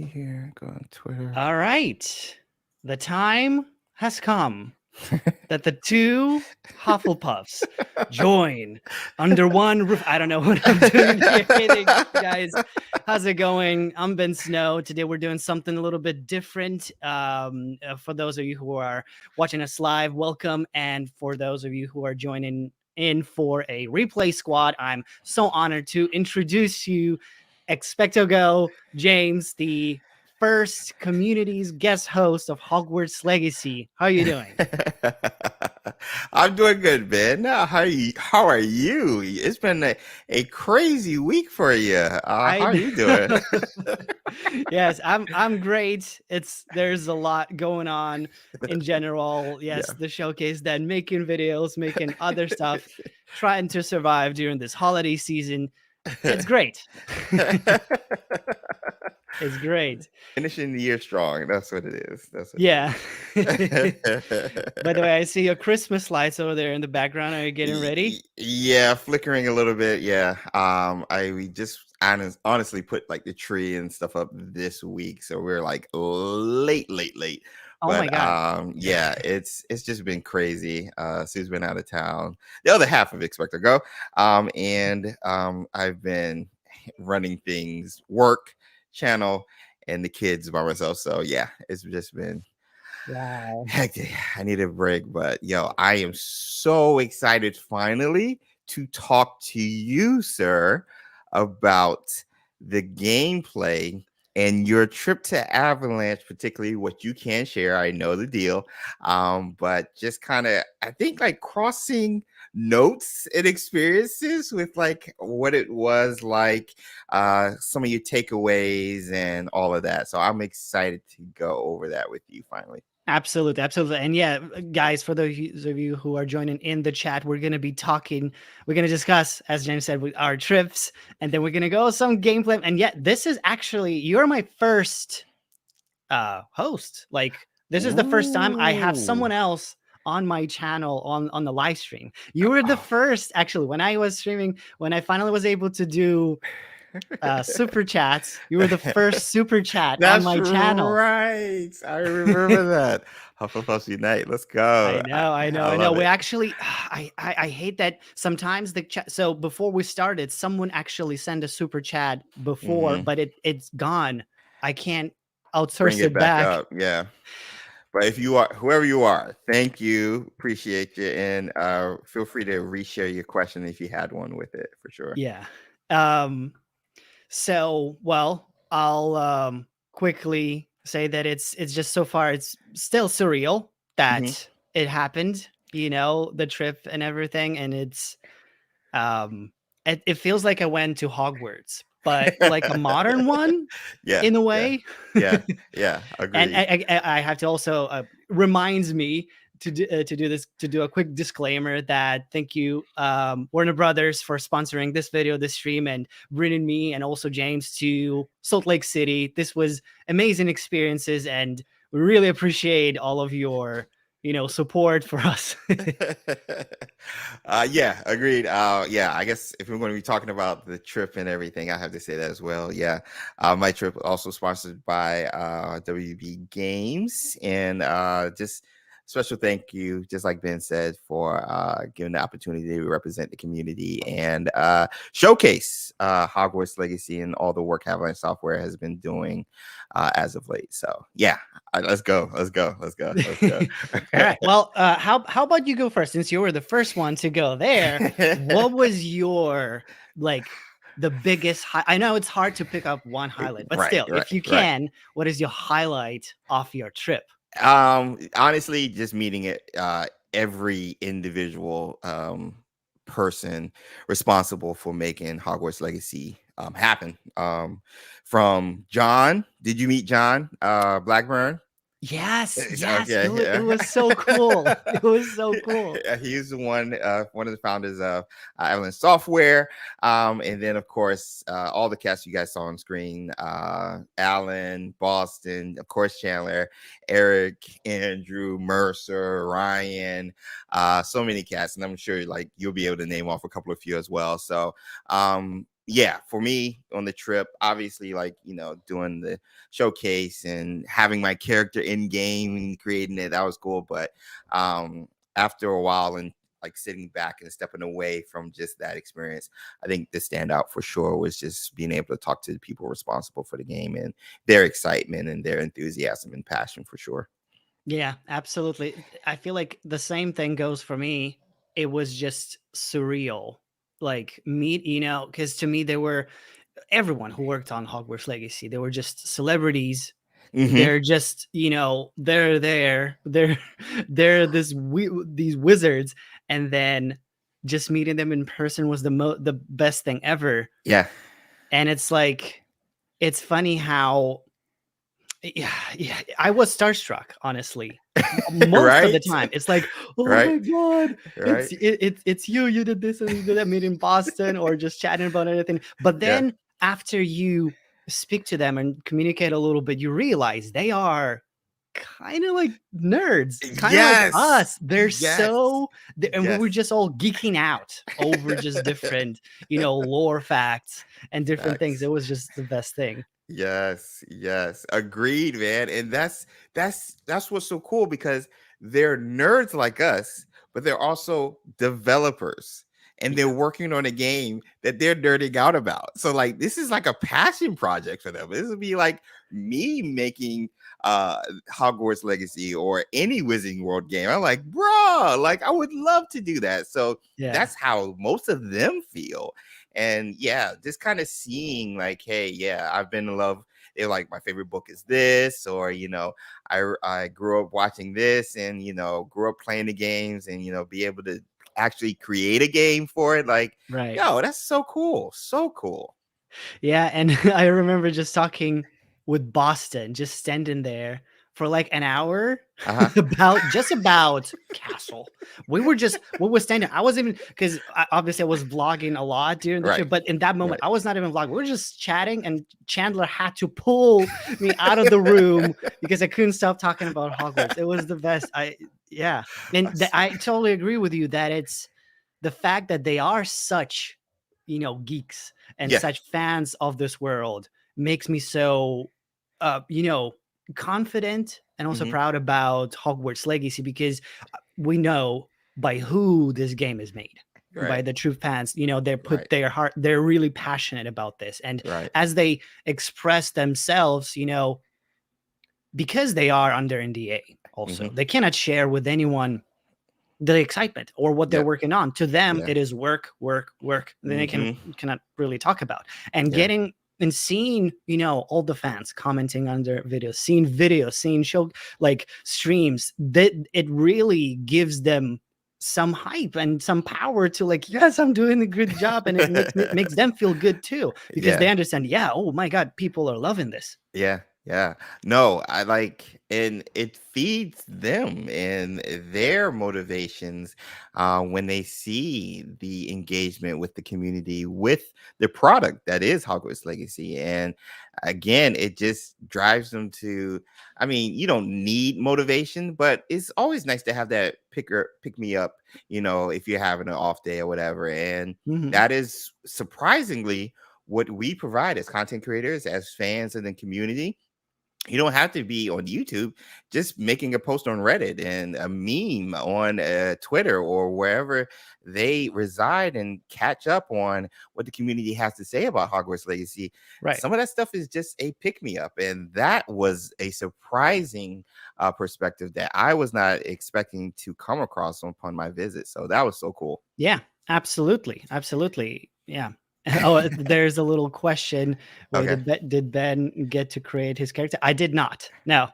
here. Go on Twitter. All right. The time has come that the two Hufflepuffs join under one roof. I don't know what I'm doing here. Hey, guys, how's it going? I'm Ben Snow. Today we're doing something a little bit different. For those of you who are watching us live, welcome. And for those of you who are joining in for a replay squad, I'm so honored to introduce you, xpectogo James, the first community's guest host of Hogwarts Legacy. How are you doing? I'm doing good, Ben. How are you? It's been a crazy week for you. How are you doing? Yes, I'm great. There's a lot going on in general. Yes, Yeah. the showcase, then making videos, making other stuff, trying to survive during this holiday season. It's great. It's great. Finishing the year strong. That's what it is. Yeah. By the way, I see your Christmas lights over there in the background. Are you getting ready? Yeah, flickering a little bit. Yeah. We just honestly put like the tree and stuff up this week, so we're like late. Oh my But God. yeah, it's just been crazy. Sue's been out of town. The other half of xpectogo. And I've been running things, work, channel, and the kids by myself. So yeah, it's just been Wow. hectic. I need a break, but I am so excited finally to talk to you, sir, about the gameplay and your trip to Avalanche, particularly what you can share. I know the deal. But just kind of, I think, like crossing notes and experiences with like what it was like, some of your takeaways and all of that. So I'm excited to go over that with you finally. Absolutely, absolutely. And yeah, guys, for those of you who are joining in the chat, we're going to be we're going to discuss, as James said, with our trips, and then we're going to go some gameplay. And yeah, this is actually, you're my first host. Like, this is the first time I have Ooh. someone else on my channel on the live stream. You were the Oh. first, actually, when I was streaming, when I finally was able to do super chats. You were the first super chat on That's my channel. right. I remember that. Hufflepuff Unite. Let's go. I I know. love We it. actually, I hate that sometimes the chat. So before we started, someone actually sent a super chat before, Hmm. but it's gone. I can't Bring outsource it it back back. up. Yeah. But if you are, whoever you are, thank you. Appreciate you. And feel free to reshare your question if you had one with it for sure. Yeah. So, well, I'll quickly say that it's just so far it's still surreal Hmm. that it happened. You know, the trip and everything, and um it feels like I went to Hogwarts, but like a modern one Yeah. in a Yeah. way. Yeah. Yeah. And Agreed. I have to also reminds me to do this, to do a quick disclaimer that thank you, Warner Brothers, for sponsoring this video, this stream, and bringing me and also James to Salt Lake City. This was amazing experiences, and we really appreciate all of your support for us. Yeah, agreed. Yeah, I guess if we're going to be talking about the trip and everything, I have to say that as well. Yeah, my trip also sponsored by WB Games, and just special thank you, just like Ben said, for giving the opportunity to represent the community and showcase Hogwarts Legacy and all the work Avalanche Software has been doing as of late. So yeah, let's go. All right. Well, how about you go first, since you were the first one to go there? What was your, like, the biggest I know it's hard to pick up one highlight, but Right, still, right, if you right. can, what is your highlight of your trip? Honestly, just meeting it, every individual person responsible for making Hogwarts Legacy happen. From John, did you meet John Blackburn? Yes, yes, Okay, it yeah. was so cool. It was so cool. Yeah, he's the one of the founders of Avalanche Software. And then, of course, all the cast you guys saw on screen, Alan, Boston, of course, Chandler, Eric, Andrew, Mercer, Ryan, so many casts. And I'm sure like you'll be able to name off a couple of few as well. So yeah, for me on the trip, obviously, like, doing the showcase and having my character in game and creating it, that was cool. But um, after a while and like sitting back and stepping away from just that experience, I think the standout for sure was just being able to talk to the people responsible for the game and their excitement and their enthusiasm and passion for sure. Yeah, absolutely. I feel like the same thing goes for me. It was just surreal. Like meet, because to me, they were everyone who worked on Hogwarts Legacy. They were just celebrities. Hmm. They're just, they're there. They're they're these wizards, and then just meeting them in person was the best thing ever. Yeah. And it's like, it's funny how, yeah, I was starstruck, honestly. Most of the Right. time, it's like, oh Right. my god, Right. it's you. You did this and you did that. Meet in Boston, or just chatting about anything. But Yeah. then after you speak to them and communicate a little bit, you realize they are kind of like nerds, kind of like Yes. us. They're Yes. so, and we were Yes. just all geeking out over just different, lore facts and different things. Facts. It was just the best thing. Yes, yes. Agreed, man. And that's what's so cool because they're nerds like us, but they're also developers and they're Yeah. working on a game that they're nerding out about. So like this is like a passion project for them. This would be like me making uh Hogwarts Legacy or any Wizarding World game. I'm like, bro, like I would love to do that. So Yeah. that's how most of them feel. And yeah, just kind of seeing like, hey, yeah, I've been in love. They're like, my favorite book is this, or I grew up watching this, and grew up playing the games, and be able to actually create a game for it. Like, Right. yo, that's so cool, so cool. Yeah, and I remember just talking with Boston, just standing there for like an hour Uh huh. about Castle. We were standing. I wasn't even, because obviously I was vlogging a lot during the Right. trip, but in that moment Right. I was not even vlogging. We were just chatting, and Chandler had to pull me out of the room because I couldn't stop talking about Hogwarts. It was the best. Yeah, and I totally agree with you that it's the fact that they are such, geeks and Yeah. such fans of this world makes me so, you know, confident and also Hmm. proud about Hogwarts Legacy, because we know by who this game is made, by Right. the true fans. They put Right. their heart, they're really passionate about this. And Right. as they express themselves, because they are under NDA, also, Hmm. they cannot share with anyone the excitement or what they're Yep. working on. To them, Yeah. it is work, work, work. Then they Hmm. cannot really talk about. And Yeah. getting and seeing, all the fans commenting on their videos, seeing show like streams, that it really gives them some hype and some power to, like, yes, I'm doing a good job, and it makes them feel good too, because they Yeah. understand, yeah, oh my god, people are loving this. Yeah, yeah. No, I like, and it feeds them and their motivations when they see the engagement with the community with the product that is Hogwarts Legacy. And again, it just drives them to, I mean, you don't need motivation, but it's always nice to have that pick me up, if you're having an off day or whatever. And Mhm. that is surprisingly what we provide as content creators, as fans in the community. You don't have to be on YouTube, just making a post on Reddit and a meme on Twitter or wherever they reside and catch up on what the community has to say about Hogwarts Legacy. Right. Some of that stuff is just a pick me up. And that was a surprising perspective that I was not expecting to come across upon my visit. So that was so cool. Yeah, absolutely. Absolutely. Yeah. Oh, there's a little question. Wait, Okay. did Ben get to create his character? I did not. No.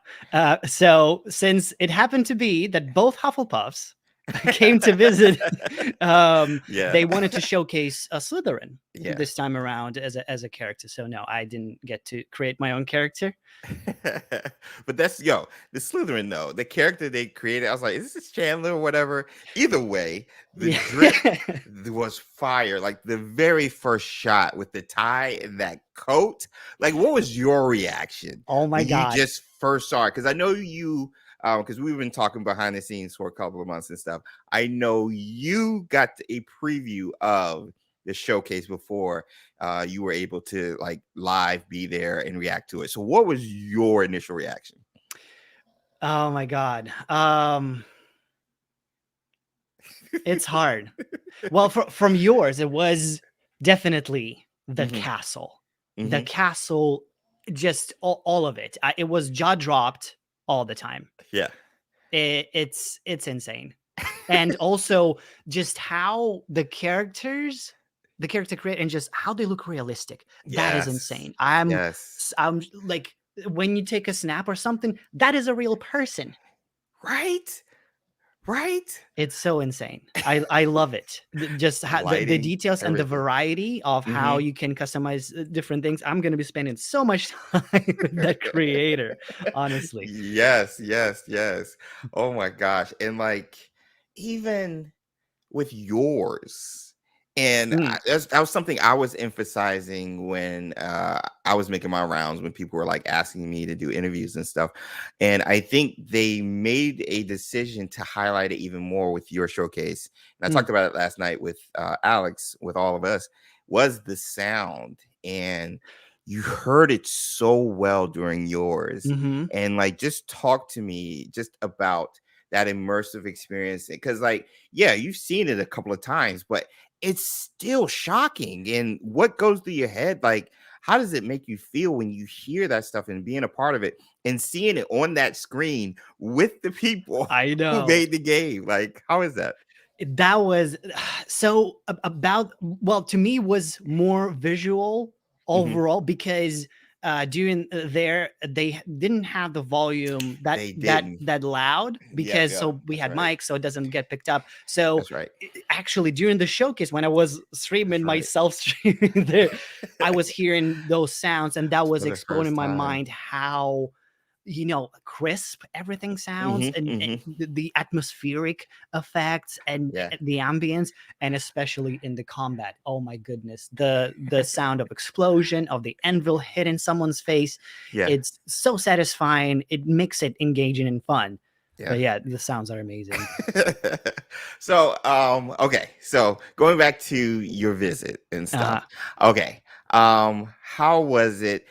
So since it happened to be that both Hufflepuffs came to visit, Yeah. they wanted to showcase a Slytherin Yeah. this time around as a character. So no, I didn't get to create my own character. But that's the Slytherin though. The character they created, I was like, is this Chandler or whatever? Either way, the Yeah. drip was fire. Like the very first shot with the tie and that coat. Like, what was your reaction Oh my when you god. just first saw it? Because I know you, because we've been talking behind the scenes for a couple of months and stuff. I know you got a preview of the showcase before you were able to like live be there and react to it. So what was your initial reaction? Oh my God. It's hard. Well, from yours, it was definitely the Mm-hmm. castle. The Mm-hmm. castle, just all of it. It was jaw dropped all the time. Yeah. It's insane. And also just how the character create and just how they look realistic. That is Yes. insane. I'm Yes. I'm like, when you take a snap or something, that is a real person. Right. Right. It's so insane. I love it. Just the Lighting, details and the everything. variety of how Mm-hmm. you can customize different things. I'm gonna be spending so much time with that creator, honestly. Yes, yes, yes. Oh my gosh. And like even with yours. And Mm, that was something I was emphasizing when I was making my rounds, when people were like asking me to do interviews and stuff. And I think they made a decision to highlight it even more with your showcase. And I talked mm, about it last night with Alex, with all of us, was the sound. And you heard it so well during yours. mhm. And like, just talk to me just about that immersive experience. Because like, yeah, you've seen it a couple of times, but it's still shocking. And what goes through your head? Like, how does it make you feel when you hear that stuff and being a part of it and seeing it on that screen with the people I who know. made the game? Like, how is that? That was so about, well, to me was more visual Hmm. overall, because during there they didn't have the volume that They didn't. that loud, Yep, because yep. so we That's had right. mics, so it doesn't get picked up. So That's right. actually during the showcase, when I was That's streaming right. myself streaming there, I was hearing those sounds, and that was For the exploding in first my time. mind how, crisp everything sounds, Hmm. and Hmm. the atmospheric effects, and Yeah. the ambience, and especially in the combat. Oh my goodness, the sound of explosion, of the anvil hitting someone's face. Yeah. It's so satisfying. It makes it engaging and fun. Yeah. But yeah, the sounds are amazing. So okay, so going back to your visit and Uh stuff. Okay. How was it?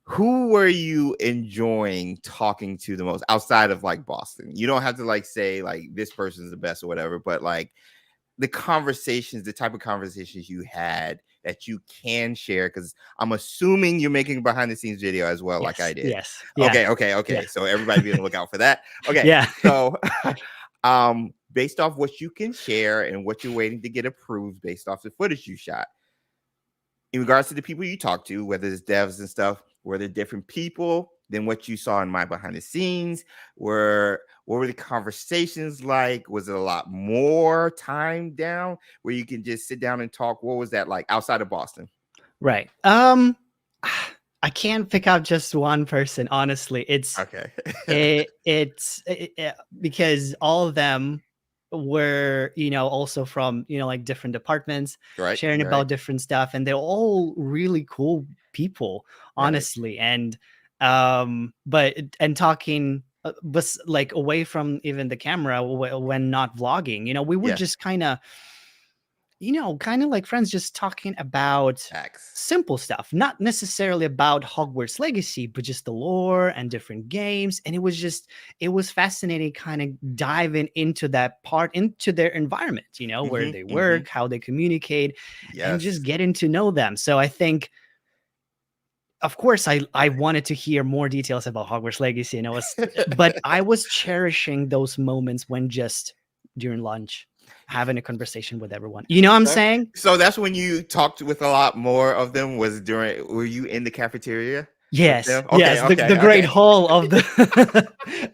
Who were you enjoying talking to the most outside of like Boston? You don't have to like say like this person's the best or whatever, but like the conversations, the type of conversations you had that you can share, because I'm assuming you're making a behind the scenes video as well, like I yes, did. yes, yeah, Okay, okay, yeah, okay. So everybody be on the lookout for that. Okay, yeah. so based off what you can share and what you're waiting to get approved based off the footage you shot, in regards to the people you talk to, whether it's devs and stuff, were there different people than what you saw in my behind the scenes? What were the conversations like? Was it a lot more time down where you can just sit down and talk? What was that like outside of Boston? Right. I can't pick out just one person, honestly. Okay. Because all of them were, also from, like different departments, Right. sharing Right. about different stuff, and they're all really cool people, Right. honestly. And talking, but like away from even the camera, when not vlogging, we would Yeah. just kind of like friends, just talking about Facts. simple stuff, not necessarily about Hogwarts Legacy, but just the lore and different games. And it was fascinating kind of diving into that part, into their environment, where Mm-hmm. they Mm-hmm. work, how they communicate, and just Yes. getting to know them. So I think, of course, I wanted to hear more details about Hogwarts Legacy, but I was cherishing those moments when just during lunch, having a conversation with everyone. You know what I'm So saying? so that's when you talked with a lot more of them, was during, were you in the cafeteria with Yes, them? Okay, yes, the okay, great okay. hall of the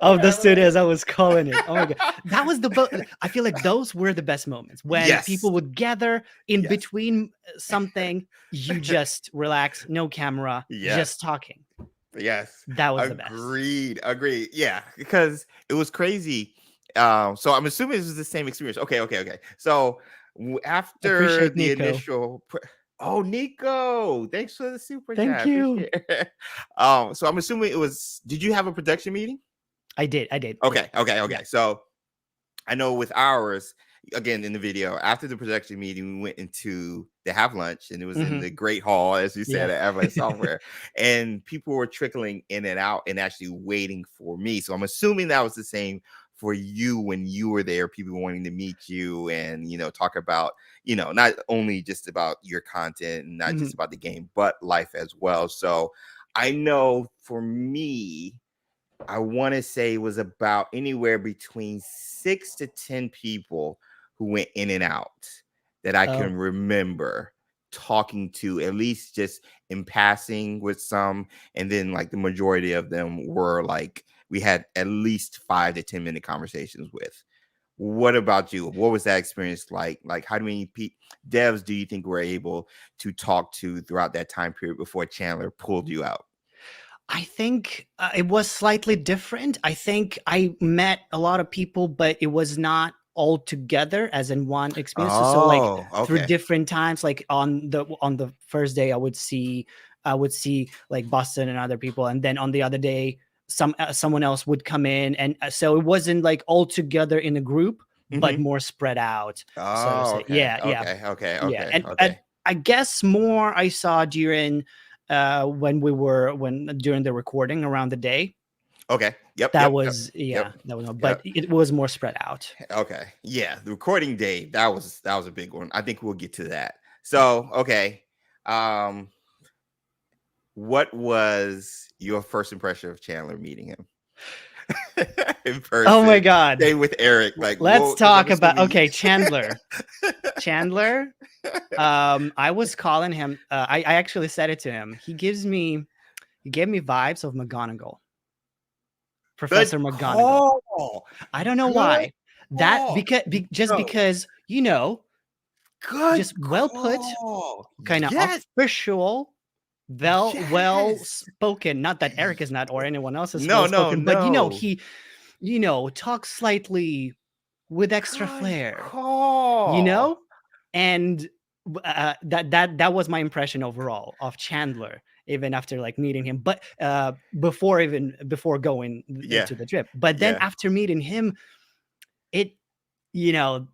of the Okay, studios, I was calling it. Oh my god, that was I feel like those were the best moments when yes, people would gather in yes. between something. You just relax, no camera, Yes, just talking. yes. That was the best. Agreed, agreed. Yeah, because it was crazy. So I'm assuming this was the same experience. Okay, okay, okay. So after Appreciate the Nico. initial oh, Nico, thanks for the super chat. I Thank you. appreciate it. So I'm assuming it was, did you have a production meeting? I did. Yeah. Okay, okay, Yeah. okay. So I know with ours, again in the video, after the production meeting, we went into to have lunch, and it was in Hmm. the Great Hall, as you Yeah. said, at Avalanche Software, and people were trickling in and out and actually waiting for me. So I'm assuming that was the same for you when you were there. People wanting to meet you and talk about not only just about your content and not just Mhm. about the game, but life as well. So I know for me, I want to say it was about anywhere between 6 to 10 people who went in and out that I Oh, can remember talking to, at least just in passing with some. And then, like, the majority of them were like, we had at least 5 to 10 minute conversations with. What about you? What was that experience like? Like, how many devs do you think were able to talk to throughout that time period before Chandler pulled you out? I think it was slightly different. I think I met a lot of people, but it was not all together as in one experience. So like Oh, through okay. different times, like on the first day, I would see like Boston and other people, and then on the other day, someone else would come in, and so it wasn't like all together in a group, but Hmm. more spread out, so to Oh, say. okay, Yeah, yeah, okay, okay, yeah, okay, and okay. I guess more I saw during when during the recording around the day. Okay. Yep, That yep, yep, was, yep, yeah, that was, but yep. it was more spread out. Okay. Yeah, the recording day, that was a big one. I think we'll get to that. Yeah. So, okay. Um, what was your first impression of Chandler meeting him in Oh my person? God. Same with Eric. Like, Let's whoa, because I'm talk about, assuming okay, Chandler. Chandler. I was calling him. I actually said it to him. He gave me vibes of McGonagall, good Professor McGonagall. call. I don't know Good why. That call. just No, because good just well put, call. kind of Yes, official, well yes. spoken. Not that Eric is not or anyone else is No, well no, spoken, but no. he talks slightly with extra Good flair, you call. know, and that was my impression overall of Chandler, even after like meeting him, but before going Yeah, to the trip. But then yeah. after meeting him, it you know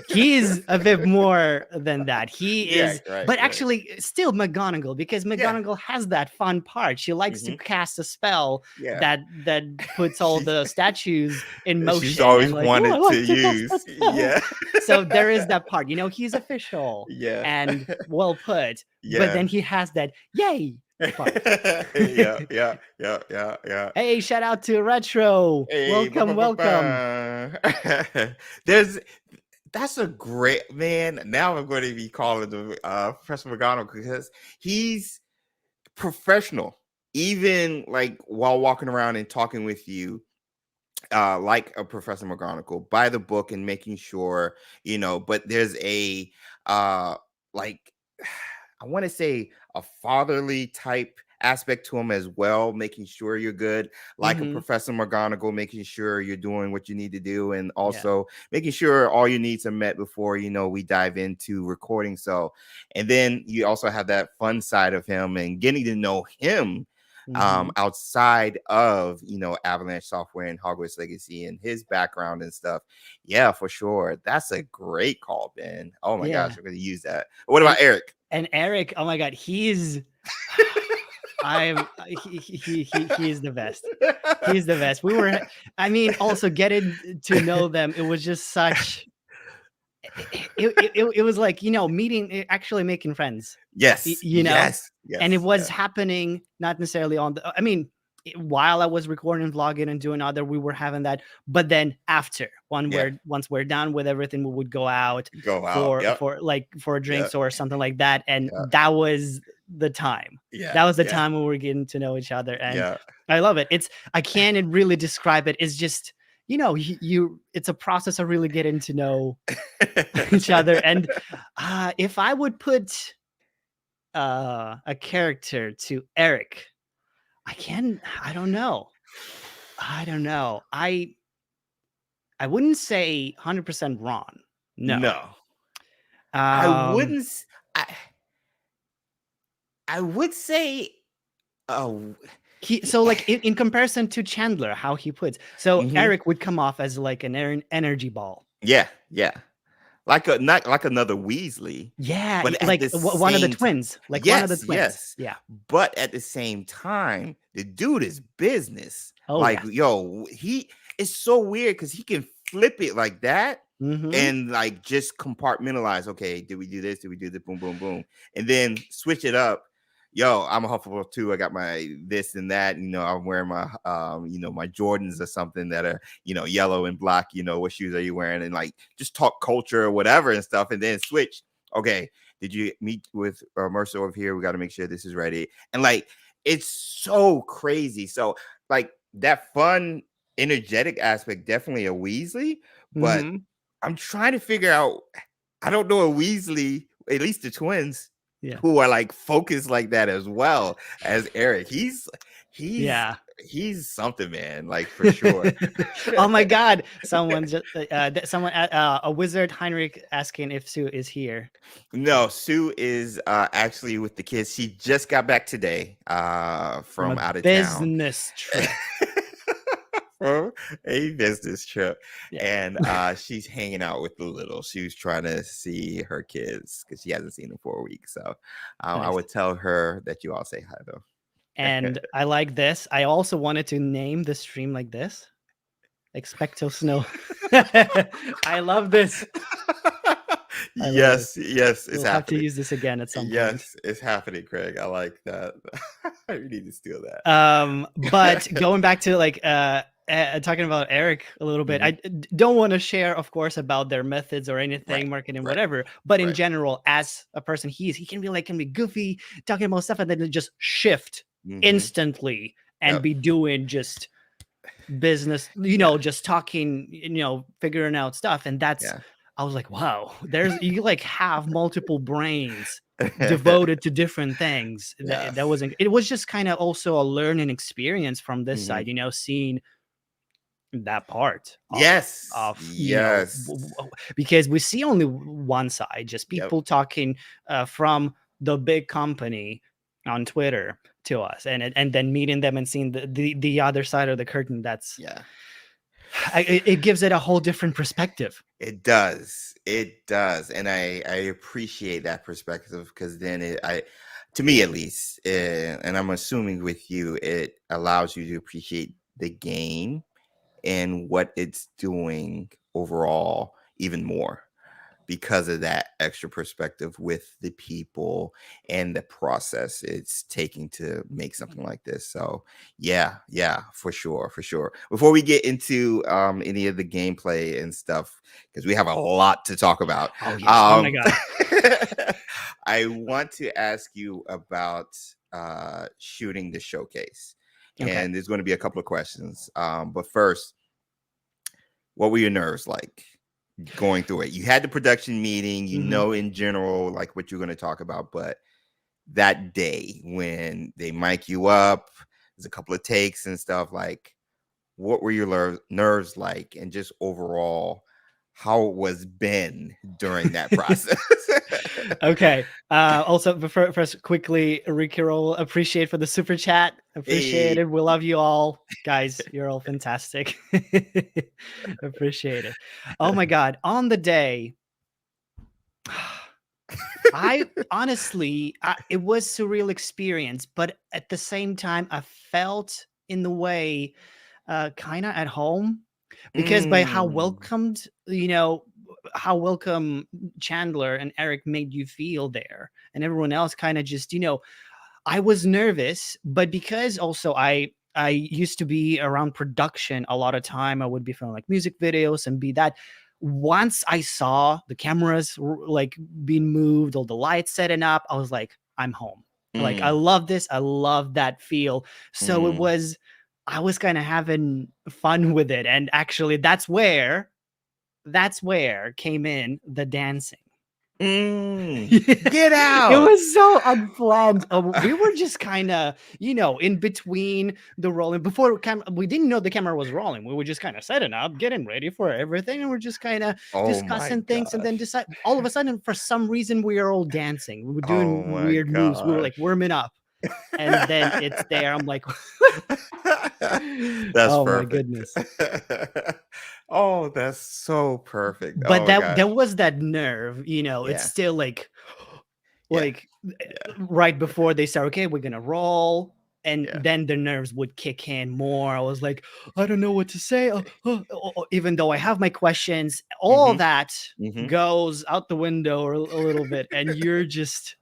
he's a bit more than that. He Yeah, is, right, but right. actually still McGonagall, because Yeah. McGonagall has that fun part. She likes to Mhm. cast a spell Yeah. that puts all She's the statues in she's motion, always and like, oh, I wanted to like to cast use. that spell. Yeah. So there is that part, he's official Yeah. and well put, but Yeah. then he has that yay part. Yeah, yeah, yeah, yeah, yeah. Hey, shout out to Retro. Hey, ba, ba, Welcome, ba, welcome. ba. There's that's a great man. Now I'm going to be calling the Professor McGonagall because he's professional. Even like while walking around and talking with you, like a Professor McGonagall, by the book and making sure, but there's a like I want to say a fatherly type aspect to him as well, making sure you're good, like a Hmm. Professor McGonagall, making sure you're doing what you need to do, and Yeah. also making sure all your needs are met before we dive into recording. So, and then you also have that fun side of him and getting to know him Hmm. outside of Avalanche Software and Hogwarts Legacy and his background and stuff. Yeah, for sure. That's a great call, Ben. Oh my gosh, Yeah. I'm gonna use that. What And about Eric? Eric, oh my God, he's I'm he is the best. He's the best. I mean, also getting to know them, it was just such it was like, meeting, actually making friends. Yes, yes, And it yes, was yes. happening not necessarily I mean, while I was recording, vlogging, and doing other, we were having that. But then after, Yeah. once we're done with everything, we would go out Go out. Yep. for Yep. drinks or something like that, and Yeah. that was the time. Yeah. That was the Yeah. time when we were getting to know each other, and Yeah. I love it. I can't really describe it. It's just, it's a process of really getting to know each other. And if I would put a character to Eric, I don't know. I don't know. I wouldn't say 100% Ron. No. No. I Um wouldn't I I would say oh so like in comparison to Chandler, how he puts. So mhm. Eric would come off as like an energy ball. Yeah, yeah. Like a not like another Weasley, Yeah, but at like the one of the same time, twins, like one of the yes, twins. yes. Yeah. But at the same time, the dude is business. Oh Like, yes. yo, he it's so weird because he can flip it like that Mm-hmm. and like just compartmentalize. Okay, did we do this? Did we do this? Boom, boom, boom, and then switch it up. Yo, I'm a Hufflepuff too. I got my this and that. I'm wearing my my Jordans or something that are yellow and black. What shoes are you wearing? And like just talk culture or whatever and stuff, and then switch. Okay, did you meet with Mercer over here? We got to make sure this is ready. And like it's so crazy. So like that fun, energetic aspect, definitely a Weasley, but Mm-hmm. I'm trying to figure out. I don't know a Weasley, at least the twins, Yeah. who are like focused like that as well as Eric. He's Yeah. he's something, man. Like for sure. Oh my God! Someone just someone a wizard Heinrich asking if Sue is here. No, Sue is actually with the kids. She just got back today From from a out of town. business trip. From a business trip. Yeah. And she's hanging out with the little. She was trying to see her kids because she hasn't seen them for a week. So I Nice. would tell her that you all say hi though. And I like this. I also wanted to name the stream like this. Expecto snow. I love this. I love this. Yes, it's We'll have to happening. use this again at some point. Yes, it's happening, Craig. I like that. We need to steal that. But going back to like talking about Eric a little bit, I don't want to share, of course, about their methods or anything, Right, marketing, right, whatever. But in right. general, as a person, he can be goofy, talking about stuff, and then just shift Mhm. instantly and Yep. be doing just business, Yeah. just talking, figuring out stuff. And that's, Yeah. I was like, wow, you like have multiple brains devoted to different things. Yes. That wasn't, it was just kind of also a learning experience from this Mhm. side, seeing that part Yes. of Yes. because we see only one side, just Yep. people talking from the big company on Twitter to us, and then meeting them and seeing the other side of the curtain. That's Yeah. it gives it a whole different perspective. It does. It does. And I appreciate that perspective because then to me at least, and I'm assuming with you, it allows you to appreciate the game and what it's doing overall even more because of that extra perspective with the people and the process it's taking to make something like this. So yeah, for sure, for sure. Before we get into any of the gameplay and stuff, because we have a lot to talk about. Oh yes. Oh my God. I want to ask you about shooting the showcase. Okay. And there's going to be a couple of questions. But first, what were your nerves like going through it? You had the production meeting, in general, like what you're going to talk about, but that day when they mic you up, there's a couple of takes and stuff, like what were your nerves like? And just overall, how was Ben during that process? Okay. Also, first, quickly, Ricky Roll, appreciate for the super chat. Appreciate Hey. it. We love you all, guys. You're all fantastic. Appreciate it. Oh my God! On the day, I honestly, it was surreal experience, but at the same time, I felt in the way, kind of at home because by how welcomed, how welcome Chandler and Eric made you feel there, and everyone else kind of just, I was nervous, but because also I used to be around production a lot of time, I would be filming like music videos and be that. Once I saw the cameras like being moved, all the lights setting up, I was like, I'm home. Like I love this. I love that feel. So I was kind of having fun with it, and actually, that's where came in the dancing. Get out. It was so unplanned. We were just kind of, in between the rolling before we didn't know the camera was rolling. We were just kind of setting up, getting ready for everything, and we're just kind of discussing things, and then decide. All of a sudden, for some reason, we are all dancing. We were doing weird moves. We were like warming up, and then it's there. I'm like, That's Oh my perfect. goodness. Oh, that's so perfect. But Oh my that gosh. there was that nerve, it's Yeah. still Yeah. like Yeah. right before they start, okay, we're gonna roll, and Yeah. then the nerves would kick in more. I was like, I don't know what to say. Even though I have my questions, all Mm-hmm. that Mm-hmm. goes out the window or a little bit, and you're just,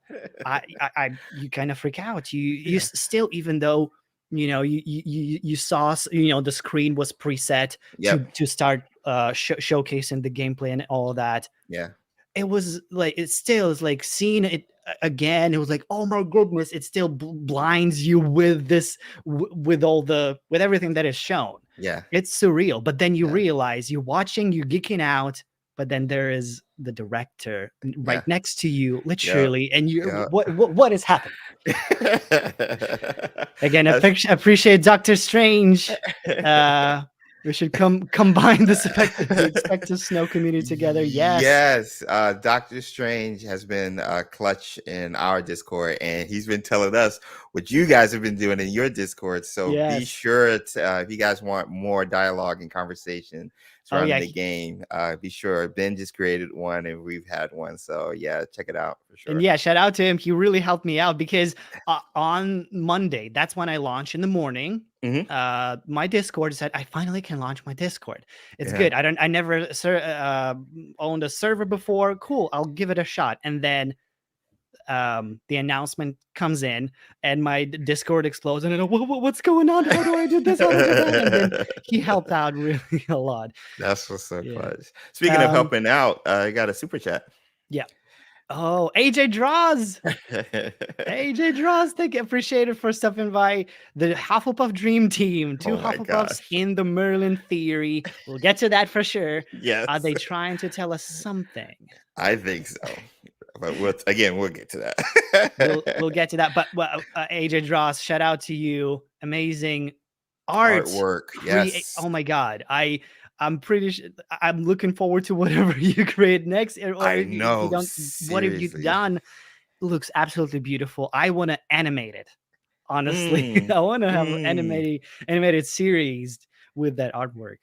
you kind of freak out. Yeah. Still, even though you saw the screen was preset Yep. to start showcasing the gameplay and all of that. Yeah. It was like, it still is like seeing it again. It was like, oh my goodness, it still blinds you with this, with everything that is shown. Yeah. It's surreal. But then you Yeah. realize you're watching, you're geeking out, but then there is the director right Yeah. next to you, Yeah. literally, and you're, Yeah. what is happening? Again, That's appreciate Doctor Strange. We should combine the expected snow community together. Yes. Yes, Doctor Strange has been clutch in our Discord, and he's been telling us what you guys have been doing in your Discord. So be Yes. sure to, if you guys want more dialogue and conversation Oh surrounding yeah. the game, be sure. Ben just created one, and we've had one. So yeah, check it out for And sure. yeah, shout out to him. He really helped me out because on Monday, that's when I launch in the morning. Hmm. My Discord said I finally can launch my Discord. It's Yeah. good. I never owned a server before. Cool. I'll give it a shot. And then the announcement comes in, and my Discord explodes, and I know what's going on. How do I do this? How do I do that? And then he helped out really a lot. That's what's so Yeah. clutch. Speaking of helping out, I got a super chat. Yeah. Oh, AJ Draws. AJ Draws, thank you. Appreciated for stopping by the Hufflepuff Dream Team. Two Oh my Hufflepuffs gosh. in the Merlin theory. We'll get to that for sure. Yes. Are they trying to tell us something? I think so. But we'll get to We'll that. get to that. But AJ Draws, shout out to you. Amazing art. Artwork. Yes. Oh my God. I'm pretty sure I'm looking forward to whatever you create next. Or I if you know. don't, what have you Seriously. done? It looks absolutely beautiful. I want to animate it. Honestly, Mm, I want to have an mm. animated series with that artwork.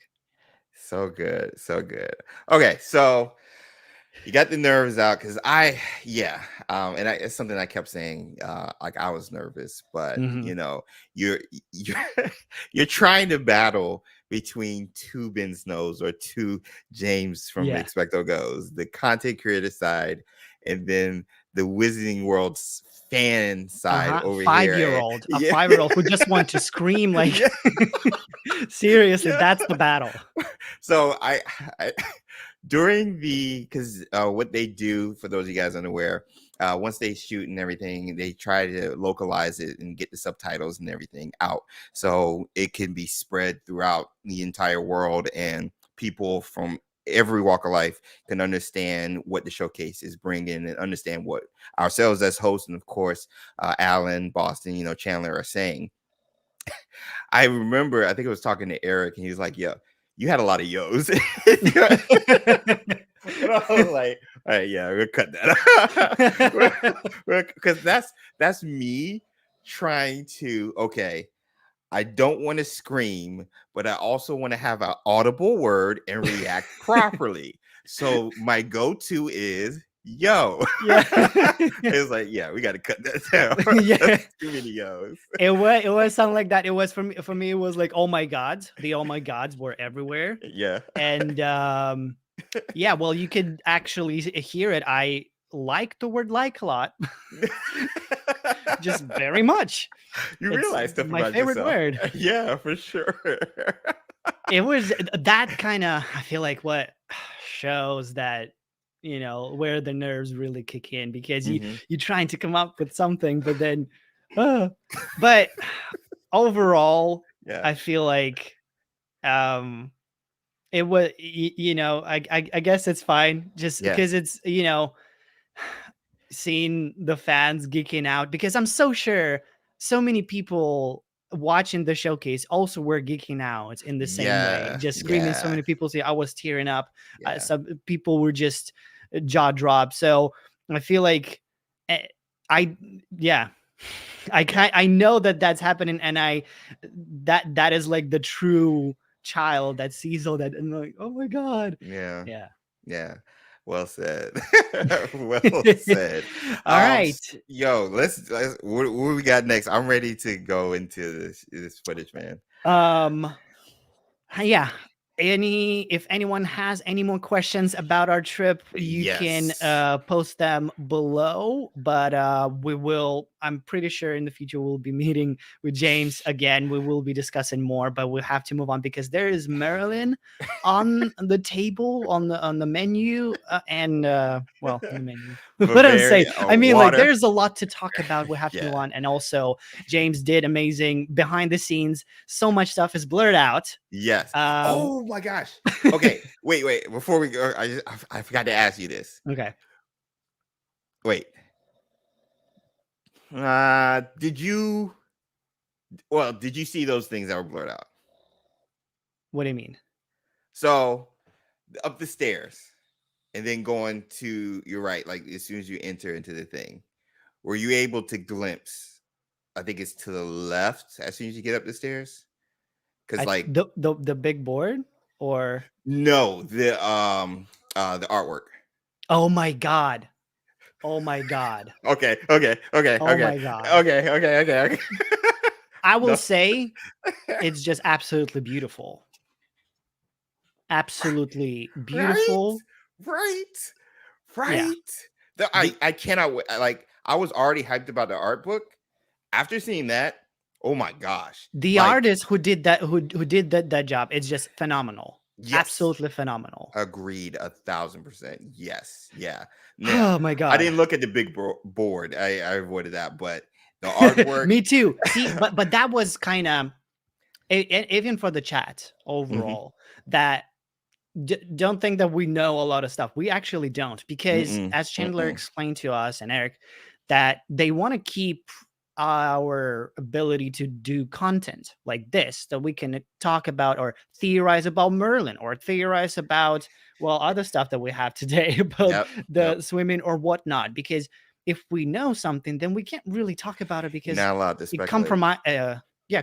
So good. So good. Okay. So you got the nerves out because it's something I kept saying. Like I was nervous, but Mhm. you're you're you're trying to battle between two Ben Snows or two James from Yeah. xpectogos, the content creator side, and then the Wizarding World's fan side over here. Five-year-old, a Yeah, 5-year-old who just want to scream like, yeah, seriously, yeah. that's the battle. So I during because what they do, for those of you guys unaware, once they shoot and everything, they try to localize it and get the subtitles and everything out so it can be spread throughout the entire world, and people from every walk of life can understand what the showcase is bringing and understand what ourselves as hosts and of course Alan, Boston, Chandler are saying. I remember, I think I was talking to Eric, and he was like, "Yo, you had a lot of yos." And I was like, "All right, yeah, we'll cut that because that's me trying to. Okay, I don't want to scream, but I also want to have an audible word and react properly. So my go-to is." Yo, Yeah. it was like, yeah, we got to cut that down. Yeah. That's too many yos. It was something like that. It was for me, it was like, oh my God. The oh my gods were everywhere. Yeah. And yeah, well, you could actually hear it. I like the word like a lot. Just very much. You It's realize stuff my about favorite yourself. word. Yeah, for sure. It was that kind of, I feel like, what shows that, where the nerves really kick in, because Mhm. you're trying to come up with something, but then but overall, Yeah. I feel like it was, I guess it's fine, just Yeah. because it's, seeing the fans geeking out, because I'm so sure so many people watching the showcase also were geeking out in the same way, Yeah. just screaming. So Yeah. many people say I was tearing up. Yeah. Some people were just jaw dropped. So I feel like, eh, I yeah. I know that that's happening, and that is like the true child that sees all that and like, oh my god. Yeah. Yeah. Yeah. Well said. Well said. All right. Yo, let's what we got next? I'm ready to go into this footage, man. Yeah, if anyone has any more questions about our trip, you can Yes. post them below, but I'm pretty sure in the future we'll be meeting with James again. We will be discussing more, but we'll have to move on because there is Merlin on the table, on the menu, and well, on the menu. What I'm saying, I mean, like, Water. there's a lot to talk about. We have to move Yeah. on, and also James did amazing behind the scenes. So much stuff is blurred out. Yes. Oh my gosh. Okay. Wait. Before we go, I forgot to ask you this. Okay. Wait. Did you see those things that were blurred out? What do you mean? So up the stairs and then going to your right, like as soon as you enter into the thing, were you able to glimpse? I think it's to the left as soon as you get up the stairs. Because like The big board or no, the artwork. oh my god. Oh my god. Okay. Oh my god. Okay. I will No. say it's just absolutely beautiful. Absolutely beautiful. Right. Yeah. I cannot wait. Like I was already hyped about the art book. After seeing that, oh my gosh. The Like, artist who did that job, it's just phenomenal. yes. Absolutely phenomenal. Agreed 1,000%. Yes. Yeah. Oh my I god. didn't look at the big board. I avoided that, but the artwork. Me too. See, but that was kind of even for the chat overall, that don't think that we know a lot of stuff. We actually don't, because as Chandler explained to us and Eric, that they want to keep our ability to do content like this, that we can talk about or theorize about Merlin or theorize about, well, other stuff that we have today about the swimming or whatnot. Because if we know something, then we can't really talk about it because Not allowed to it speculate.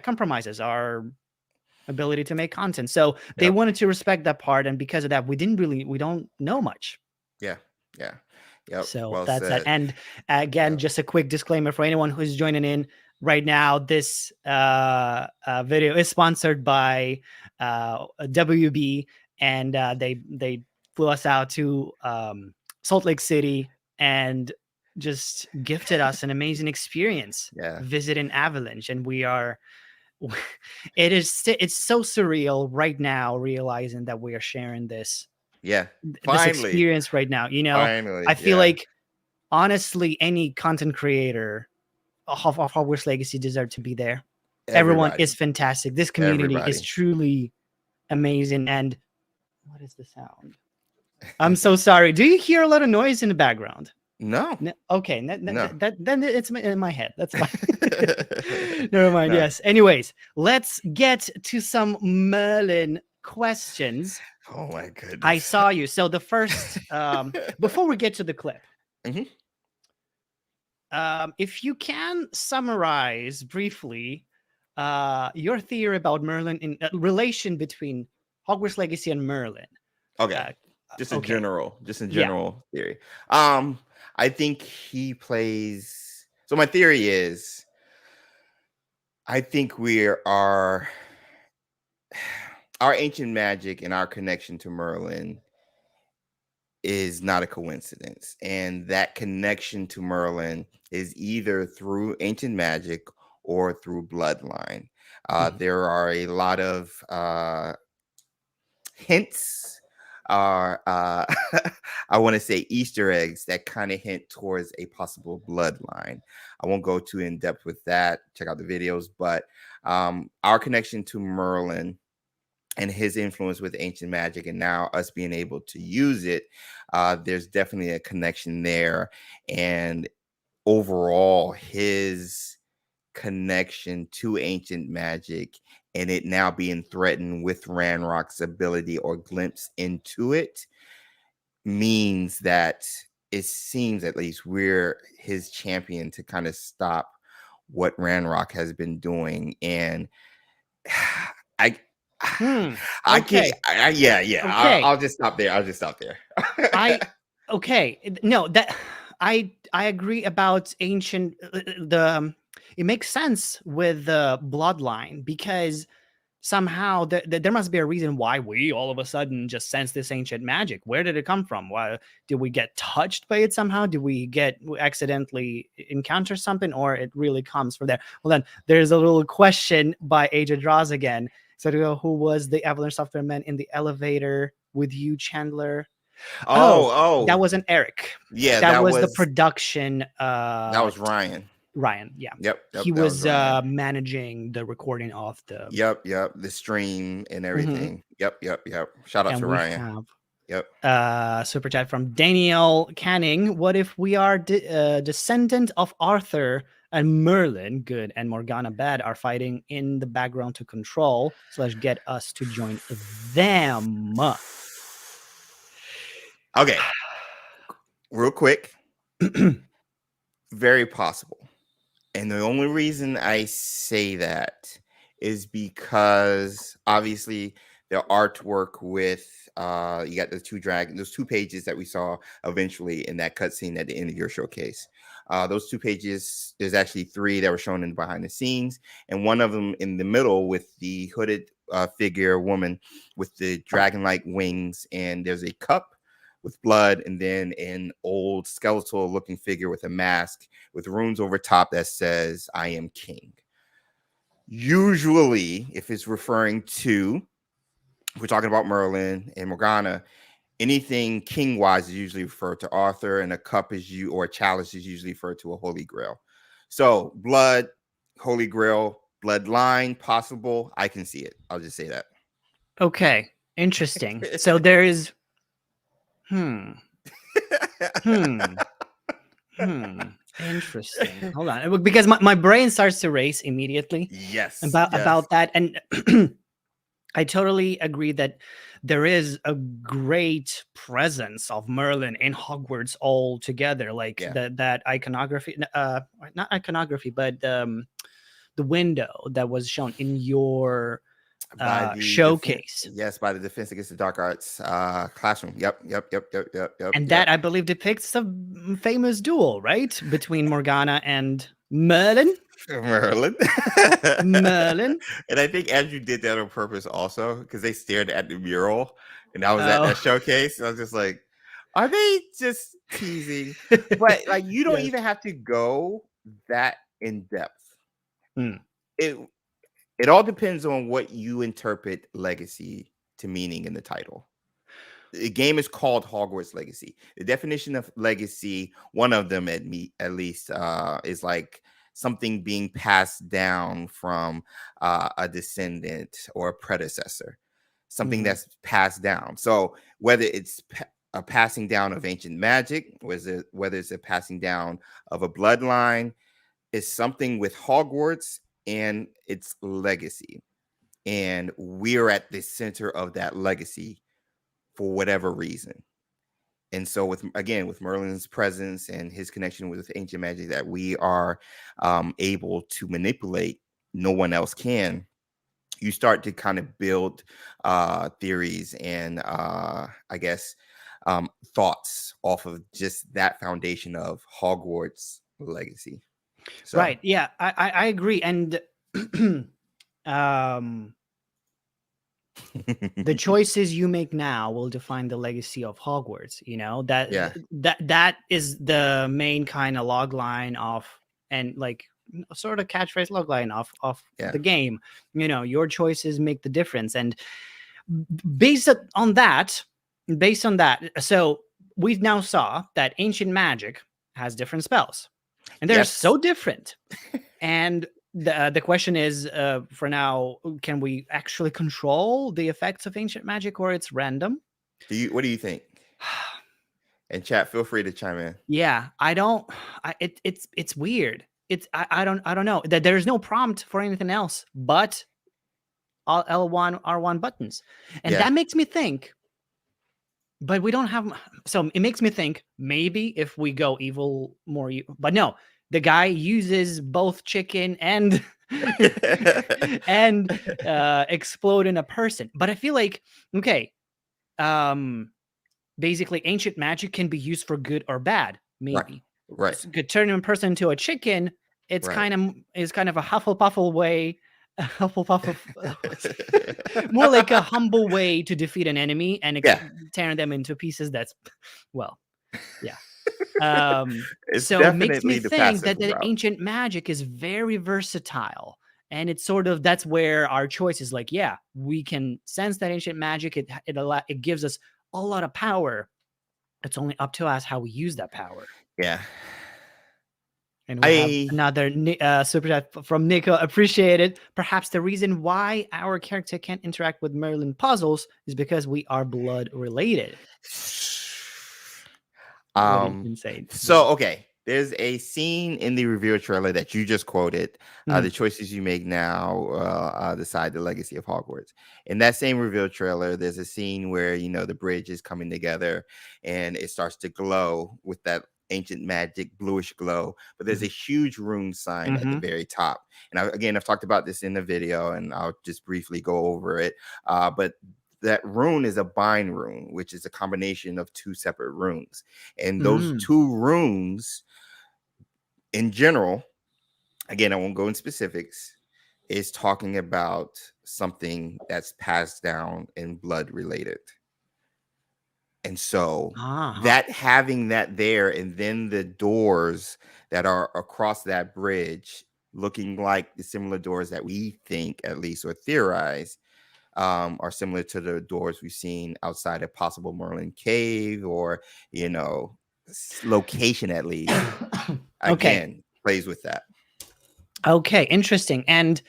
compromises our ability to make content. So they wanted to respect that part, and because of that, we don't know much. Yeah. Yep. So Well that's said. that. And again, just a quick disclaimer for anyone who's joining in right now. This video is sponsored by WB, and they flew us out to Salt Lake City and just gifted us an amazing experience visiting Avalanche. And we are it's so surreal right now, realizing that we are sharing this this experience right now. Finally, I feel like honestly any content creator of Hogwarts Legacy deserve to be there. Everyone is fantastic. This community is truly amazing. And what is the sound? I'm so sorry. Do you hear a lot of noise in the background? No. Okay. Then it's in my head. That's fine. Never mind. No. Yes. Anyways, let's get to some Merlin questions. Oh my goodness. I saw you. So the first, before we get to the clip, if you can summarize briefly your theory about Merlin in relation between Hogwarts Legacy and Merlin. Okay. Just a general theory. I think he plays. So my theory is, I think our ancient magic and our connection to Merlin is not a coincidence, and that connection to Merlin is either through ancient magic or through bloodline. There are a lot of hints. I want to say Easter eggs that kind of hint towards a possible bloodline. I won't go too in depth with that. Check out the videos, but our connection to Merlin and his influence with ancient magic, and now us being able to use it, there's definitely a connection there. And overall, his connection to ancient magic and it now being threatened with Ranrock's ability or glimpse into it means that it seems, at least, we're his champion to kind of stop what Ranrock has been doing, and I I can't. Okay. Yeah. Okay. I'll just stop there. I'll just stop there. I okay. No, that I agree about ancient it makes sense with the bloodline because somehow there must be a reason why we all of a sudden just sense this ancient magic. Where did it come from? Why did we get touched by it somehow? Did we accidentally encounter something, or it really comes from there? Well, then there's a little question by Agent Draws again. So to go, who was the Avalanche software man in the elevator with you, Chandler? Oh, that Oh, wasn't Eric. yeah. That was the production That was Ryan. Ryan. Yeah. Yep, He that was was Ryan. managing the recording of the Yep. The stream and Mhm. everything. Yep. Shout out And to we Ryan. have Yep. super chat from Daniel Canning. What if we are descendant of Arthur and Merlin, good, and Morgana, bad, are fighting in the background to control / get us to join them? Okay. Real quick. Very possible. And the only reason I say that is because obviously the artwork with you got those 2 pages that we saw eventually in that cutscene at the end of your showcase. Those 2 pages, there's actually 3 that were shown in behind the scenes, and one of them in the middle with the hooded figure woman with the dragon-like wings, and there's a cup with blood, and then an old skeletal looking figure with a mask with runes over top that says I am king. Usually, if it's referring to, if we're talking about Merlin and Morgana, anything king wise is usually referred to Arthur, and a cup is or a chalice is usually referred to a holy grail. So blood, holy grail, bloodline, possible. I can see it. I'll just say that. Okay, interesting. So there is interesting. Hold on, because my brain starts to race immediately Yes. about that, and I totally agree that there is a great presence of Merlin in Hogwarts altogether, like Yeah. that iconography, not iconography, but the window that was shown in your By the showcase. by the Defense Against the Dark Arts classroom. Yep. And that, I believe, depicts a famous duel, right? Between Morgana and Merlin. Merlin. Merlin. And I think Andrew did that on purpose also, because they stared at the mural, and I was at that showcase, and I was just like, are they just teasing? But like, you don't Yes. even have to go that in depth. It all depends on what you interpret legacy to meaning in the title. The game is called Hogwarts Legacy. The definition of legacy, one of them at least, is like something being passed down from a descendant or a predecessor, something that's passed down. So whether it's a passing down of ancient magic, whether it's a passing down of a bloodline, is something with Hogwarts and its legacy. And we're at the center of that legacy for whatever reason. And so with Merlin's presence and his connection with ancient magic that we are able to manipulate, no one else can. You start to kind of build theories and I guess thoughts off of just that foundation of Hogwarts legacy. So. Right. Yeah, I agree. And the choices you make now will define the legacy of Hogwarts. You know, that is the main kind of log line of, and like sort of catchphrase log line of the game. You know, your choices make the difference. And based on that, so we now saw that ancient magic has different spells, and they're so different. And the question is, for now, can we actually control the effects of ancient magic, or it's random? What do you think? And chat, feel free to chime in. Yeah, I don't. It's weird. I don't know. That there's no prompt for anything else but all L1 R1 buttons, and that makes me think. But we don't have. So it makes me think maybe if we go evil more, but no. the guy uses both chicken and and explode in a person. But I feel like, okay, basically ancient magic can be used for good or bad, Right. maybe. Right. Could turn a person into a chicken. It's Right. kind of a Hufflepuffle way, a Hufflepuff, more like a humble way to defeat an enemy and Yeah. tearing them into pieces. That's, well, yeah. It's So it makes me definitely the think passive that the route. ancient magic is very versatile. And it's sort of, that's where our choice is like, yeah, we can sense that ancient magic. It gives us a lot of power. It's only up to us how we use that power. Yeah. And we have another super chat from Nico. Appreciate it. Perhaps the reason why our character can't interact with Merlin puzzles is because we are blood related. What do you can say? So okay, there's a scene in the review trailer that you just quoted. The choices you make now decide the legacy of Hogwarts. In that same reveal trailer, there's a scene where, you know, the bridge is coming together and it starts to glow with that ancient magic bluish glow, but there's a huge rune sign at the very top. And I've talked about this in the video, and I'll just briefly go over it. But that rune is a bind rune, which is a combination of two separate runes. And those two runes, in general, again, I won't go in specifics, is talking about something that's passed down and blood related. And so that having that there, and then the doors that are across that bridge looking like the similar doors that we think, at least, or theorize, are similar to the doors we've seen outside a possible Merlin cave, or, you know, location at least. Again, plays with that. Okay, interesting. And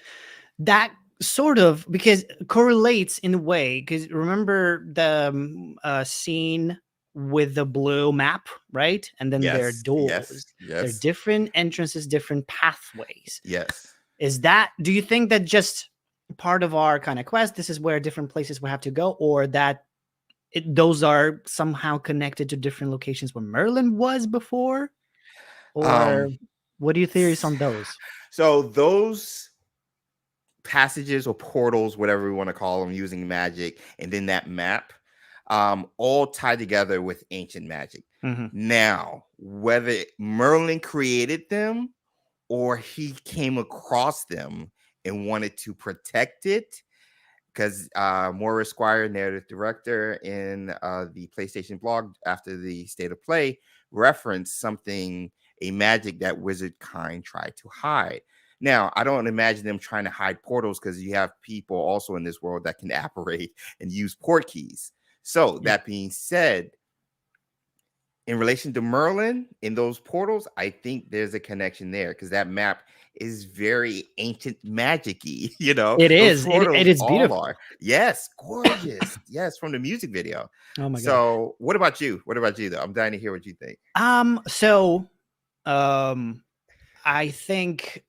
that sort of, because correlates in a way, because remember the scene with the blue map, right? And then there are doors. There are different entrances, different pathways. Yes. Do you think that just part of our kind of quest, this is where different places we have to go, or that those are somehow connected to different locations where Merlin was before? Or what are your theories on those? So those passages or portals, whatever we want to call them, using magic, and then that map, all tied together with ancient magic. Now, whether Merlin created them or he came across them and wanted to protect it, because Maurice Squire, narrative director, in the PlayStation blog after the State of Play, referenced a magic that wizard kind tried to hide. Now, I don't imagine them trying to hide portals, because you have people also in this world that can apparate and use port keys. So that being said, in relation to Merlin in those portals, I think there's a connection there, because that map is very ancient magic-y, you know. It is. It is beautiful. Yes, gorgeous. Yes, from the music video. Oh my god. So what about you? What about you, though? I'm dying to hear what you think. I think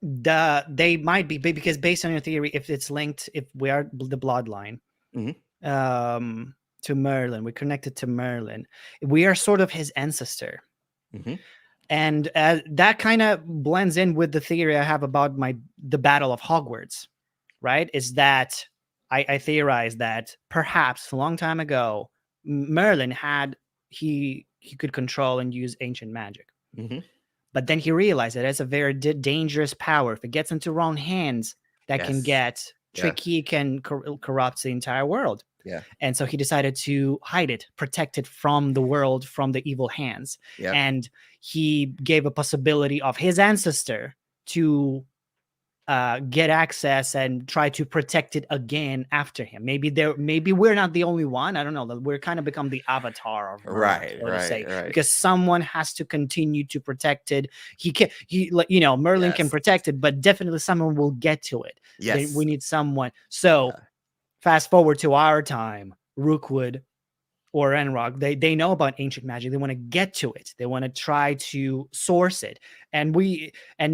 they might be, because based on your theory, if it's linked, if we are the bloodline, to Merlin, we're connected to Merlin, we are sort of his ancestor. And that kind of blends in with the theory I have about the Battle of Hogwarts, right? Is that I theorize that perhaps a long time ago, Merlin he could control and use ancient magic. But then he realized that it's a very dangerous power. If it gets into wrong hands, that can get tricky, can corrupt the entire world. And so he decided to hide it, protect it from the world, from the evil hands. And he gave a possibility of his ancestor to get access and try to protect it again after him. Maybe we're not the only one. I don't know. We're kind of become the avatar of Merlin, right. Because someone has to continue to protect it. Merlin can protect it, but definitely someone will get to it. We need someone. So fast forward to our time, Rookwood or Enrock, they know about ancient magic. They want to get to it. They want to try to source it. And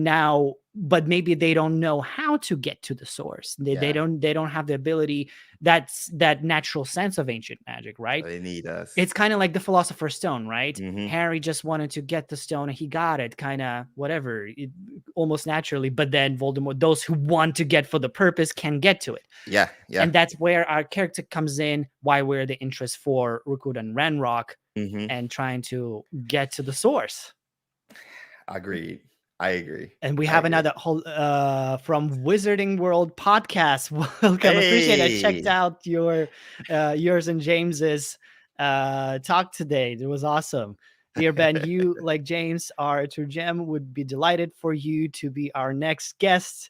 now but maybe they don't know how to get to the source. They don't have the ability. That's that natural sense of ancient magic, right? They need us. It's kind of like the Philosopher's Stone, right? Mm-hmm. Harry just wanted to get the stone and he got it, kind of whatever, almost naturally. But then Voldemort, those who want to get for the purpose can get to it. Yeah, yeah. And that's where our character comes in, why we're the interest for Rookwood and Ranrock, Mm-hmm. and trying to get to the source. Agreed. I agree. And we have another whole from Wizarding World podcast. Welcome. Appreciate it. I checked out yours and James's talk today. It was awesome. Dear Ben, you, like James, are a true gem. Would be delighted for you to be our next guest.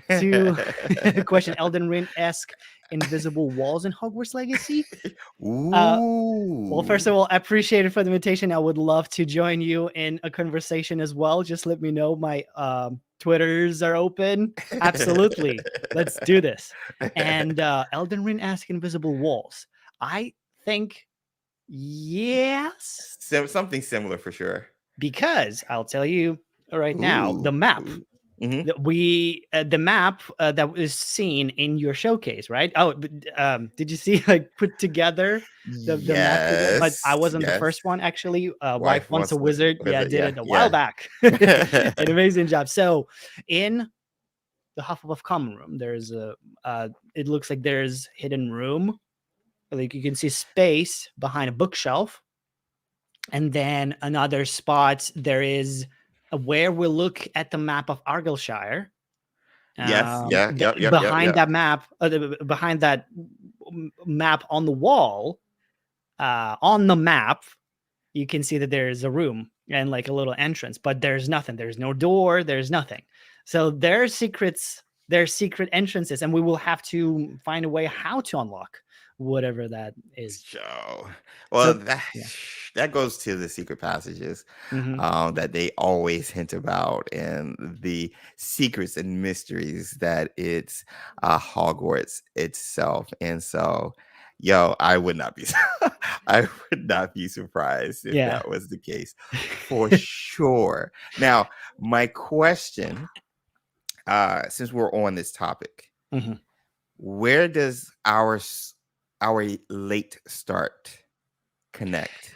To question Elden Ring-esque invisible walls in Hogwarts Legacy. Well, first of all, I appreciate it for the invitation. I would love to join you in a conversation as well. Just let me know. My Twitters are open. Absolutely. Let's do this. And Elden Ring-esque invisible walls. I think yes. Something similar for sure. Because I'll tell you right now, the map. Mm-hmm. The map that was seen in your showcase, right? Oh, did you see like put together the map together? But I wasn't the first one actually. Wife Wants a Wizard. Yeah, did it a while back. An amazing job. So in the Hufflepuff common room, there's a it looks like there's hidden room. Like you can see space behind a bookshelf. And then another spot, there is where we look at the map of Argyllshire. Behind that map, behind that map on the wall, on the map, you can see that there is a room and like a little entrance, but there's nothing. There's no door. There's nothing. So there are secrets. There are secret entrances, and we will have to find a way how to unlock whatever that is. Well, that goes to the secret passages that they always hint about, and the secrets and mysteries that it's Hogwarts itself. And so, I would not be surprised if that was the case for sure. Now, my question, since we're on this topic, where does our late start connect?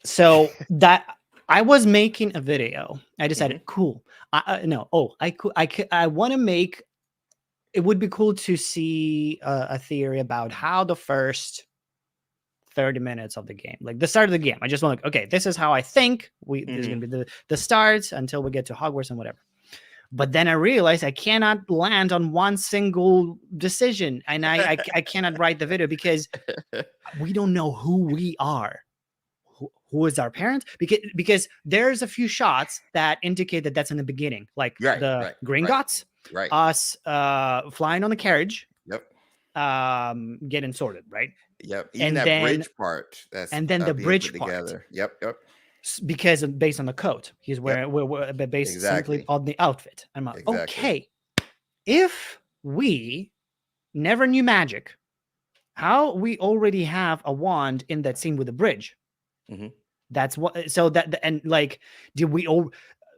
So that I was making a video. I decided, cool. I want to make. It would be cool to see a theory about how the first 30 minutes of the game, like the start of the game. I just want okay, this is how I think this is gonna be the start until we get to Hogwarts and whatever. But then I realized I cannot land on one single decision, and I cannot write the video because we don't know who we are. Who is our parent? Because there's a few shots that indicate that that's in the beginning, like the Gringotts, us flying on the carriage, getting sorted, right? Yep. Even that bridge part. And then the bridge part. Together. Yep. Because based on the coat he's wearing, we're based simply on the outfit. I'm like, okay, if we never knew magic, how we already have a wand in that scene with the bridge? That's what. So that and like,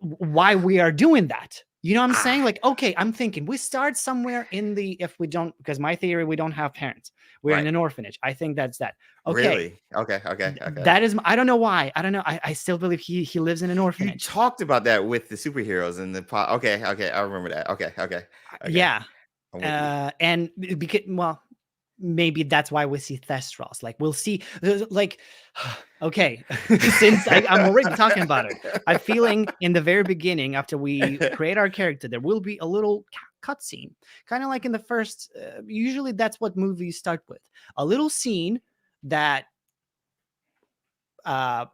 why we are doing that? You know what I'm saying? Like, okay, I'm thinking we start somewhere in the, if we don't, because my theory, we don't have parents. We're in an orphanage. I think that's that. Okay. Really? Okay. That is, I don't know why. I don't know. I still believe he lives in an orphanage. You talked about that with the superheroes and the okay. I remember that. Okay. Yeah. And because, well, maybe that's why we see Thestros. Like we'll see, like, okay, since I'm already talking about it, I'm feeling in the very beginning, after we create our character, there will be a little cutscene, kind of like in the first. Usually, that's what movies start with, a little scene that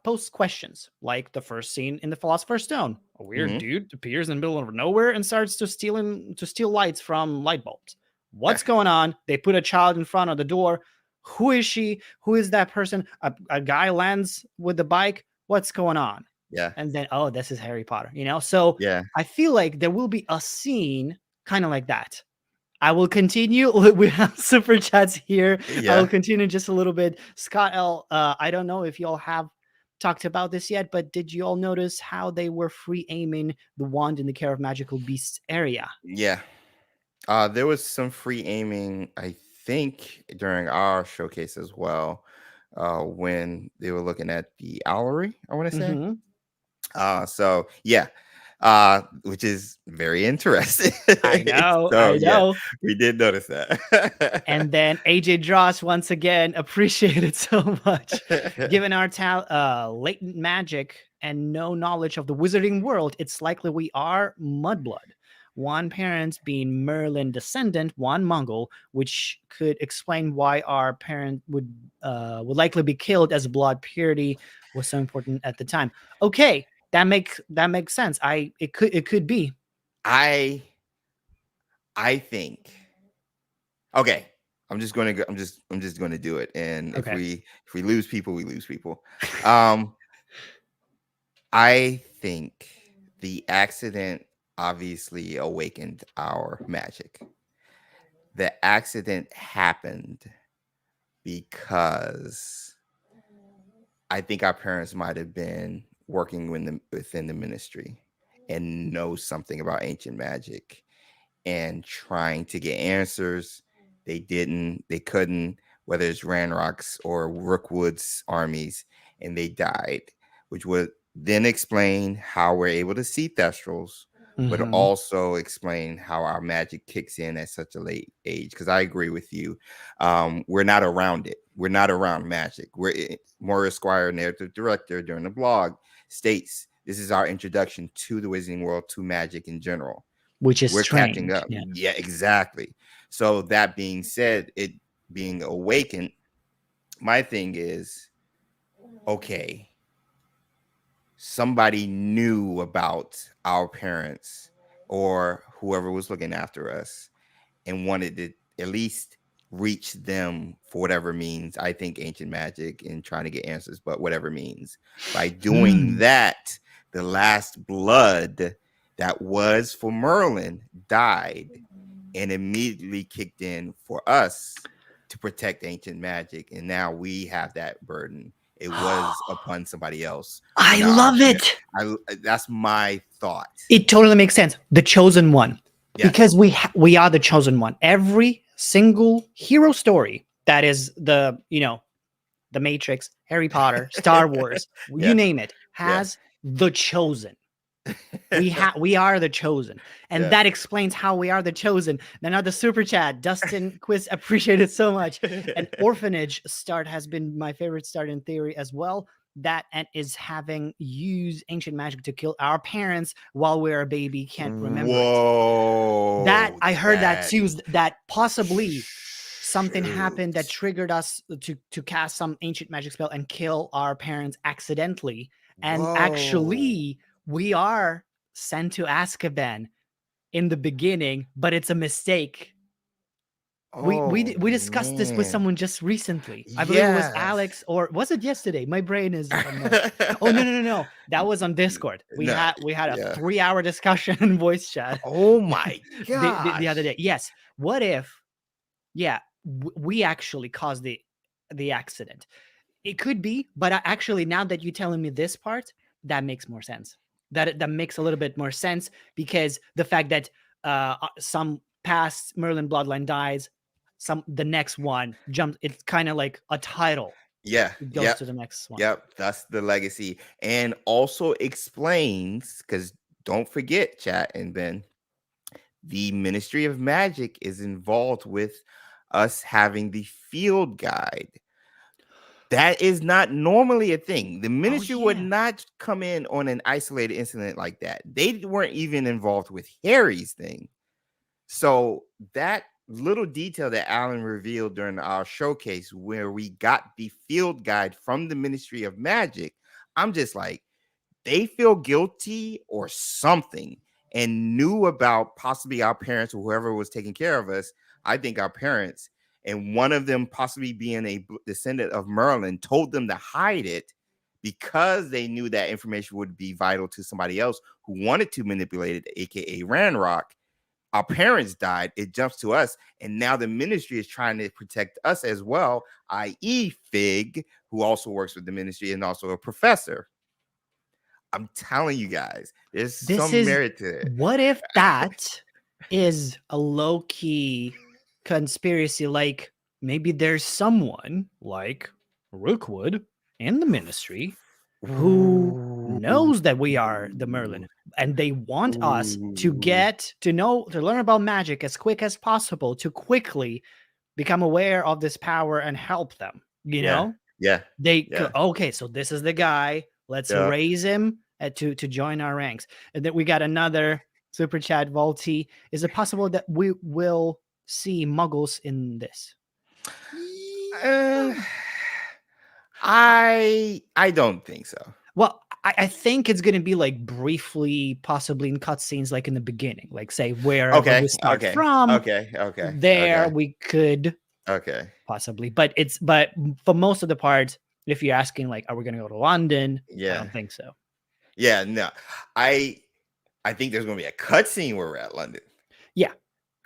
posts questions, like the first scene in the Philosopher's Stone. A weird dude appears in the middle of nowhere and starts to steal lights from light bulbs. What's going on? They put a child in front of the door. Who is she? Who is that person? A guy lands with the bike. What's going on? Yeah. And then, oh, this is Harry Potter, you know? So I feel like there will be a scene kind of like that. I will continue. We have super chats here. I will continue just a little bit. Scott L., I don't know if y'all have talked about this yet, but did you all notice how they were free aiming the wand in the Care of Magical Beasts area? Yeah. There was some free aiming, I think, during our showcase as well, when they were looking at the owlery, I want to say. Mm-hmm. So yeah, which is very interesting. I know, So I yeah, know. we did notice that. And then AJ Dross once again appreciated so much. Given our latent magic and no knowledge of the wizarding world, it's likely we are mudblood. One parent being Merlin descendant, one Mongol, which could explain why our parent would likely be killed, as blood purity was so important at the time. Okay, that makes sense. It could be. I I think. Okay, I'm just gonna do it. And Okay. if we lose people, we lose people. Um, I think the accident obviously awakened our magic. The accident happened because I think our parents might have been working within the ministry and know something about ancient magic and trying to get answers. They couldn't, whether it's Ranrock's or Rookwood's armies, and they died, which would then explain how we're able to see Thestrals, but Mm-hmm. also explain how our magic kicks in at such a late age. Because I agree with you. We're not around it. We're not around magic. Maurice Squire, narrative director, during the blog, states this is our introduction to the wizarding world, to magic in general. Which is We're catching strange. up. Yeah. Yeah, exactly. So that being said, it being awakened, my thing is, okay, somebody knew about our parents or whoever was looking after us and wanted to at least reach them for whatever means. I think ancient magic and trying to get answers, but whatever means. By doing Hmm. that, the last blood that was for Merlin died and immediately kicked in for us to protect ancient magic. And now we have that burden. It was upon somebody else. I But now love it. that's my thought. It totally makes sense. The chosen one, because Yes. we are the chosen one. Every single hero story that is the Matrix, Harry Potter, Star Wars, you Yeah. name it, Yeah. has the chosen. We are the chosen, and Yeah. that explains how we are the chosen. Another super chat, Dustin Quiz, appreciate it so much. An orphanage start has been my favorite start in theory as well. That and is having used ancient magic to kill our parents while we're a baby, can't remember it. That Whoa. I heard that too. That possibly something happened that Shoot. triggered us to cast some ancient magic spell and kill our parents accidentally. And Whoa. actually, we are sent to Azkaban in the beginning, but it's a mistake. We Oh we discussed this with man. someone just recently. I believe it was Yes. Alex, or was it yesterday? My brain is. Oh no! That was on Discord. We No. had a Yeah. 3-hour discussion in voice chat Oh my the other gosh. day. Yes. What if? Yeah, we actually caused the accident. It could be, but actually, now that you're telling me this part, that makes more sense. That makes a little bit more sense, because the fact that some past Merlin bloodline dies, the next one jumps. It's kind of like a title. Yeah. It goes Yep. to the next one. Yep. That's the legacy. And also explains, because don't forget, chat and Ben, the Ministry of Magic is involved with us having the field guide. That is not normally a thing. The Oh ministry would yeah. not come in on an isolated incident like that. They weren't even involved with Harry's thing. So that little detail that Alan revealed during our showcase, where we got the field guide from the Ministry of Magic, I'm just like, they feel guilty or something and knew about possibly our parents or whoever was taking care of us. I think our parents, and one of them possibly being a descendant of Merlin, told them to hide it because they knew that information would be vital to somebody else who wanted to manipulate it, aka Ranrock. our parents died, it jumps to us, and now the ministry is trying to protect us as well, i.e., Fig, who also works with the ministry and also a professor. I'm telling you guys, there's This some is merit to it. what if that is a low-key conspiracy? Like maybe there's someone like Rookwood in the ministry who Ooh. knows that we are the Merlin, and they want us to Ooh. get to know, to learn about magic as quick as possible, to quickly become aware of this power and help them. You Yeah. know, Yeah. Yeah. okay, so this is the guy. Let's Yeah. raise him to join our ranks. And then we got another super chat, Volty. Is it possible that we will see Muggles in this? Uh, I don't think so. Well, I think it's going to be like briefly, possibly in cutscenes, like in the beginning, like say wherever we Okay. start Okay. from. Okay. Okay. There Okay. we could Okay. possibly, but for most of the parts, if you're asking like, are we going to go to London? I Yeah. don't think so. Yeah. No. I think there's gonna be a cutscene where we're at London. Yeah,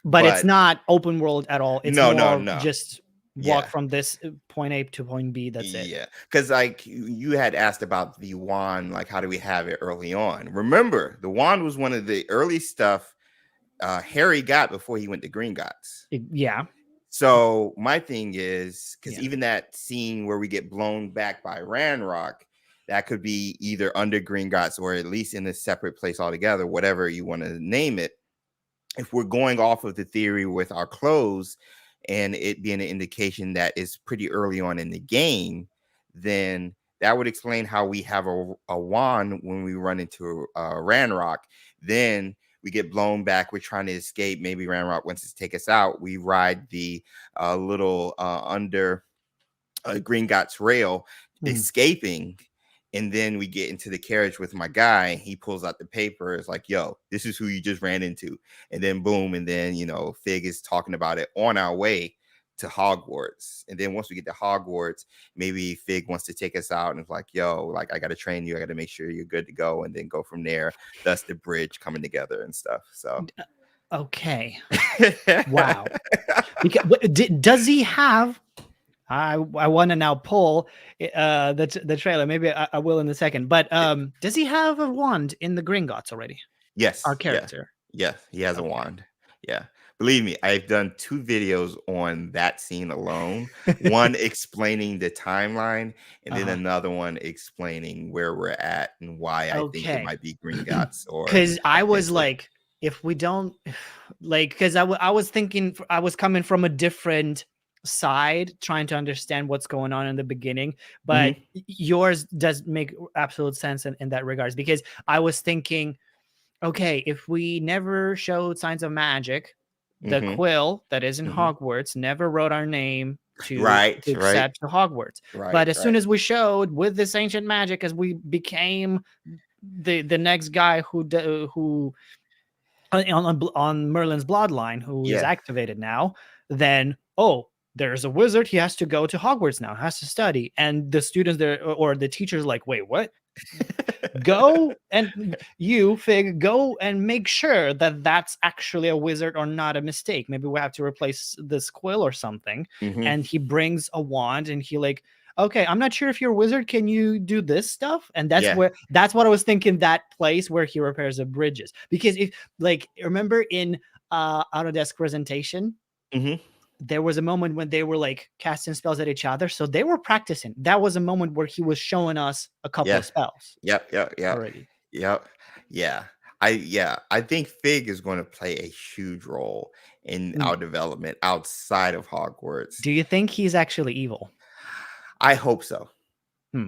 but it's But not open world at all. It's more no. just walk Yeah. from this point A to point B. That's it. Yeah. Because like you had asked about the wand, like how do we have it early on? Remember, the wand was one of the early stuff Harry got before he went to Green Gots. Yeah. So my thing is, because Yeah. even that scene where we get blown back by Ranrock, that could be either under Green Gots or at least in a separate place altogether, whatever you want to name it. If we're going off of the theory with our clothes and it being an indication that is pretty early on in the game, then that would explain how we have a wand when we run into Ranrock. Then we get blown back. We're trying to escape. Maybe Ranrock wants to take us out. We ride the little under Green Gots rail, escaping. And then we get into the carriage with my guy. He pulls out the paper. It's like, yo, this is who you just ran into. And then boom. And then, Fig is talking about it on our way to Hogwarts. And then once we get to Hogwarts, maybe Fig wants to take us out and it's like, yo, like I got to train you. I got to make sure you're good to go. And then go from there. Thus the bridge coming together and stuff. So. Okay. Wow. Does he have... I want to now pull the trailer. Maybe I will in a second. But does he have a wand in the Gringotts already? Yes. Our character. Yeah. He has a wand. Yeah. Believe me, I've done 2 videos on that scene alone. One explaining the timeline, and then another one explaining where we're at and why I think it might be Gringotts or. Because I was like, if we don't, like, because I was thinking, I was coming from a different side trying to understand what's going on in the beginning, but yours does make absolute sense in that regards, because I was thinking, okay, if we never showed signs of magic, the quill that is in Hogwarts never wrote our name to accept to Hogwarts. But as soon as we showed with this ancient magic, as we became the next guy who on Merlin's bloodline, who is activated now, then there's a wizard. He has to go to Hogwarts now, has to study. And the students there or the teachers like, wait, what? Go and you, Fig, go and make sure that that's actually a wizard or not a mistake. Maybe we have to replace this quill or something. And he brings a wand and he like, okay, I'm not sure if you're a wizard. Can you do this stuff? And that's what I was thinking, that place where he repairs the bridges. Because if like, remember in Autodesk presentation, there was a moment when they were like casting spells at each other. So they were practicing. That was a moment where he was showing us a couple of spells. Yep. Already. Yep. Yeah. I think Fig is going to play a huge role in our development outside of Hogwarts. Do you think he's actually evil? I hope so.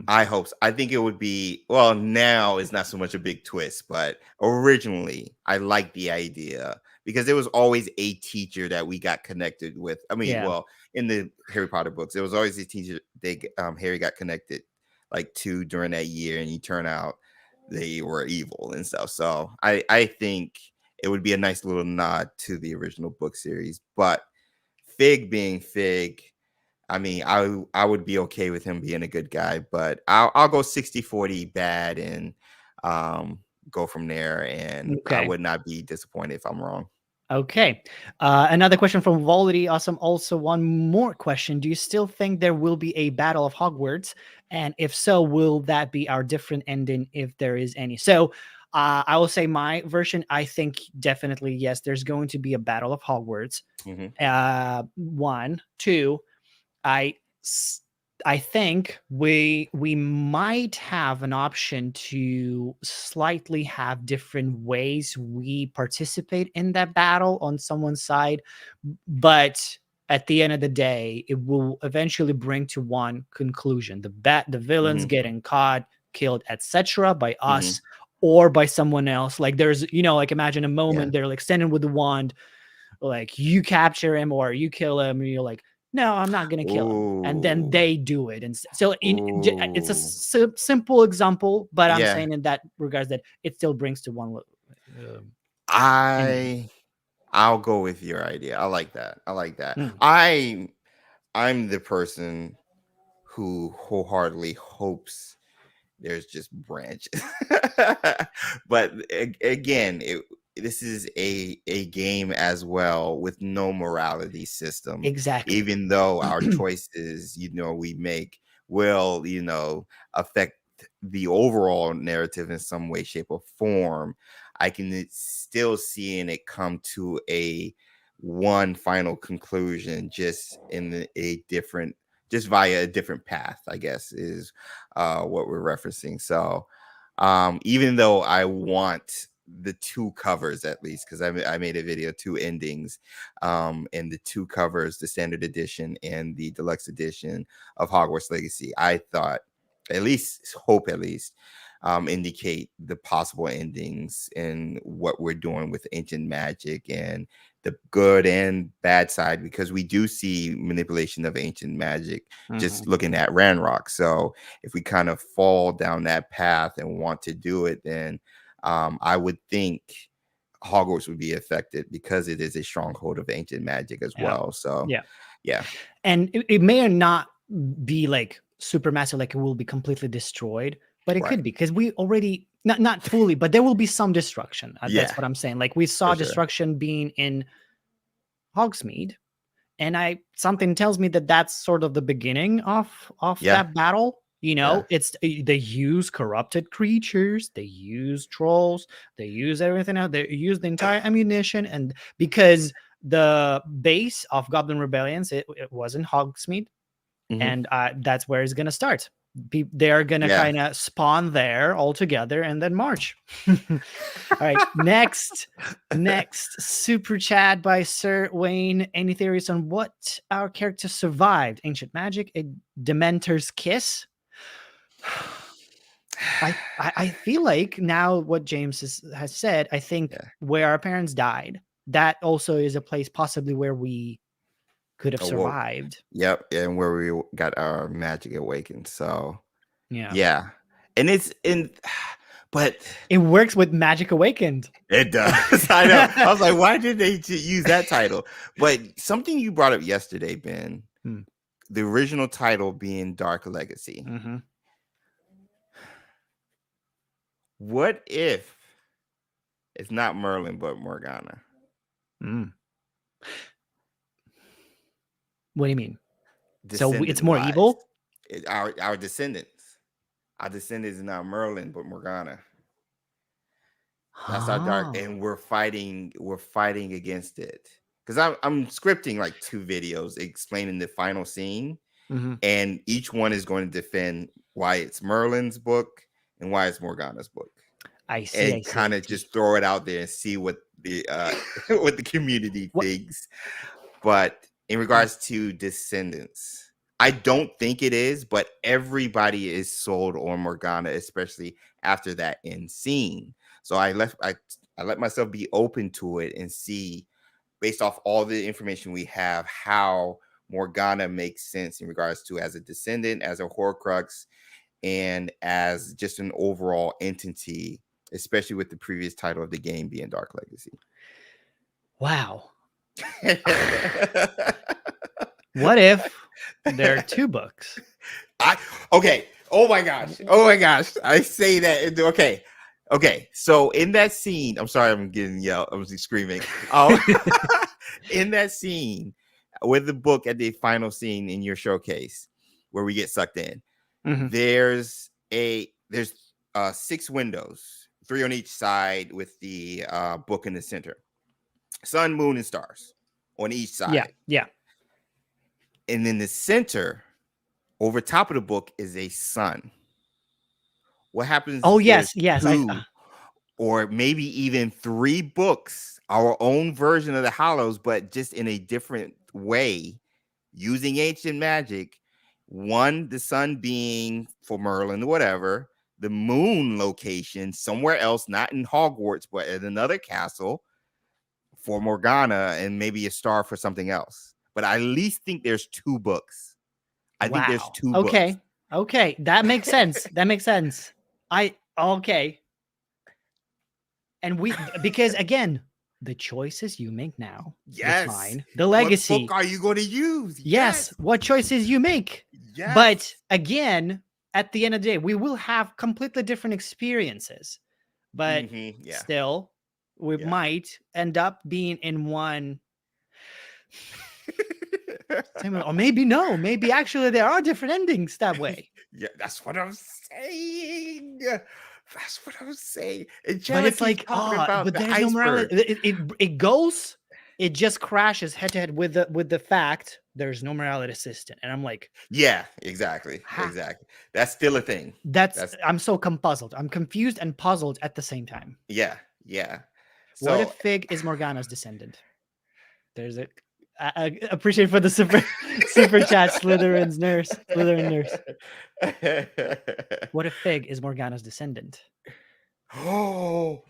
I hope so. I think it would be, well, now it's not so much a big twist, but originally I liked the idea because there was always a teacher that we got connected with. I mean, well, in the Harry Potter books, there was always a teacher Harry got connected like to during that year, and you turn out they were evil and stuff. So I think it would be a nice little nod to the original book series. But Fig being Fig, I mean, I would be okay with him being a good guy, but I'll go 60-40 bad and go from there. And I would not be disappointed if I'm wrong. Okay. Another question from Volity. Awesome. Also, one more question. Do you still think there will be a Battle of Hogwarts? And if so, will that be our different ending if there is any? So I will say my version, I think definitely, yes, there's going to be a Battle of Hogwarts. Mm-hmm. One. Two, I I think we might have an option to slightly have different ways we participate in that battle on someone's side, but at the end of the day, it will eventually bring to one conclusion: the villains Mm-hmm. getting caught, killed, etc., by Mm-hmm. us or by someone else. Like there's, like imagine a Yeah. moment they're like standing with the wand, like you capture him or you kill him, and you're like, no, I'm not gonna kill him, and then Ooh. they do it. And so it's a Ooh. simple example, but I'm Yeah. saying in that regards that it still brings to one ending. I I'll go with your idea. I like that. I like that. Mm, I'm the person who wholeheartedly hopes there's just branches. But again, this is a game as well with no morality system, exactly. even though our choices, we make will, affect the overall narrative in some way, shape, or form. I can still see in it come to a one final conclusion just in a different, just via a different path, I guess, is what we're referencing. So even though I want the two covers, at least, because I made a video, two endings, and the two covers, the standard edition and the deluxe edition of Hogwarts Legacy, I thought, at least indicate the possible endings and what we're doing with ancient magic and the good and bad side, because we do see manipulation of ancient magic just Mhm. looking at Ranrock. So if we kind of fall down that path and want to do it, then I would think Hogwarts would be affected because it is a stronghold of ancient magic as Yeah. well. So Yeah. yeah. And it may or not be like super massive, like it will be completely destroyed, but it Right. could be because we already not fully, but there will be some destruction. That's Yeah, what I'm saying. Like we for saw sure. destruction being in Hogsmeade, and I something tells me that that's sort of the beginning of Yeah. that battle. Yeah. It's they use corrupted creatures, they use trolls, they use everything else, they use the entire ammunition, and because the base of Goblin Rebellions, it was in Hogsmeade, Hmm. and that's where it's gonna start. They're gonna Yeah. kind of spawn there all together and then march. All right, next super chat by Sir Wayne. Any theories on what our character survived? Ancient magic, a Dementor's kiss. I feel like now what James has said, I think Yeah. where our parents died, that also is a place possibly where we could have Awoke. survived. Yep. And where we got our magic awakened. So Yeah. yeah. And it's in, but It works with Magic Awakened. it does. I know. I was like, why did they use that title? But something you brought up yesterday, Ben, Hmm. the original title being Dark Legacy. Mhm. What if it's not Merlin, but Morgana? Mm. What do you mean? So it's Descendant more wise. evil? Our descendants. Our descendants is not Merlin, but Morgana. That's our dark, Oh. and we're fighting against it. Because I'm scripting like two videos explaining the final scene, Mhm. and each one is going to defend why it's Merlin's book and why it's Morgana's book, I see, I and see, I kind of see. just throw it out there and see what the what the community What thinks. But in regards to Descendants, I don't think it is, but everybody is sold on Morgana, especially after that end scene. So I let myself be open to it and see, based off all the information we have, how Morgana makes sense in regards to as a descendant, as a Horcrux, and as just an overall entity, especially with the previous title of the game being Dark Legacy. wow. What if there are 2 books? I okay. Oh my gosh. Oh my gosh. I say that. Okay. Okay, so in that scene, I'm sorry, I'm getting yelled. I'm screaming. Um, in that scene with the book at the final scene in your showcase, where we get sucked in, Mhm. there's 6 windows, 3 on each side, with the book in the center. Sun, moon, and stars on each Yeah, side, yeah. and in the center, over top of the book, is a sun. What happens Oh if there's yes, yes. 2 or maybe even 3 books, our own version of the Hollows, but just in a different way, using ancient magic? One, the sun being for Merlin or whatever, the moon location somewhere else, not in Hogwarts, but at another castle for Morgana, and maybe a star for something else. But I at least think there's 2 books. I think there's Wow. 2 books. Okay. Okay. That makes sense. That makes sense. Okay. And because again, the choices you make now Yes. define the What book legacy. are you going to use? Yes, what choices you make. But Yes. again, at the end of the day, we will have completely different experiences. But Yeah. still, we Yeah. might end up being in one. Or maybe no. Maybe actually there are different endings that way. Yeah, that's what I'm saying. That's what I'm saying. But it's Angelica's like, talking about but the there's no iceberg. morality. It goes, it just crashes head to head with the fact there's no morality system. And I'm like, Yeah, exactly. ha, Exactly. That's still a thing. That's I'm so puzzled. I'm confused and puzzled at the same time. yeah, yeah. What if So Fig is Morgana's descendant? There's a I appreciate for the super chat, Slytherin's nurse, Slytherin nurse. What if Fig is Morgana's descendant? oh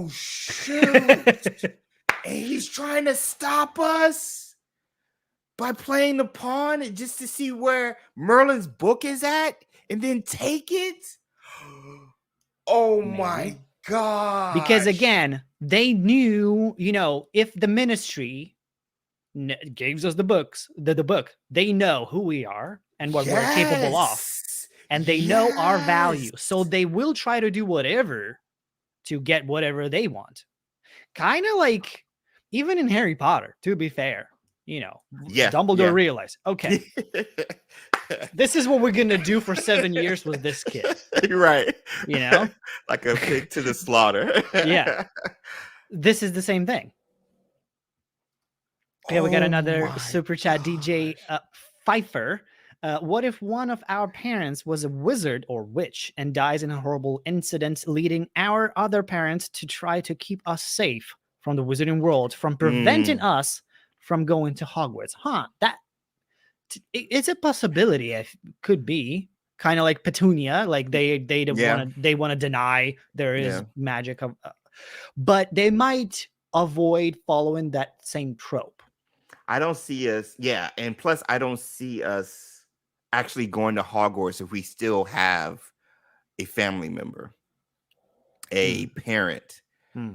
shoot. And he's trying to stop us by playing the pawn just to see where Merlin's book is at and then take it. Oh my Maybe. Because gosh. again, they knew, if the ministry gives us the books, the book, they know who we are and what we're capable of, Yes. and they know our value. Yes. So they will try to do whatever to get whatever they want. Kind of like even in Harry Potter, to be fair, Yeah. Dumbledore Yeah. realized, okay, this is what we're going to do for 7 years with this kid, Right. you Like a pig to the slaughter. Yeah. This is the same thing. Okay, we got Oh another my super chat, DJ gosh. Pfeiffer. What if one of our parents was a wizard or witch and dies in a horrible incident, leading our other parents to try to keep us safe from the wizarding world, from preventing us from going to Hogwarts? It's a possibility. It could be kind of like Petunia, like they Yeah. want to deny there is Yeah. magic of, but they might avoid following that same trope. I don't see us. Yeah. And plus, I don't see us actually going to Hogwarts if we still have a family member, a parent.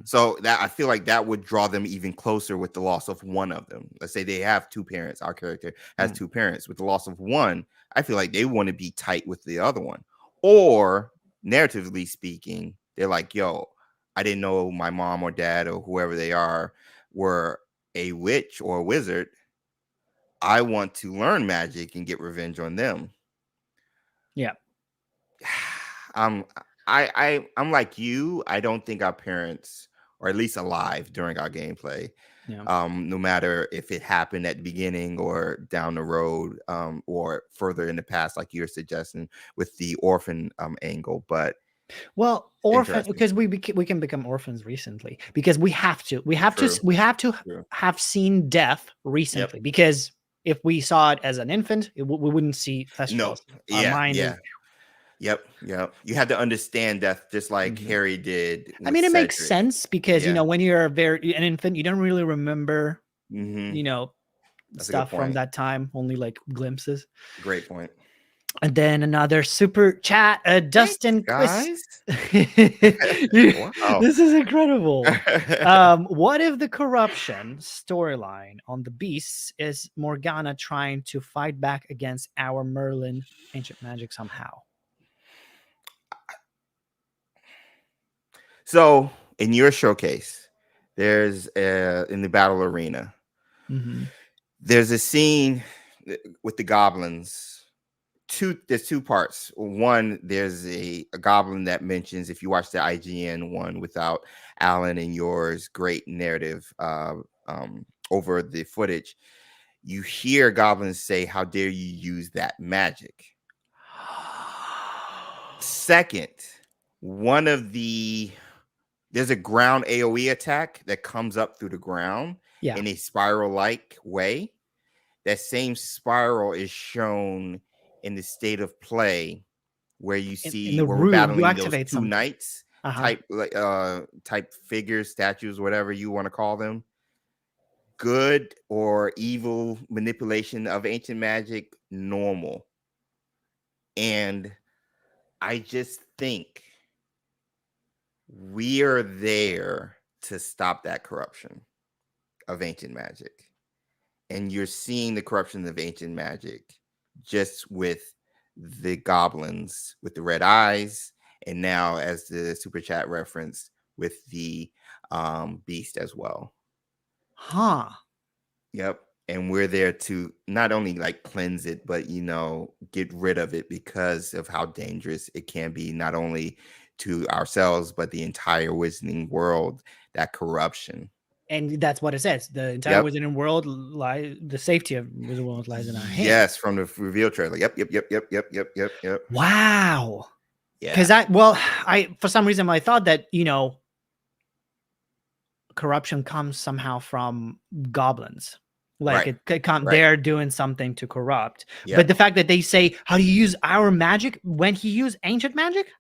So that I feel like that would draw them even closer with the loss of one of them. Let's say they have 2 parents. Our character has 2 parents. With the loss of one, I feel like they want to be tight with the other one. Or narratively speaking, they're like, yo, I didn't know my mom or dad or whoever they are were a witch or a wizard. I want to learn magic and get revenge on them. Yeah. I'm like you. I don't think our parents, or at least alive during our gameplay, Yeah. no matter if it happened at the beginning or down the road, or further in the past, like you're suggesting with the orphan angle. But Well, orphan, interesting. because we can become orphans recently, because we have to True. have seen death recently. Yep. Because if we saw it as an infant, we wouldn't see No. Thestrals. Our Yeah. mind is. Yeah. Yep. Yep. You had to understand death just like Mhm. Harry did I with mean, it makes Cedric. sense because Yeah. when you're an infant, you don't really remember Mm-hmm. That's a good stuff from point. that time, only like glimpses. Great point. And then another super chat, Dustin Quist. Guys. Wow. This is incredible. What if the corruption storyline on the Beasts is Morgana trying to fight back against our Merlin ancient magic somehow? So in your showcase, there's in the battle arena, Mm-hmm. there's a scene with the goblins. There's two parts. One, there's a goblin that mentions, if you watch the IGN one without Alan and yours great narrative over the footage, you hear goblins say, "How dare you use that magic?" Second, one of there's a ground AoE attack that comes up through the ground Yeah. in a spiral-like way. That same spiral is shown in the state of play where you In see the where we're room, you battling those activate two something. knights Uh-huh. type figures, statues, whatever you want to call them. Good or evil manipulation of ancient magic, normal. And I just think we are there to stop that corruption of ancient magic. And you're seeing the corruption of ancient magic just with the goblins with the red eyes, and now, as the super chat referenced, with the beast as well. Huh. Yep. And we're there to not only like cleanse it, but get rid of it because of how dangerous it can be, not only to ourselves, but the entire wizarding world, that corruption. And that's what it says. The entire Yep. wizarding world the safety of wizarding world lies in our hands. Yes, from the reveal trailer. Yep. Wow. Yeah. Because I for some reason I thought that, corruption comes somehow from goblins. Like Right. they're doing something to corrupt. Yep. But the fact that they say, how do you use our magic when he used ancient magic?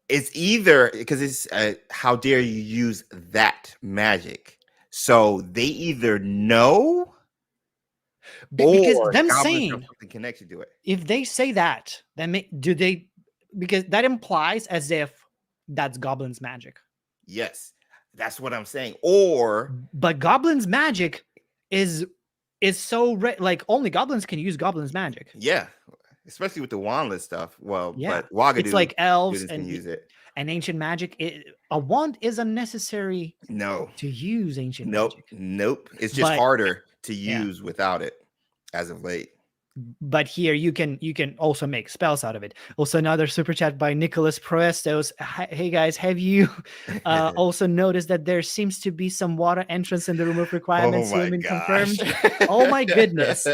It's either because it's how dare you use that magic. So they either know Because or them goblins have saying, something connected to it. if they say that, then do they, because that implies as if that's goblins magic. Yes, that's what I'm saying. But goblins magic is so like only goblins can use goblins magic. Yeah, especially with the wandless stuff. Well, Yeah, but Wagadu it's like elves can use it. And ancient magic. A wand is unnecessary. No, to use ancient nope, magic. nope. It's just harder to use without it as of late. But here you can also make spells out of it. Also, another super chat by Nicholas Proestos. Hey guys, have you also noticed that there seems to be some water entrance in the room of requirements? Oh my Human gosh. confirmed. Oh my goodness.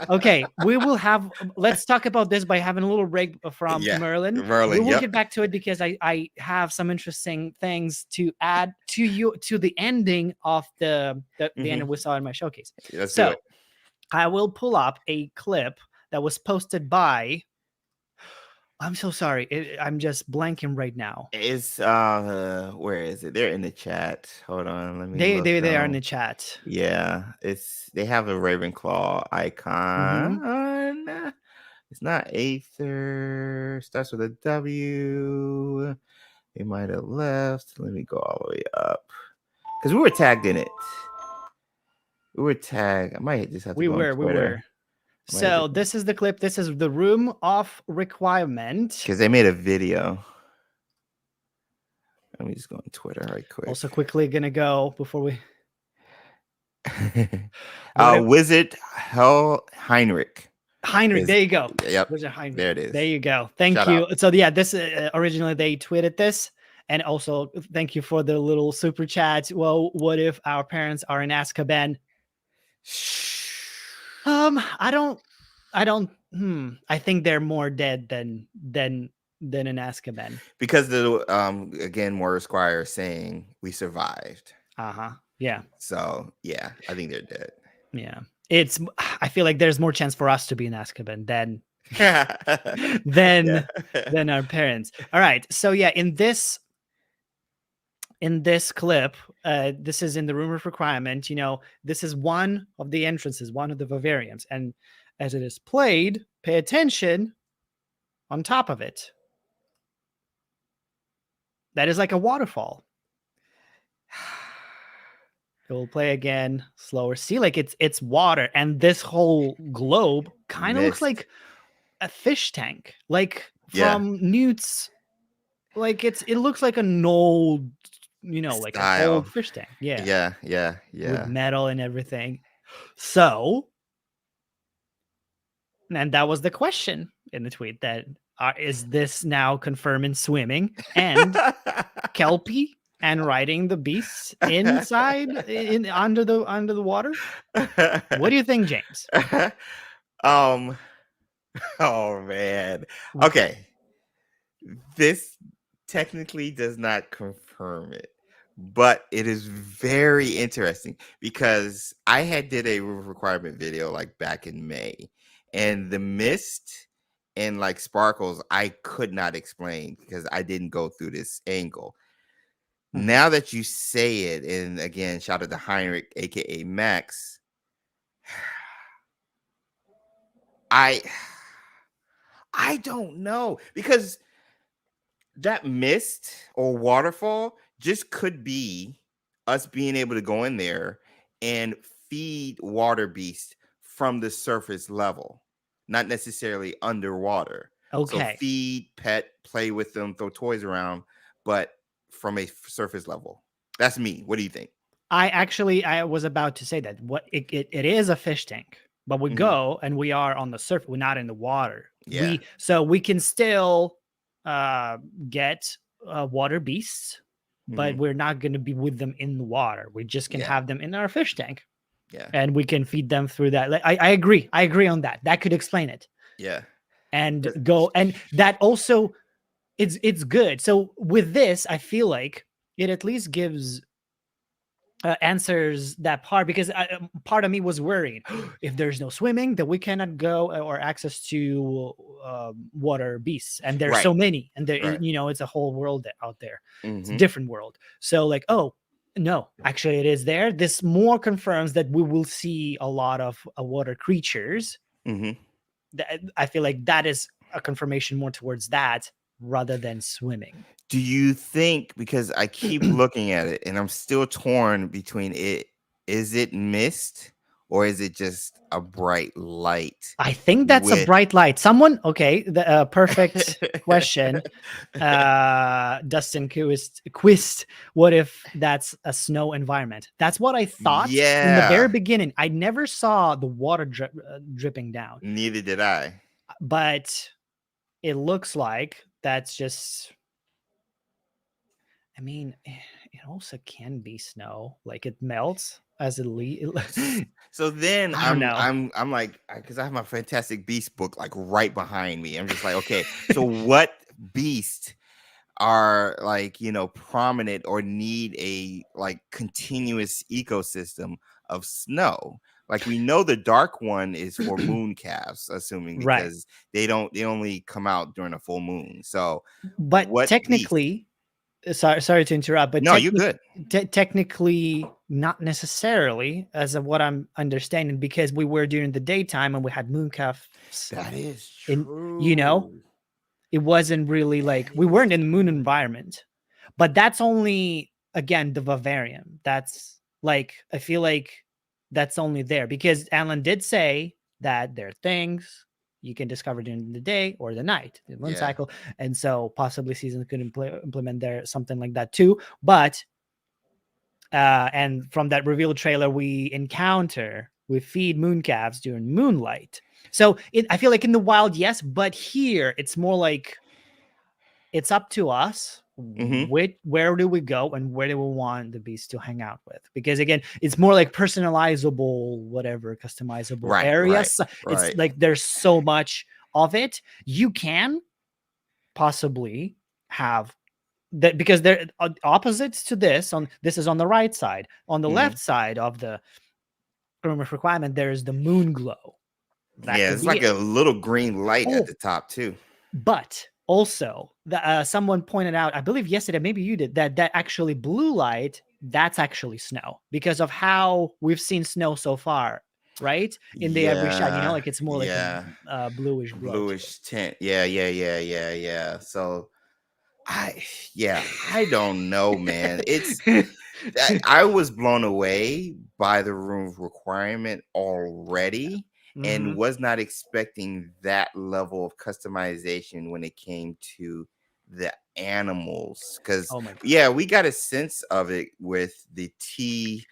Okay, we will have. Let's talk about this by having a little break from Merlin. We will get back to it because I have some interesting things to add to the ending of the ending we saw in my showcase. Let's do it. I will pull up a clip that was posted by. I'm so sorry. I'm just blanking right now. It's where is it? They're in the chat. Hold on, let me. They are in the chat. Yeah, they have a Ravenclaw icon. Mm-hmm. It's not Aether. Starts with a W. They might have left. Let me go all the way up because we were tagged in it. We were tagged. I might just have to go on Twitter. We were. So this is the clip. This is the room of requirement. Because they made a video. Let me just go on Twitter right quick. Also quickly gonna go before we. Wizard Heinrich. There you go. Yep. There it is. There you go. Thank you. So yeah, this originally they tweeted this. And also thank you for the little super chat. Well, what if our parents are in Azkaban? I think they're more dead than in Azkaban. Because the again, Morris Squire saying we survived. Yeah. So yeah, I think they're dead. Yeah. I feel like there's more chance for us to be in Azkaban than our parents. All right. So yeah, in this clip, this is in the room of requirement. This is one of the entrances, one of the vivariums, and as it is played, pay attention. On top of it, that is like a waterfall. It will play again, slower. See, like it's water, and this whole globe kind of looks like a fish tank, like from Newt's like it looks like an old, like an Style. old fish tank. Yeah, Yeah. with metal and everything. So, and that was the question in the tweet, that is this now confirming swimming and Kelpie and riding the beasts inside in under the water? What do you think, James? um. Oh man. Okay. This technically does not confirm it, but it is very interesting because I had did a requirement video like back in May, and the mist and like sparkles I could not explain because I didn't go through this angle. Mhm. Now that you say it, and again, shout out to Heinrich, aka Max, I I don't know because that mist or waterfall just could be us being able to go in there and feed water beasts from the surface level, not necessarily underwater. So Okay. feed, pet, play with them, throw toys around, but from a surface level. That's me. What do you think? I was about to say that it is a fish tank, but we Mhm. go and we are on the surface. We're not in the water. Yeah. We can still uh, get water beasts, but Mhm. we're not going to be with them in the water. We just can Yeah. have them in our fish tank, Yeah. and we can feed them through that. I agree. I agree on that. That could explain it. Yeah. And go, and that also, it's good. So with this, I feel like it at least gives answers that part, because part of me was worried if there's no swimming, that we cannot go or access to water beasts, and there's Right. so many, and there, Right. it's a whole world out there. It's a Mhm. different world. So like, oh no, actually it is there. This more confirms that we will see a lot of water creatures. Mhm. I feel like that is a confirmation more towards that rather than swimming. Do you think, because I keep looking at it and I'm still torn between it, is it mist or is it just a bright light I think that's a with bright light. Someone, okay, the perfect question. Dustin Quist, what if that's a snow environment? That's what I thought in the very Yeah, beginning. I never saw the water dripping down, neither did I. but it looks like that's just, I mean, it also can be snow, like it melts as it So then I don't I'm know. I'm I'm like, because I have my Fantastic Beast book like right behind me. I'm just like, okay, so what beast are like, prominent or need a like continuous ecosystem of snow? Like we know the dark one is for moon calves, assuming, Right. because they only come out during a full moon. So But what beast? technically, sorry to interrupt, but No, you good. technically not necessarily, as of what I'm understanding, because we were during the daytime and we had mooncalves That is in, you know, true. it wasn't really like That we is weren't in the moon true. environment. But that's only, again, the Bavarian. That's like, I feel like that's only there because Alan did say that there are things you can discover during the day or the night, the moon Yeah. cycle. And so possibly season could implement there something like that too. But and from that reveal trailer, we feed moon calves during moonlight. So I feel like in the wild, yes, but here it's more like it's up to us. Hmm. Where do we go and where do we want the beast to hang out with? Because again, it's more like personalizable, whatever, customizable Right. Right. areas. It's Right. like there's so much of it. You can possibly have that, because they're opposites to this. On this is on the right side. On the Hmm. left side of the rumors requirement, there's the moon glow. That Yeah, could it's be like it. a little green light at Oh, the top too. but also, someone pointed out, I believe yesterday, maybe you did, that actually blue light, that's actually snow because of how we've seen snow so far, right? In the every shot, Yeah. like it's more like Yeah. a bluish glow to it. Bluish tint. Yeah. So I yeah, I don't know, man. I was blown away by the room requirement already and Hmm. was not expecting that level of customization when it came to the animals, because Oh my god. yeah, we got a sense of it with the T-shaped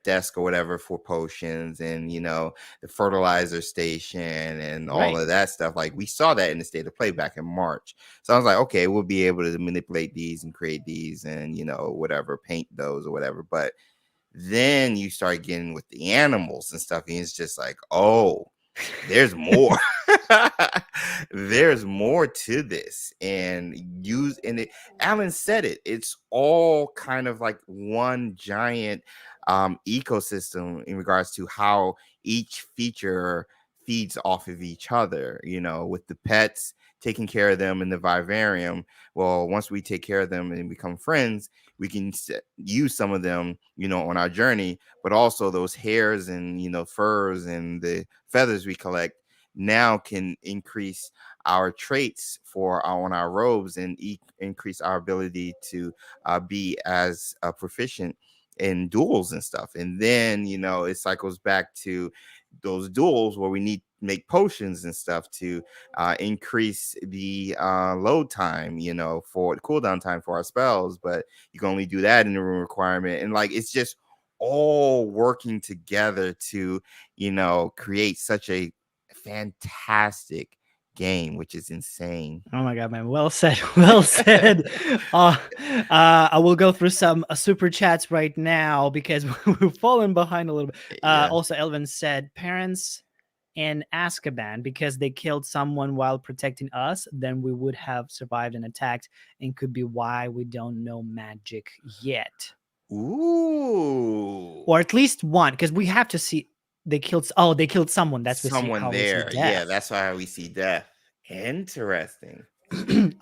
desk or whatever for potions, and the fertilizer station and all Right. of that stuff. Like, we saw that in the state of play back in March. So I was like, okay, we'll be able to manipulate these and create these and whatever, paint those or whatever. But then you start getting with the animals and stuff, and it's just like, oh, there's more. There's more to this. And it, Alan said it, it's all kind of like one giant ecosystem in regards to how each feature feeds off of each other, with the pets, taking care of them in the vivarium. Well, once we take care of them and become friends, we can use some of them, on our journey. But also those hairs and furs and the feathers we collect now can increase our traits on our robes and increase our ability to be as proficient in duels and stuff. And then it cycles back to those duels where we need to make potions and stuff to increase the load time, for the cooldown time for our spells. But you can only do that in the room requirement, and like, it's just all working together to create such a fantastic game, which is insane. Oh my god, man. Well said. Well said. I will go through some super chats right now because we've fallen behind a little bit. Yeah. Also, Elvin said parents in Azkaban, because they killed someone while protecting us, then we would have survived and attacked, and could be why we don't know magic yet. Ooh. Or at least one, because we have to see they killed someone. That's Someone how we see there. death. Yeah, that's how we see death. Interesting.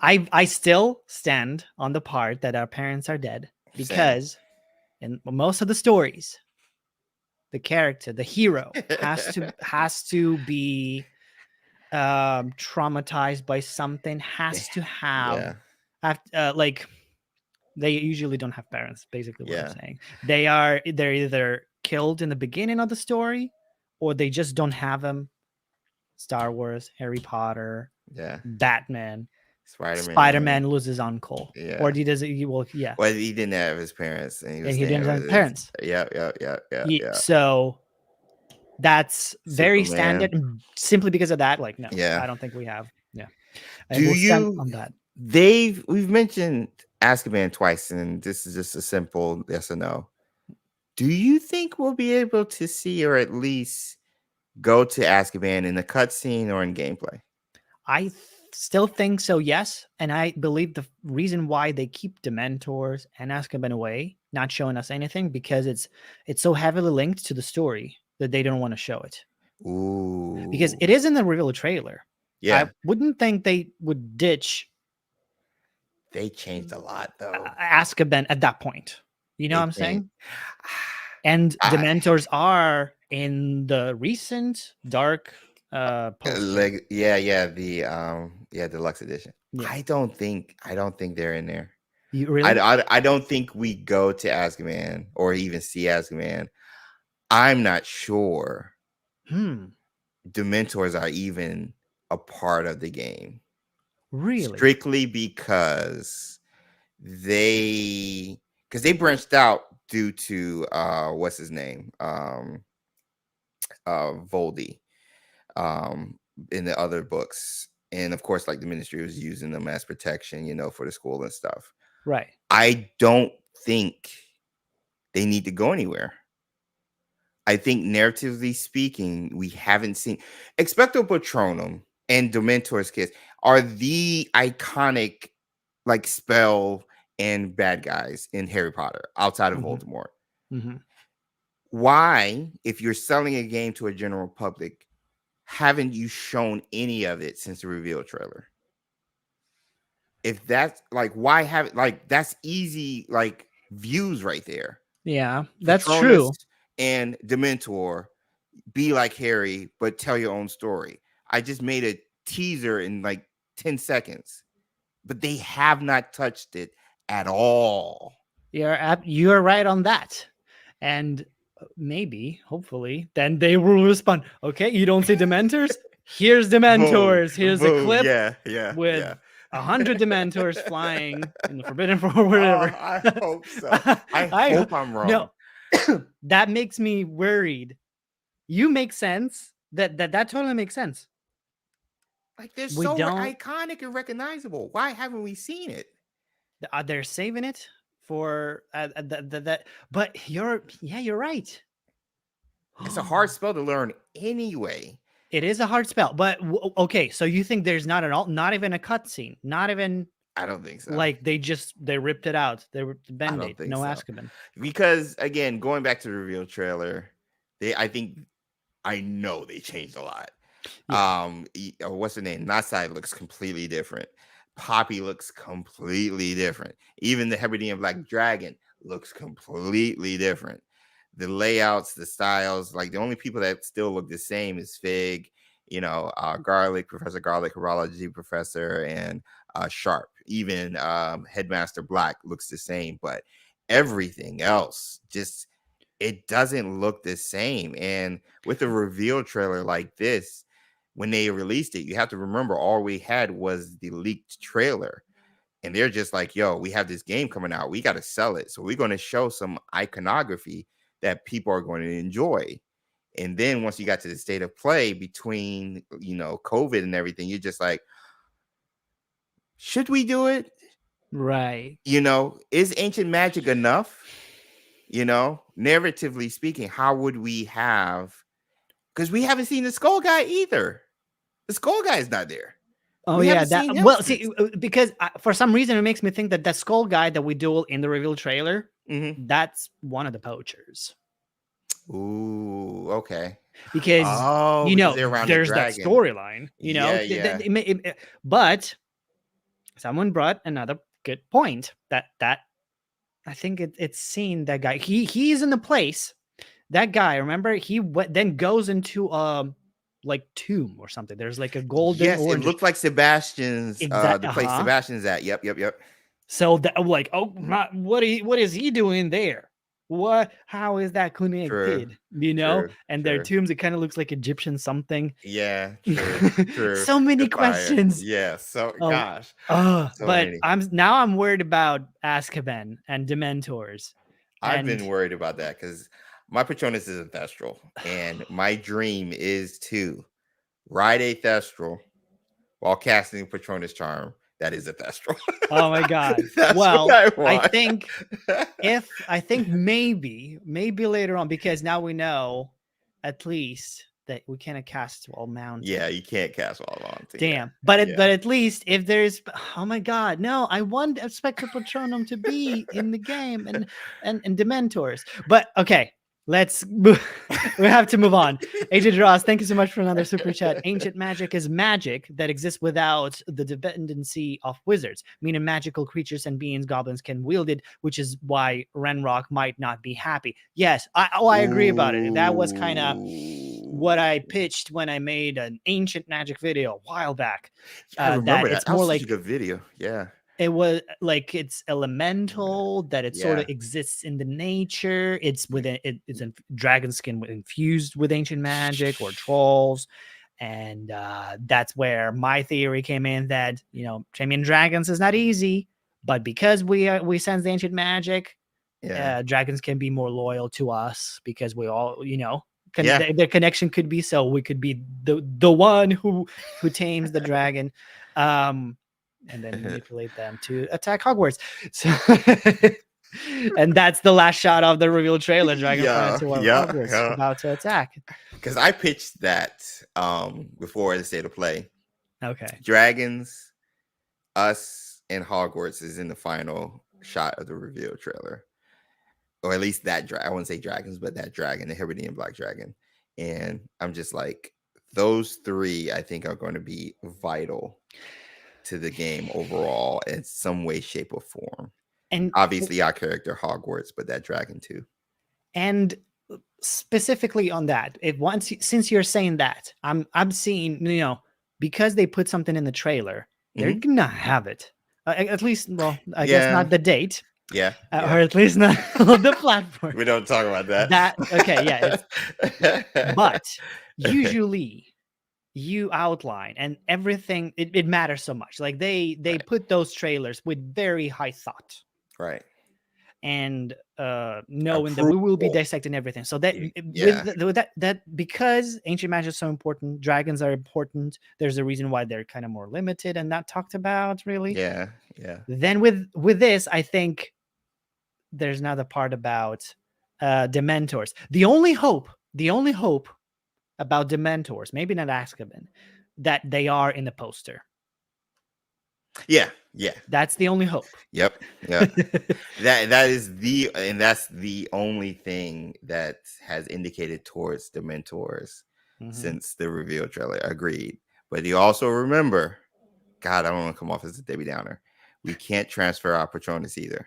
I still stand on the part that our parents are dead, because in most of the stories, the character, the hero, has to be traumatized by something, has to have like, they usually don't have parents, basically what I'm saying. They're either killed in the beginning of the story, or they just don't have them. Star Wars, Harry Potter, Batman, Spider-Man loses uncle. Or he does it. Well, yeah. Well, he didn't have his parents, and he didn't have parents. Yeah. So that's very standard. Simply because of that, like, no, I don't think we have. Yeah. Do you on that? We've mentioned Azkaban twice, and this is just a simple yes or no. Do you think we'll be able to see, or at least go to Azkaban in the cutscene or in gameplay? I still think so, yes. And I believe the reason why they keep Dementors and Azkaban away, not showing us anything, because it's so heavily linked to the story that they don't want to show it. Ooh. Because it is in the reveal trailer. Yeah. I wouldn't think they would ditch. They changed a lot, though. Azkaban at that point. You know what I'm saying? And Dementors are in the recent Dark poster. The deluxe edition. Yeah. I don't think they're in there. You really? I don't think we go to Azkaban or even see Azkaban. I'm not sure. Dementors are even a part of the game. Really? Strictly because they branched out due to what's his name? Voldy. In the other books. And of course, like, the ministry was using them as protection, for the school and stuff. Right. I don't think they need to go anywhere. I think, narratively speaking, we haven't seen Expecto Patronum and Dementor's Kiss are the iconic, like, spell and bad guys in Harry Potter outside of Voldemort. Why, if you're selling a game to a general public, haven't you shown any of it since the reveal trailer? If that's like, why have like, that's easy, like, views right there. Yeah, that's true. And Dementor, be like Harry, but tell your own story. I just made a teaser in like 10 seconds, but they have not touched it at all. You're right on that. And maybe, hopefully, then they will respond. Okay, you don't see Dementors? Here's Dementors. Here's a clip. Yeah. With 100 Dementors flying in the Forbidden Forest, whatever. I hope so. I hope I'm wrong. No, that makes me worried. You make sense. That totally makes sense. Like they're We so don't. iconic and recognizable. Why haven't we seen it? They're saving it for that. But you're right. It's a hard spell to learn anyway. It is a hard spell, but okay. So you think there's not at all, not even a cutscene, not even I don't think so. like they ripped it out. They ripped the I don't band-aid. think No so. Azkaban. Because again, going back to the reveal trailer, I know they changed a lot. Yeah. What's her name? Nasai looks completely different. Poppy looks completely different. Even the Hebridean Black Dragon looks completely different. The layouts, the styles, like the only people that still look the same is Fig, Garlic, Professor Garlic, Horology Professor, and Sharp. Even Headmaster Black looks the same, but everything else just it doesn't look the same. And with a reveal trailer like this, when they released it, you have to remember all we had was the leaked trailer. And they're just like, yo, we have this game coming out. We got to sell it. So we're going to show some iconography that people are going to enjoy. And then once you got to the state of play between, COVID and everything, you're just like, should we do it? Right. Is ancient magic enough? Narratively speaking, how would we have? Because we haven't seen the skull guy either. The skull guy is not there. Oh yeah, because for some reason it makes me think that skull guy that we duel in the reveal trailer, that's one of the poachers. Ooh, okay. Because there's that storyline. But someone brought another good point that I think it's seen that guy. He's in the place. That guy, remember, he then goes into like tomb or something. There's like a golden. Yes, it looked like Sebastian's. The place Sebastian's at. Yep. So like, what is he doing there? How is that connected? True, and their tombs, it kind of looks like Egyptian something. Yeah, true. So many questions. Yeah, gosh. But I'm worried about Azkaban and Dementors. I've been worried about that because my Patronus is a Thestral, and my dream is to ride a Thestral while casting Patronus Charm. That is a Thestral. Oh my god! Well, I think maybe later on, because now we know at least that we cannot cast while mounted. Yeah, you can't cast while mounted. Damn. But at least if there's, oh my god, no, I want a Spectre Patronum to be in the game and Dementors. But okay. We have to move on. Agent Ross, thank you so much for another super chat. Ancient magic is magic that exists without the dependency of wizards, meaning magical creatures and beings goblins can wield it, which is why Renrock might not be happy. Yes, I agree about it. That was kind of what I pitched when I made an ancient magic video a while back. I remember that. It's more like a good video. Yeah. It was like it's elemental, that it sort of exists in the nature. It's within it's in dragon skin infused with ancient magic or trolls. And that's where my theory came in, that, taming dragons is not easy, but because we sense the ancient magic, dragons can be more loyal to us because we all, their connection could be, so we could be the one who tames the dragon. And then manipulate them to attack Hogwarts. So, and that's the last shot of the reveal trailer. Dragonflies Hogwarts about to attack. Because I pitched that before the state of play. Okay. Dragons, us, and Hogwarts is in the final shot of the reveal trailer. Or at least that dragon. I wouldn't say dragons, but that dragon, the Hebridean Black Dragon. And I'm just like, those three, I think, are going to be vital to the game overall in some way, shape, or form. And obviously our character Hogwarts, but that dragon too. And specifically on that, since you're saying that, I'm seeing, because they put something in the trailer, they're gonna have it. At least, well, I guess not the date. Yeah. Or at least not on the platform. We don't talk about that. Okay, yeah. But usually you outline and everything, it matters so much. Like they Right. put those trailers with very high thought Right. and knowing that we will be Approval. dissecting everything. So that Yeah. with that because ancient magic is so important, dragons are important. There's a reason why they're kind of more limited and not talked about really. Yeah. Yeah. Then with this, I think there's now the part about Dementors. The only hope about Dementors, maybe not Azkaban, that they are in the poster. Yeah. Yeah. That's the only hope. Yep. Yep. That's the only thing that has indicated towards the mentors since the reveal trailer. Agreed. But you also remember, God, I don't want to come off as a Debbie Downer. We can't transfer our Patronus either.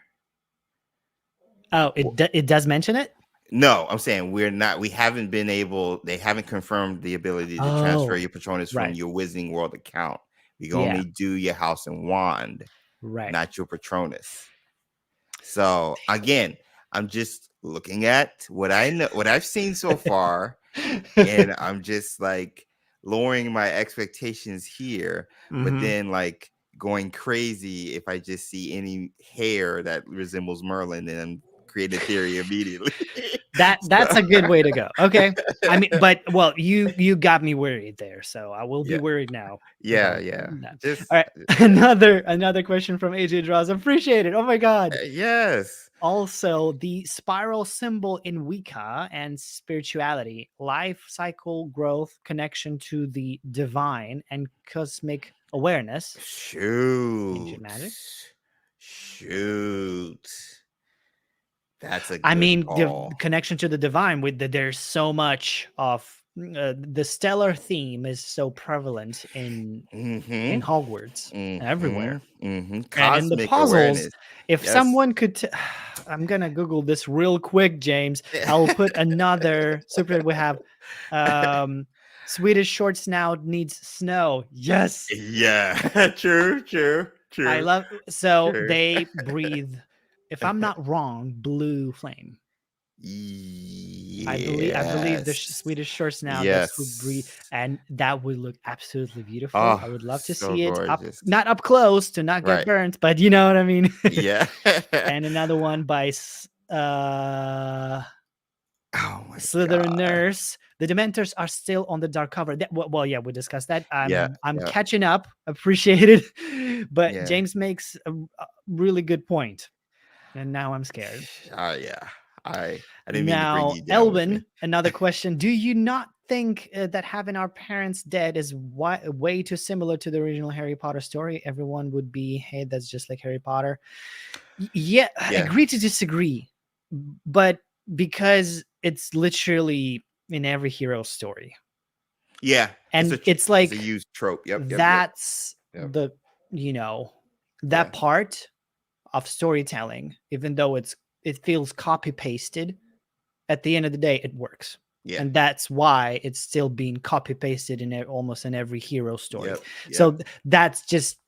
Oh, it does mention it? No, I'm saying we haven't been able, they haven't confirmed the ability to transfer your Patronus from right. your Wizarding World account. We can Yeah. only do your House and Wand, Right. not your Patronus. So again, I'm just looking at what I know, what I've seen so far, and I'm just like lowering my expectations here, but then like going crazy if I just see any hair that resembles Merlin and create a theory immediately. That's a good way to go. Okay. I mean, but well, you got me worried there, so I will be Yeah. worried now. Yeah, about yeah. that. Just All right. Another question from AJ Draws. Appreciate it. Oh my god. yes. Also, the spiral symbol in Wicca and spirituality, life cycle growth, connection to the divine and cosmic awareness. Shoot. Ancient magic. Shoot. That's a I good mean, the call. connection to the divine with there's so much of the stellar theme is so prevalent in Hogwarts everywhere. And in the Cosmic puzzles, awareness. if Yes. someone could, I'm gonna Google this real quick, James. I'll put another super. We have Swedish short snout needs snow. Yes, Yeah. True. I love. So True. they breathe. If I'm not wrong, blue flame. I believe the Yes. Swedish short snout that's who breathe, Yes. and that would look absolutely beautiful. I Oh, would love to so see it up, gorgeous. not up close to not get Right. burnt, but you know what I mean. Yeah. And another one by Oh my Slytherin God. Nurse. The Dementors are still on the dark cover. Well, yeah, we discussed that. Yeah. I'm Yeah. catching up. Appreciate it, but Yeah. James makes a really good point, and now I'm scared. Yeah. I didn't mean to bring Now, you down with me. Elvin, another question. Do you not think that having our parents dead is way too similar to the original Harry Potter story? Everyone would be, hey, that's just like Harry Potter. Yeah, Yeah. agree to disagree. But because it's literally in every hero story. Yeah. And it's like it's a used trope. Yep. That's Yep. the, that part of storytelling, even though it feels copy pasted, at the end of the day, it works. Yeah. And that's why it's still being copy pasted in almost in every hero story. Yep. So that's just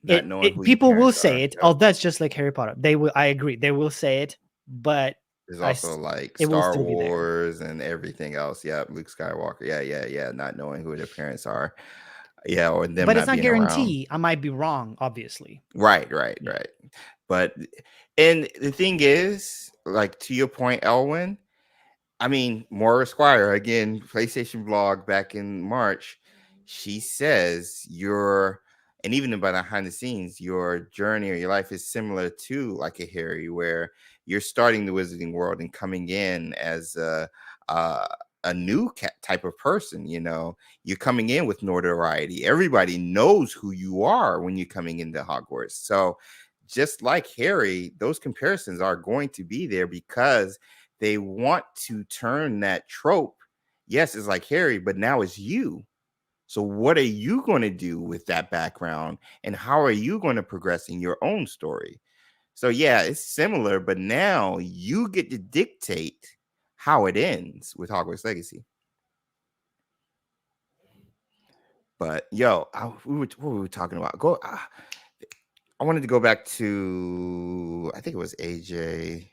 people will say it. Yep. Oh, that's just like Harry Potter. They will. I agree. They will say it, but there's also like it will Star still be there. Wars and everything else. Yeah, Luke Skywalker. Yeah. Not knowing who their parents are. Yeah, or them. But not it's not being guarantee. around. I might be wrong, obviously. Right. But and the thing is, like to your point, Elwin. I mean, Maura Squire again, PlayStation blog back in March. She says and even behind the scenes, your journey or your life is similar to like a Harry, where you're starting the Wizarding World and coming in as a new type of person. You're coming in with notoriety. Everybody knows who you are when you're coming into Hogwarts. So just like Harry, those comparisons are going to be there because they want to turn that trope. Yes, it's like Harry, but now it's you. So what are you going to do with that background? And how are you going to progress in your own story? So yeah, it's similar, but now you get to dictate how it ends with Hogwarts Legacy. But what were we talking about? I wanted to go back to, I think it was AJ.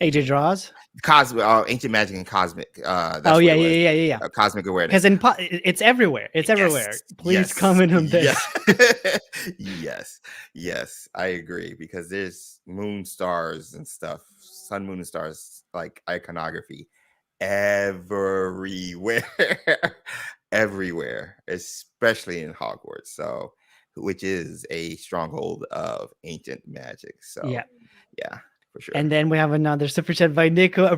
AJ draws. Cosmic, ancient magic and cosmic. Oh That's what yeah, it was. yeah, yeah, yeah, yeah. Cosmic awareness. Because it's everywhere. It's everywhere. Yes, Please yes, comment on yeah, this. yes, yes. I agree because there's moon stars and stuff, sun, moon, and stars, like iconography everywhere, everywhere, especially in Hogwarts. So, which is a stronghold of ancient magic. Yeah. So, yeah, for sure. And then we have another super chat by Nico.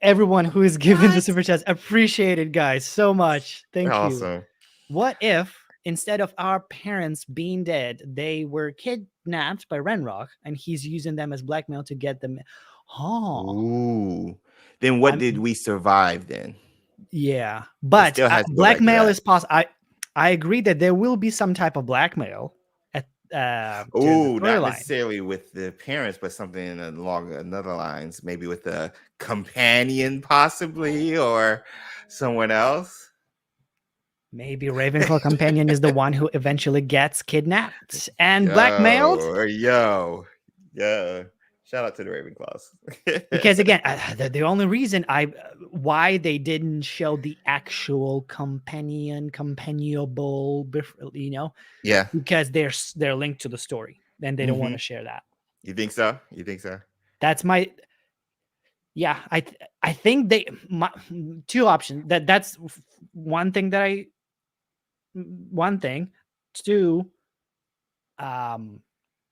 Everyone who is given the What? super chats, appreciate it, guys, so much. Thank you. Awesome. What if instead of our parents being dead, they were kidnapped by Renrock, and he's using them as blackmail to get them? Oh, Ooh. Then what did we survive then? yeah, It but still has to go back to blackmail that. is possible. I agree that there will be some type of blackmail at during the Oh, not storyline. necessarily with the parents, but something along another lines, maybe with a companion, possibly, or someone else. Maybe Ravenclaw companion is the one who eventually gets kidnapped and blackmailed. Yo. Shout out to the Ravenclaws. Because again, the only reason why they didn't show the actual companionable, Yeah. because they're linked to the story, and they don't want to share that. You think so? You think so? That's my yeah. I think two options. That's one thing that I one thing. Two,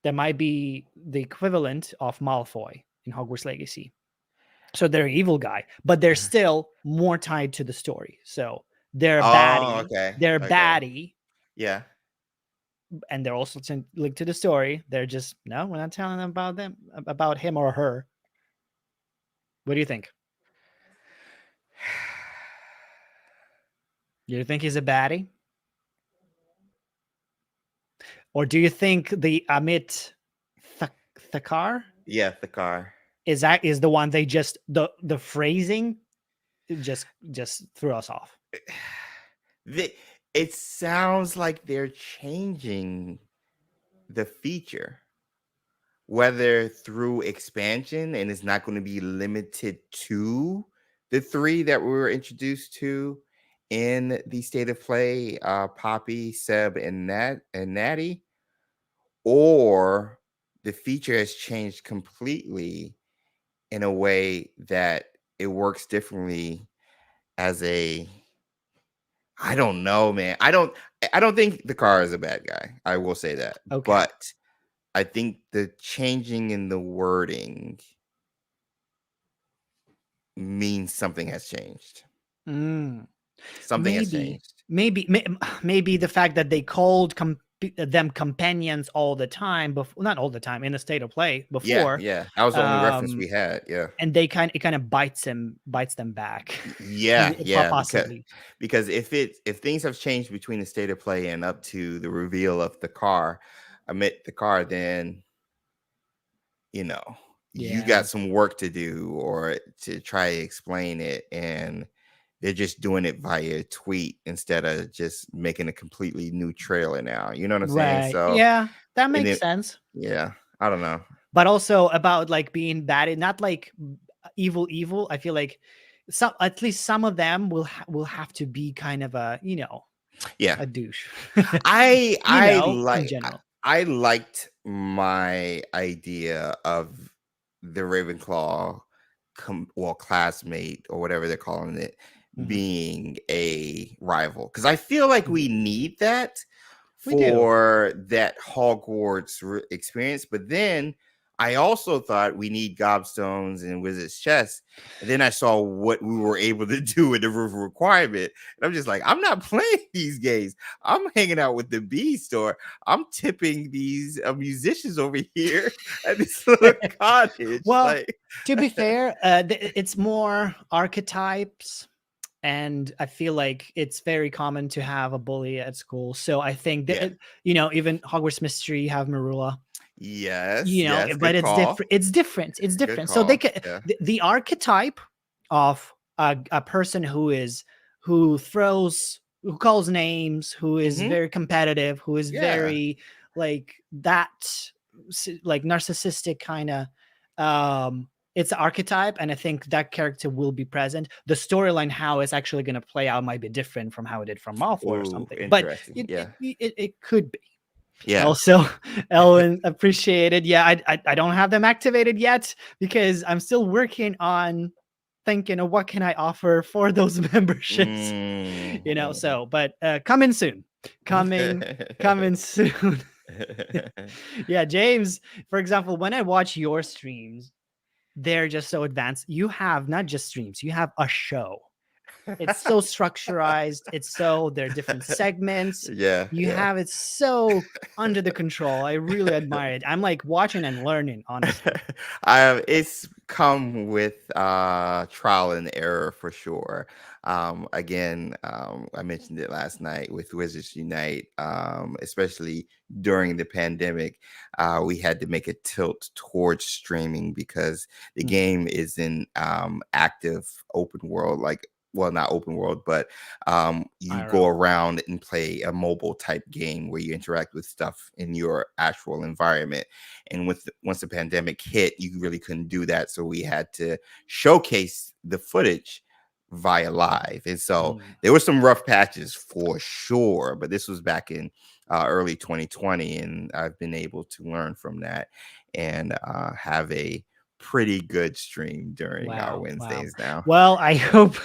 there might be the equivalent of Malfoy in Hogwarts Legacy. So they're an evil guy, but they're still more tied to the story. So they're a baddie. Okay. They're a Okay. baddie, Yeah. and they're also linked to the story. They're just no, we're not telling them about him or her. What do you think? Do you think he's a baddie? Or do you think the Amit Thakar Yeah, the car. is the one they just the phrasing just threw us off? It sounds like they're changing the feature, whether through expansion, and it's not going to be limited to the three that we were introduced to in the state of play, Poppy, Seb, and Natty, or the feature has changed completely in a way that it works differently as a I don't know, man. I don't think the car is a bad guy. I will say that. Okay. But I think the changing in the wording means something has changed. Something has changed. Maybe the fact that they called them companions all the time, not all the time, in the state of play before. Yeah. That was the only reference we had. Yeah. And it kind of bites them back. Yeah. Possibly. Because if things have changed between the state of play and up to the reveal of the car, then you got some work to do or to try to explain it, and they're just doing it via tweet instead of just making a completely new trailer now. You know what I'm saying? So yeah, that makes sense. Yeah, I don't know. But also about like being bad, not like evil. I feel like at least some of them will have to be kind of a a douche. In general. I liked my idea of the Ravenclaw classmate or whatever they're calling it being a rival, because I feel like we need that for that Hogwarts experience. But then I also thought we need gobstones and wizard's chess. And then I saw what we were able to do with the roof requirement. And I'm just like, I'm not playing these games. I'm hanging out with the B store. I'm tipping these musicians over here at this little cottage. Well, to be fair, it's more archetypes. And I feel like it's very common to have a bully at school. So I think that, even Hogwarts Mystery, you have Marula. Yes. But it's different. It's different. It's different. So they can, the archetype of a person who calls names, who is very competitive, who is very like that, like narcissistic kind of it's an archetype, and I think that character will be present. The storyline, how it's actually going to play out, might be different from how it did from Malfoy or Ooh, something, but interesting. it Yeah. could be. Yeah. Also, Ellen appreciated. Yeah, I don't have them activated yet because I'm still working on thinking of what can I offer for those memberships. Mm. So but coming soon. Coming soon. Yeah, James, for example, when I watch your streams, they're just so advanced. You have not just streams, you have a show. It's so structurized. There are different segments. Yeah, You yeah. have it so under the control. I really admire it. I'm like watching and learning, honestly. It's come with trial and error for sure. Again, I mentioned it last night with Wizards Unite, especially during the pandemic. We had to make a tilt towards streaming because the Mhm. game is in active open world, like, well, not open world, but you go IRL. around and play a mobile type game where you interact with stuff in your actual environment. And once the pandemic hit, you really couldn't do that. So we had to showcase the footage via live. And so Mm. there were some rough patches for sure, but this was back in early 2020. And I've been able to learn from that and have a pretty good stream during our Wow, wow. Wednesdays now. Well, I hope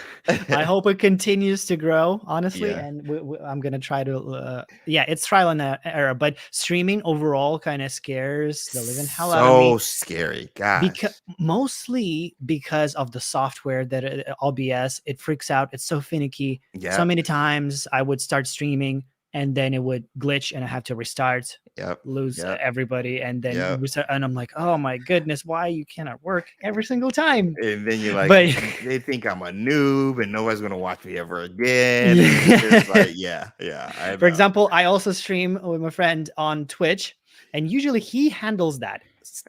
it continues to grow, honestly, Yeah. and I'm gonna try to. Yeah, it's trial and error, but streaming overall kind of scares the living hell out of So me scary. Gosh. because mostly because of the software that OBS, it freaks out. It's so finicky. So Yep. many times I would start streaming and then it would glitch and I have to restart, Yep. lose Yep. everybody, and then Yep. restart. And I'm like, oh my goodness, why you cannot work every single time? And then you're like, But they think I'm a noob and nobody's gonna watch me ever again. And it's just yeah. like, yeah, yeah, I For know. example, I also stream with my friend on Twitch, and usually he handles that.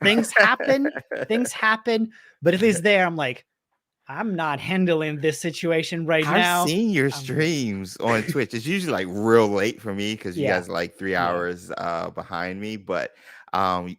Things happen, but at least there, I'm like, I'm not handling this situation right I've now. seen your I'm good. streams on Twitch. It's usually like real late for me because you Yeah, guys are like three yeah. hours behind me. But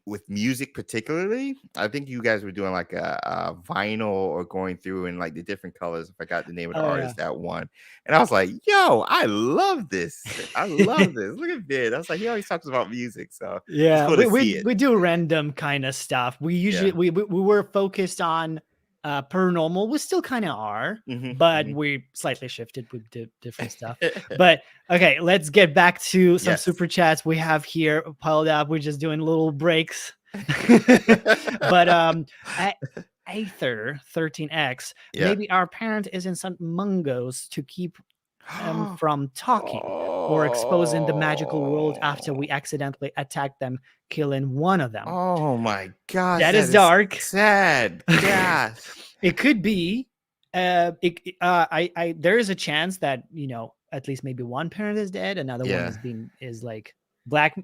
with music particularly, I think you guys were doing like a vinyl or going through and like the different colors. I forgot the name of the Oh yeah. artist that one. And I was like, yo, I love this. I love this. Look at Vid. I was like, he always talks about music. So it's Yeah, cool to see it. we do random kind of stuff. We usually Yeah. we were focused on paranormal. We still kind of are, Hmm. but Hmm. we slightly shifted with different stuff. But okay, let's get back to some Yes. super chats we have here piled up. We're just doing little breaks. But A- Aether 13X, Yeah. maybe our parent is in some mungos to keep from talking or exposing the magical world after Oh. we accidentally attack them, killing one of them. Oh my gosh, That that is is dark. sad. Gosh. It could be. There is a chance that at least maybe one parent is dead, another one Yeah. is like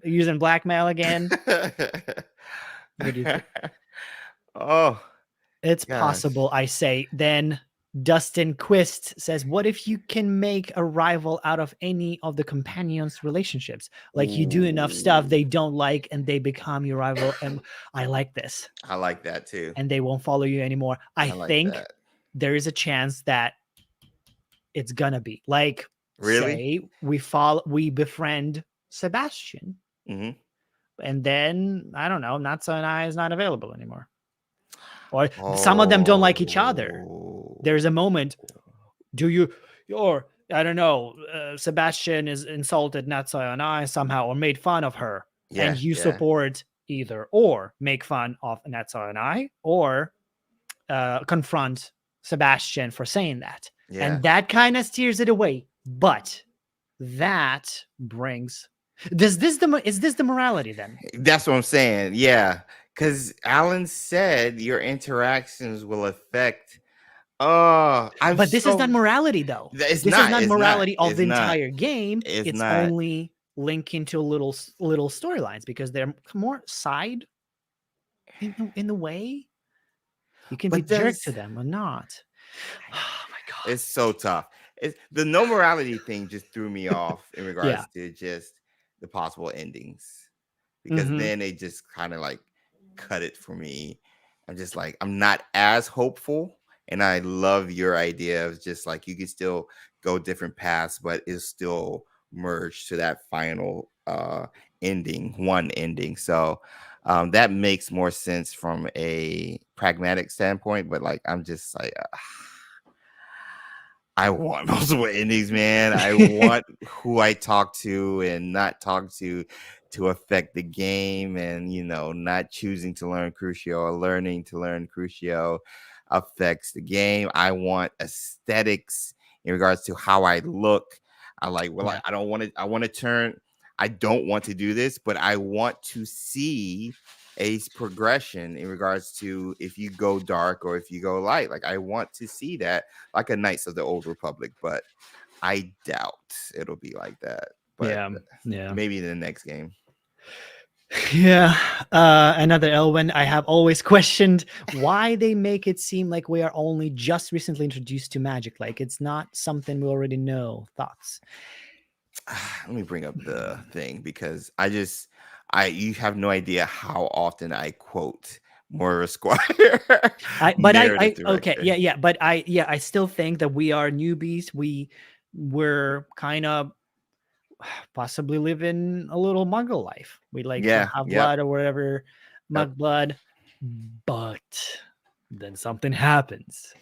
using blackmail again. What do you think? Oh It's gosh. possible, I say. Then Dustin Quist says, what if you can make a rival out of any of the companions' relationships? Like you do enough stuff Ooh. they don't like and they become your rival. And I like this. I like that too. And they won't follow you anymore. I I like think that. there is a chance that it's gonna be like, Really? say we befriend Sebastian, Hmm. and then I don't know, Natsa and I is not available anymore. Or some of them don't like each other. Oh. There's a moment, do you, or I don't know, Sebastian is insulted Natsa and I somehow or made fun of her, and Yeah, you yeah, support either or make fun of Natsa and I, or confront Sebastian for saying that. yeah. And that kind of steers it away. But that brings is this the morality then? That's what I'm saying. Yeah. Because Alan said your interactions will affect. Oh, I'm But this is not so. morality though. It's This is not. not It's not. morality of It's the not. entire game. It's It's not. only linking to little storylines because they're more side in the way. You can be But jerk to does them or not. Oh my god. it's so tough. It's the no morality thing just threw me off in Yeah. regards to just the possible endings because Hmm. then they just kind of like cut it for me. I'm just like, I'm not as hopeful. And I love your idea of just like you can still go different paths, but it's still merged to that final one ending. So that makes more sense from a pragmatic standpoint. But like, I'm just like, I want multiple endings, man. I want who I talk to and not talk to affect the game, and not choosing to learn Crucio or learning to learn Crucio affects the game. I want aesthetics in regards to how I look. I like, well, Yeah. I don't want to. I don't want to do this, but I want to see a progression in regards to if you go dark or if you go light. Like, I want to see that, like a Knights of the Old Republic, but I doubt it'll be like that. But Yeah. Yeah. maybe in the next game. Yeah. Another Elwen. I have always questioned why they make it seem like we are only just recently introduced to magic. Like it's not something we already know. Thoughts? Let me bring up the thing because you have no idea how often I quote Moira Squire narrative Okay, director. yeah, but I still think that we are newbies. We're kind of possibly living a little Muggle life. We like from Yeah, half yep, blood or whatever, yep. mug blood, but then something happens.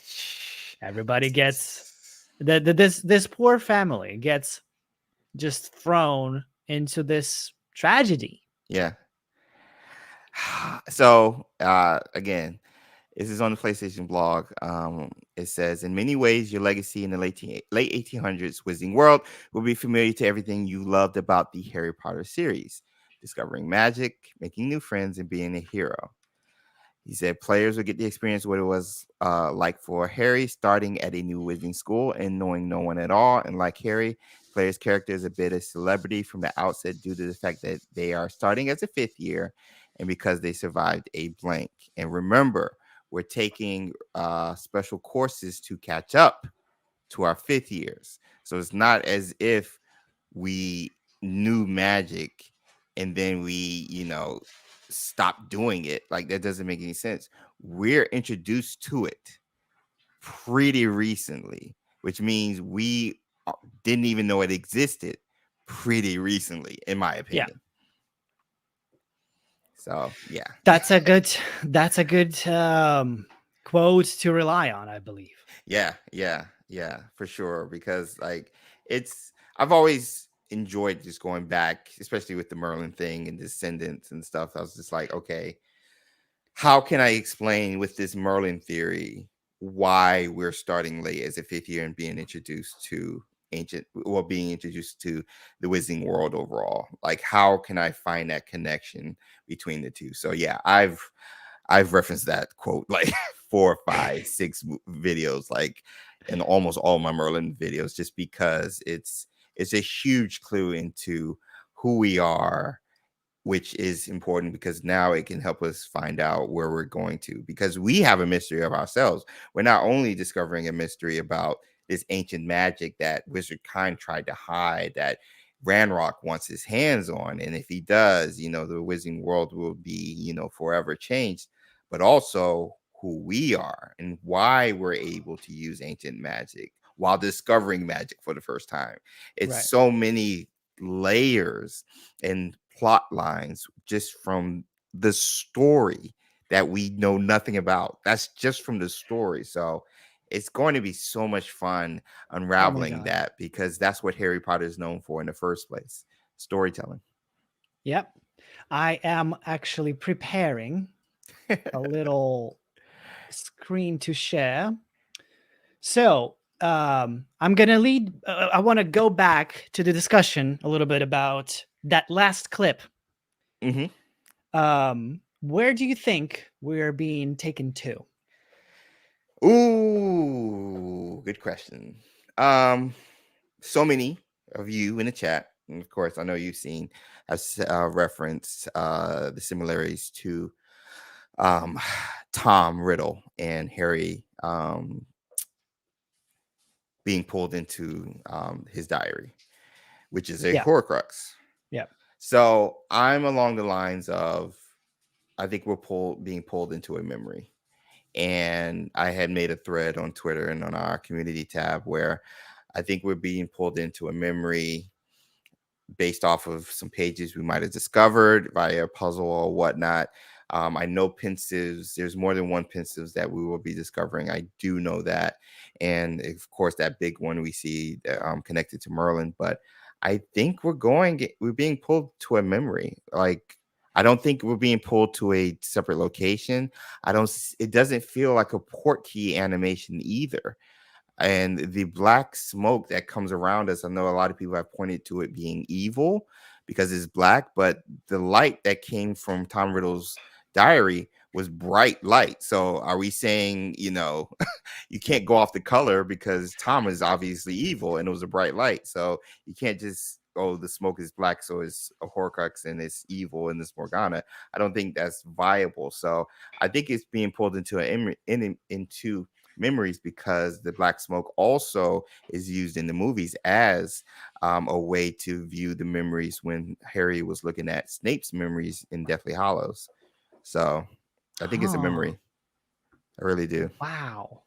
Everybody gets this poor family gets just thrown into this tragedy. Yeah. So again, this is on the PlayStation blog. It says, in many ways, your legacy in the late 1800s Wizarding World will be familiar to everything you loved about the Harry Potter series, discovering magic, making new friends, and being a hero. He said players will get the experience what it was like for Harry starting at a new wizarding school and knowing no one at all. And like Harry, players' character is a bit of celebrity from the outset due to the fact that they are starting as a fifth year and because they survived a blank. And remember, we're taking special courses to catch up to our fifth years. So it's not as if we knew magic and then we, stopped doing it. Like, that doesn't make any sense. We're introduced to it pretty recently, which means we didn't even know it existed pretty recently, in my Yeah, opinion. So yeah. that's a good quote to rely on, I believe. Yeah, for sure. Because like I've always enjoyed just going back, especially with the Merlin thing and Descendants and stuff. I was just like, okay, how can I explain with this Merlin theory why we're starting late as a fifth year and being introduced to being introduced to the Wizarding World overall? Like, how can I find that connection between the two? So yeah, I've referenced that quote like 4, 5, 6 videos, like in almost all my Merlin videos, just because it's a huge clue into who we are, which is important because now it can help us find out where we're going to, because we have a mystery of ourselves. We're not only discovering a mystery about this ancient magic that Wizard Kind tried to hide, that Ranrock wants his hands on, and if he does, the Wizarding World will be, forever changed, but also who we are and why we're able to use ancient magic while discovering magic for the first time. It's Right. so many layers and plot lines just from the story that we know nothing about. That's just from the story. So it's going to be so much fun Oh my unraveling god. that, because that's what Harry Potter is known for in the first place: storytelling. Yep. I am actually preparing a little screen to share. So, I'm gonna lead. I want to go back to the discussion a little bit about that last clip. Hmm. Where do you think we're being taken to? Ooh, good question. Um, so many of you in the chat, and of course, I know you've seen, have referenced the similarities to um, Tom Riddle and Harry being pulled into his diary, which is a Yeah, Horcrux. yeah, So I'm along the lines of, I think we're being pulled into a memory. and I had made a thread on Twitter and on our community tab where I think we're being pulled into a memory based off of some pages we might have discovered via a puzzle or whatnot. I know pensives, there's more than one pensives that we will be discovering. I do know that. And of course, that big one we see connected to Merlin. But I think we're being pulled to a memory. Like, I don't think we're being pulled to a separate location. It doesn't feel like a port key animation either. And the black smoke that comes around us, I know a lot of people have pointed to it being evil because it's black, but the light that came from Tom Riddle's diary was bright light. So are we saying, you can't go off the color because Tom is obviously evil and it was a bright light. So you can't just, oh, the smoke is black, so it's a Horcrux and it's evil and it's Morgana. I don't think that's viable. So I think it's being pulled into into memories because the black smoke also is used in the movies as a way to view the memories when Harry was looking at Snape's memories in Deathly Hallows. So I think it's a memory. I really do. Wow.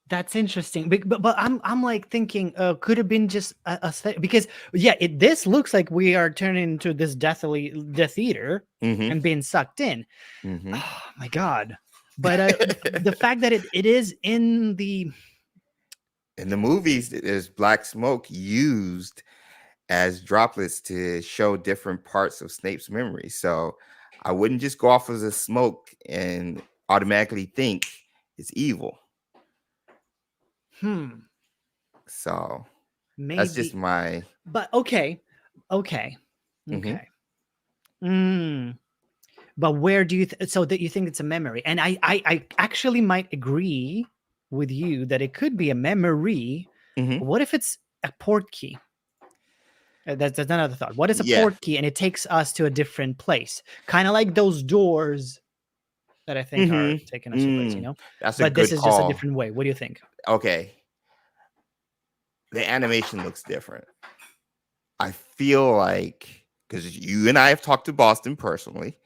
That's interesting. But I'm like thinking, could have been just because this looks like we are turning into this Death Eater and being sucked in. Oh my God. But the fact that it is in the movies, there's black smoke used as droplets to show different parts of Snape's memory. So I wouldn't just go off as a smoke and automatically think it's evil. So maybe that's just my. But okay. But where do you so that you think it's a memory? And I actually might agree with you that it could be a memory. What if it's a port key? That's another thought. What is a port key? And it takes us to a different place, kind of like those doors that I think are taking us to a place, That's but this is just a different way. What do you think? Okay, the animation looks different. I feel like, because you and I have talked to Boston personally,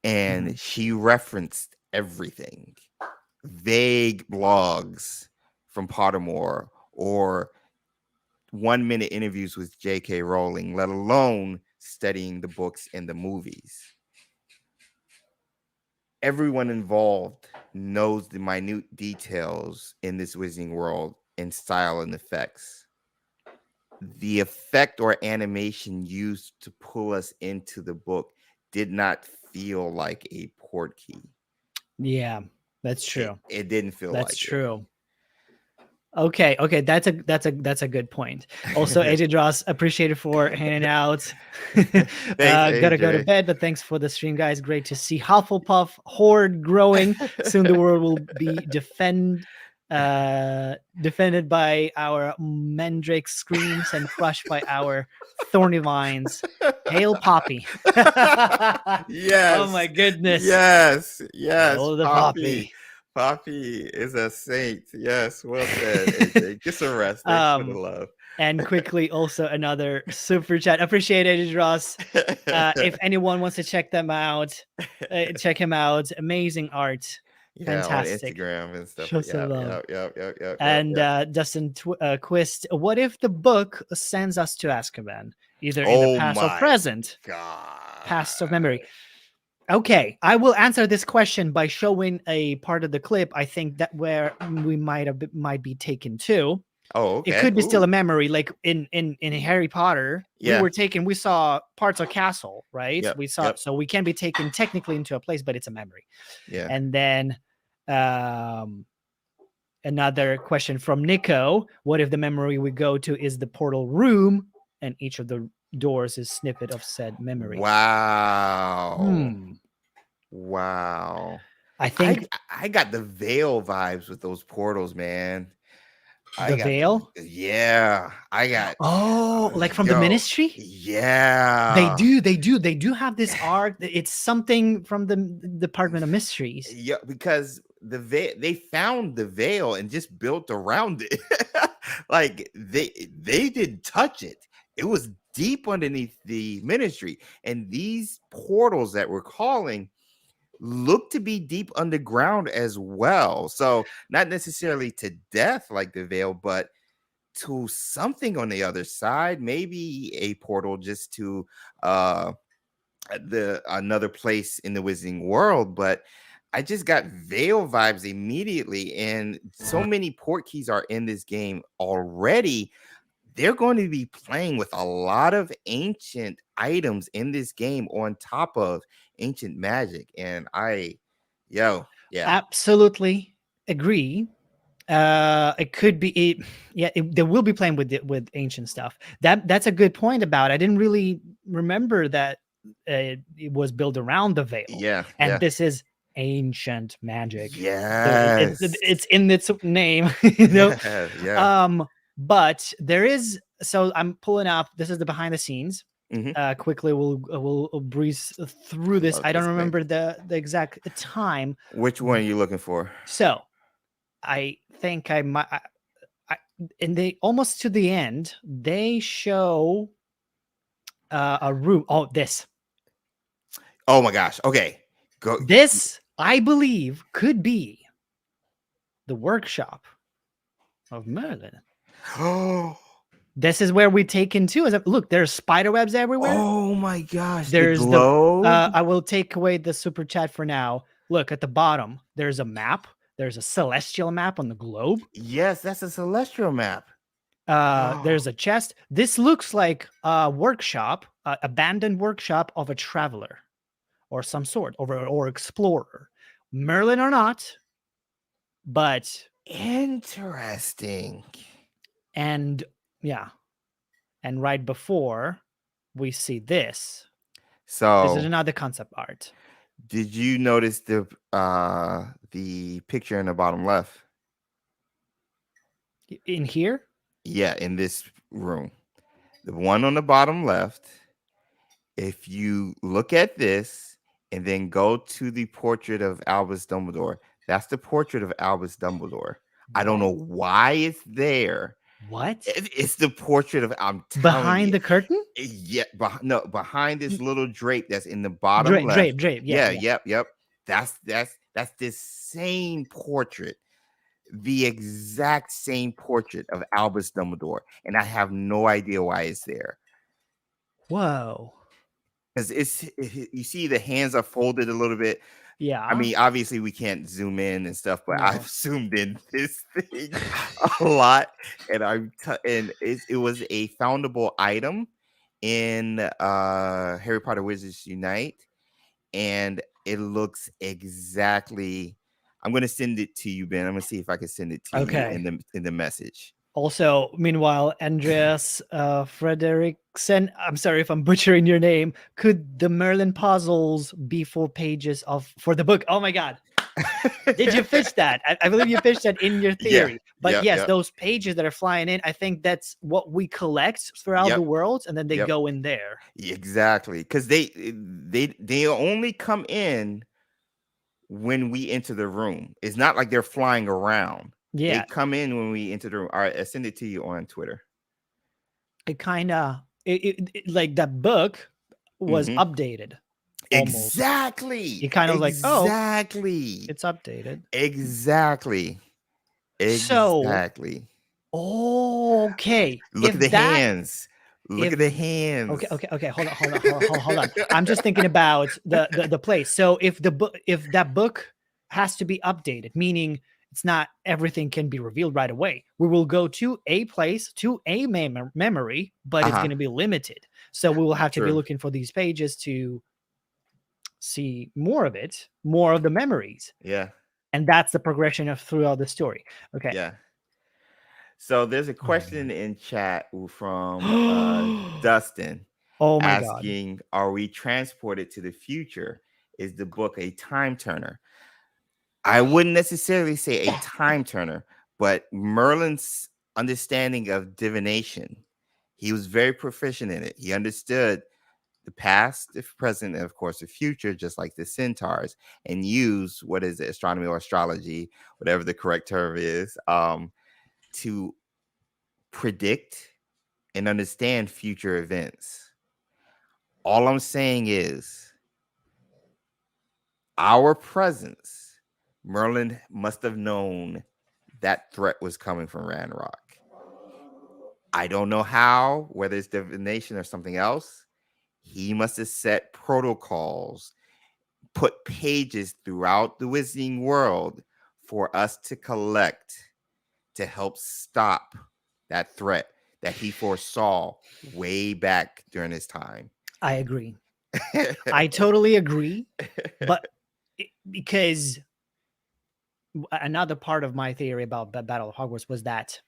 and she referenced everything. Vague blogs from Pottermore or 1-minute interviews with J.K. Rowling, let alone studying the books and the movies. Everyone involved knows the minute details in this Wizarding world in style and effects. The effect or animation used to pull us into the book did not feel like a port key. Yeah, that's true. It didn't feel like it. That's true. Okay, that's a good point. Also, AJ Dross, appreciate it for hanging out. Thanks, gotta go to bed, but thanks for the stream, guys. Great to see Hufflepuff horde growing. Soon the world will be defended by our mandrake screams and crushed by our thorny vines. Hail Poppy. Yes. Oh my goodness. Yes. Hail the Poppy. Poppy is a saint. Yes, well said, AJ. Get some rest. Thanks for the love. And quickly, also another super chat. Appreciate it, Ross. If anyone wants to check them out, check him out. Amazing art. Yeah, fantastic. On Instagram and stuff. Show some love. Yep. And Dustin Quist, what if the book sends us to Azkaban, either in the past or present? Past of memory. Okay, I will answer this question by showing a part of the clip. I think that where we might be taken to. Oh, okay. It could be still a memory, like in Harry Potter. Yeah. We saw parts of castle, right? Yep. We saw, so we can be taken technically into a place, but it's a memory. Yeah. And then another question from Nico: what if the memory we go to is the portal room, and each of the doors is snippet of said memory? Wow. I think I got the Veil vibes with those portals, man. The Veil? Yeah. I got like from the Ministry? Yeah. They do have this arc. It's something from the Department of Mysteries. Yeah, because they found the Veil and just built around it. Like they didn't touch it. It was deep underneath the ministry. And these portals that we're calling look to be deep underground as well. So not necessarily to death like the veil, but to something on the other side, maybe a portal just to uh the another place in the wizarding world. But I just got veil vibes immediately, and so many port keys are in this game already. They're going to be playing with a lot of ancient items in this game on top of ancient magic. And yeah. Absolutely agree. It could be they will be playing with ancient stuff. That's a good point about it. I didn't really remember that it was built around the veil, Yeah, and yeah. this is ancient magic. So Yes. it's in its name, you know. Yeah. But there is, so I'm pulling up, this is the behind the scenes. Mhm. Quickly we'll breeze through I this. love I don't this thing. remember the exact time. Which one are you looking for? So I think I might, and they almost to the end, they show a room. Oh, Oh my gosh. Okay. Go. this I believe could be the workshop of Merlin. Oh, This is where we take into, look, there's spider webs everywhere. oh my gosh. The There's globe. I will take away the super chat for now. Look at the bottom. There's a map. There's a celestial map on the globe. Yes, that's a celestial map. There's a chest. This looks like a workshop, abandoned workshop of a traveler or some sort, or explorer. Merlin or not, but Interesting. and yeah, and right before we see this is So, another concept art did you notice the picture in the bottom left? in here. Yeah, in this room. The one on the bottom left. If you look at this and then go to the portrait of Albus Dumbledore, that's the portrait of Albus Dumbledore. I don't know why it's there. What? It's the portrait of, I'm telling Behind you. the curtain? Yeah, behind this little drape that's in the bottom left. Drape. Yeah, Yeah. yep. That's this same portrait, the exact same portrait of Albus Dumbledore, and I have no idea why it's there. Whoa. Because you see the hands are folded a little bit. Yeah. I mean, obviously we can't zoom in and stuff, but No. I've zoomed in this thing a lot, and it was a foundable item in Harry Potter Wizards Unite, and it looks exactly. I'm gonna send it to you, Ben. I'm gonna see if I can send it to you in the message. Also, meanwhile, Andreas Frederiksen, I'm sorry if I'm butchering your name. Could the Merlin puzzles be 4 pages for the book? Oh my God. Did you pitch that? I believe you pitched that in your theory. Yeah, but yes, those pages that are flying in, I think that's what we collect throughout the world, and then they go in there. Exactly, because they only come in when we enter the room. It's not like they're flying around. Yeah. They come in when we enter the room. All right, I send it to you on Twitter. It kind of, like that book was updated. Almost. Exactly. It kind of like, oh, exactly. It's updated. Exactly. Exactly. So, okay. Look at the hands. Look at the hands. Okay. Hold on. I'm just thinking about the place. So if that book has to be updated, meaning it's not everything can be revealed right away. We will go to a place, to a memory, but it's going to be limited. So we will have to be looking for these pages to see more of it, more of the memories. Yeah. And that's the progression of throughout the story. Okay. Yeah. So there's a question in chat from Dustin. Oh my asking, God. Are we transported to the future? Is the book a time turner? I wouldn't necessarily say a time turner, but Merlin's understanding of divination, he was very proficient in it. He understood the past, the present, and of course the future, just like the centaurs, and use what is it, astronomy or astrology, whatever the correct term is, to predict and understand future events. All I'm saying is our presence, Merlin must have known that threat was coming from Ranrock. I don't know how, whether it's divination or something else. He must have set protocols, put pages throughout the wizarding world for us to collect to help stop that threat that he foresaw way back during his time. I agree. I totally agree. But because another part of my theory about the Battle of Hogwarts was that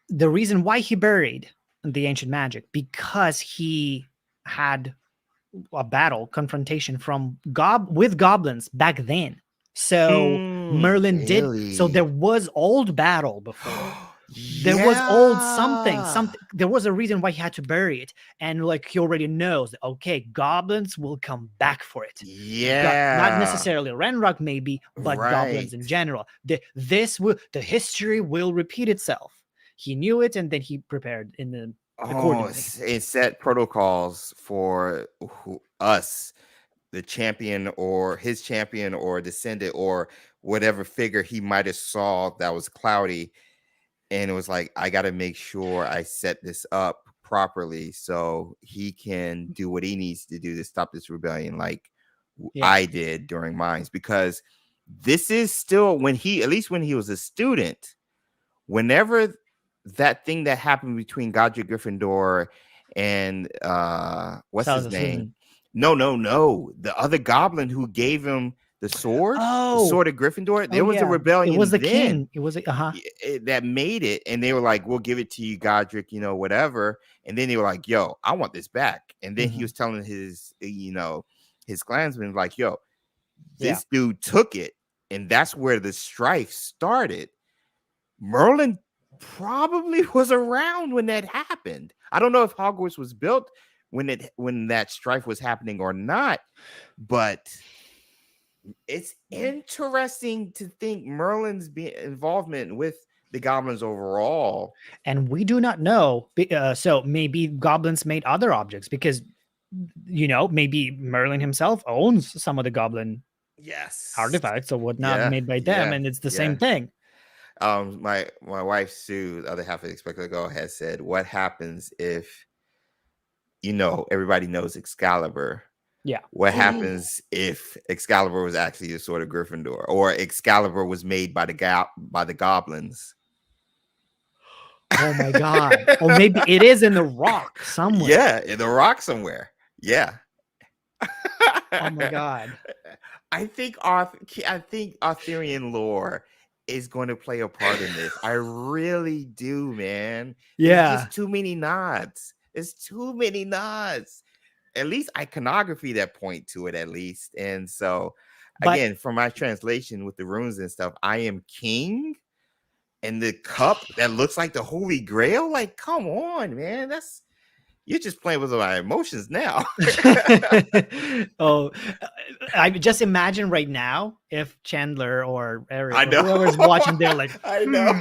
the reason why he buried the ancient magic, because he had a battle confrontation with goblins back then. So Merlin did. So there was old battle before. There was old something. There was a reason why he had to bury it, and like he already knows. Okay, goblins will come back for it. Not necessarily Ranrock, maybe, but goblins in general. The history will repeat itself. He knew it, and then he prepared in the. It set protocols for us, the champion or his champion or descendant or whatever figure he might have saw that was cloudy. And it was like, I got to make sure I set this up properly so he can do what he needs to do to stop this rebellion, like I did during mine. Because this is still at least when he was a student, whenever that thing that happened between Godric Gryffindor and what's his name? No. The other goblin who gave him the sword, the sword of Gryffindor. There was a rebellion. It was the king. It was that made it, and they were like, "We'll give it to you, Godric, whatever." And then they were like, "Yo, I want this back." And then he was telling his clansmen, like, "Yo, this dude took it," and that's where the strife started. Merlin probably was around when that happened. I don't know if Hogwarts was built when that strife was happening or not, but it's interesting to think Merlin's involvement with the goblins overall. And we do not know. So maybe goblins made other objects because, maybe Merlin himself owns some of the goblin artifacts or whatnot made by them, and it's the same thing. My wife Sue, the other half of xpectogo, has said, what happens if everybody knows Excalibur? What happens if Excalibur was actually the sword of Gryffindor, or Excalibur was made by the goblins? Oh my god. Or maybe it is in the rock somewhere. Yeah, in the rock somewhere. Yeah. Oh my god. I think Arthurian lore is going to play a part in this. I really do, man. Yeah. There's just too many nods. It's too many nods. At least iconography that point to it, at least. And so, again, from my translation with the runes and stuff, I am king. And the cup that looks like the Holy Grail, like, come on, man. You're just playing with my emotions now. Oh, I just imagine right now if Chandler or Eric or whoever's watching, they're like, I know.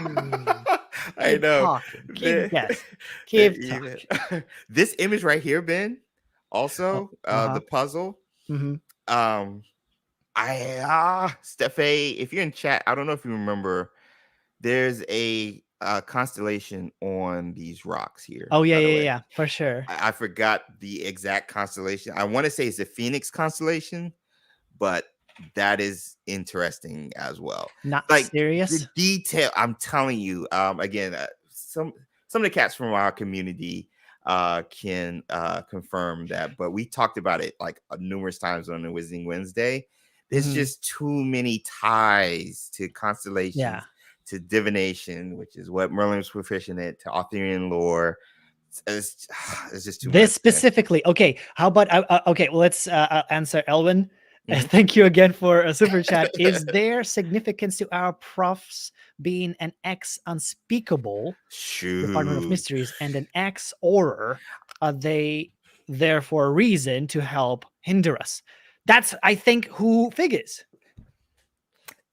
I know. Keep talking. This image right here, Ben, also the puzzle. Mm-hmm. Steffe, if you're in chat, I don't know if you remember, there's a constellation on these rocks here. Oh yeah, for sure. I forgot the exact constellation. I want to say it's the Phoenix constellation, but that is interesting as well. Not like serious. The detail, I'm telling you. Again, some of the cats from our community can confirm that, but we talked about it like numerous times on the Wizarding Wednesday. There's just too many ties to constellations, to divination, which is what Merlin was proficient at, to Arthurian lore. It's just too much. This specifically. Okay, how about okay? Well, let's answer Elwin. Thank you again for a super chat. Is there significance to our profs being an ex-unspeakable Department of Mysteries and an ex-Auror? Are they there for a reason to help hinder us? That's, I think, who figures.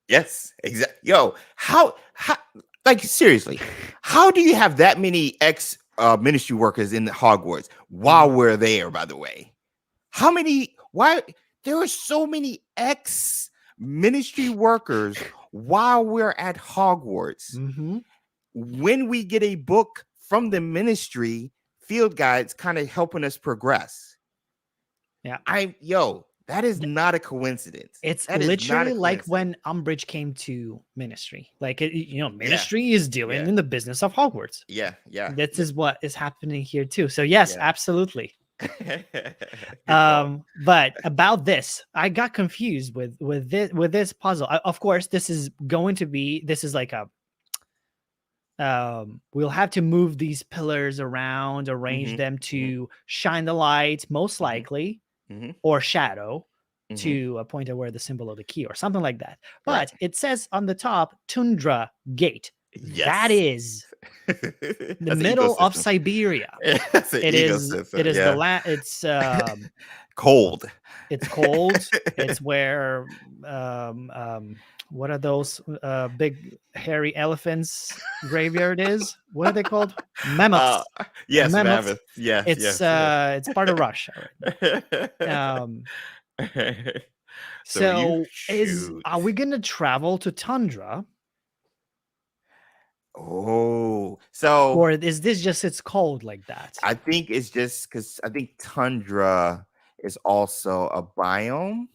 Yes, exactly. Yo, how, like, seriously, how do you have that many ministry workers in Hogwarts while we're there, by the way. Why there are so many ex ministry workers while we're at Hogwarts? Mm-hmm. When we get a book from the ministry, field guides kind of helping us progress. Yeah. That is not a coincidence. It's That is not a literally like coincidence. when Umbridge came to Ministry. Like, Yeah. Ministry is dealing Yeah. in the business of Hogwarts. Yeah. This is what is happening here too. So yes, Yeah. absolutely. Good call. But about this, I got confused with this puzzle. Of course, this is like a we'll have to move these pillars around, arrange Mhm, them mhm, to shine the light, most mhm, likely, mhm, or shadow mhm. to a point where the symbol of the key or something like that. Right. But it says on the top Tundra Gate. That Yes. is the That's an middle of ecosystem. Siberia. That's an It is ecosystem. the Yeah. land. It's Cold. it's cold. It's where what are those big hairy elephants graveyard is? What are they called? Mammoths. Yes, Mammoths. mammoth. Yes, yes, It's part of Russia. Right? yes. So you So shoot. are we gonna travel to Tundra, Oh, so or is this just it's cold like that? I think it's just because I think tundra is also a biome.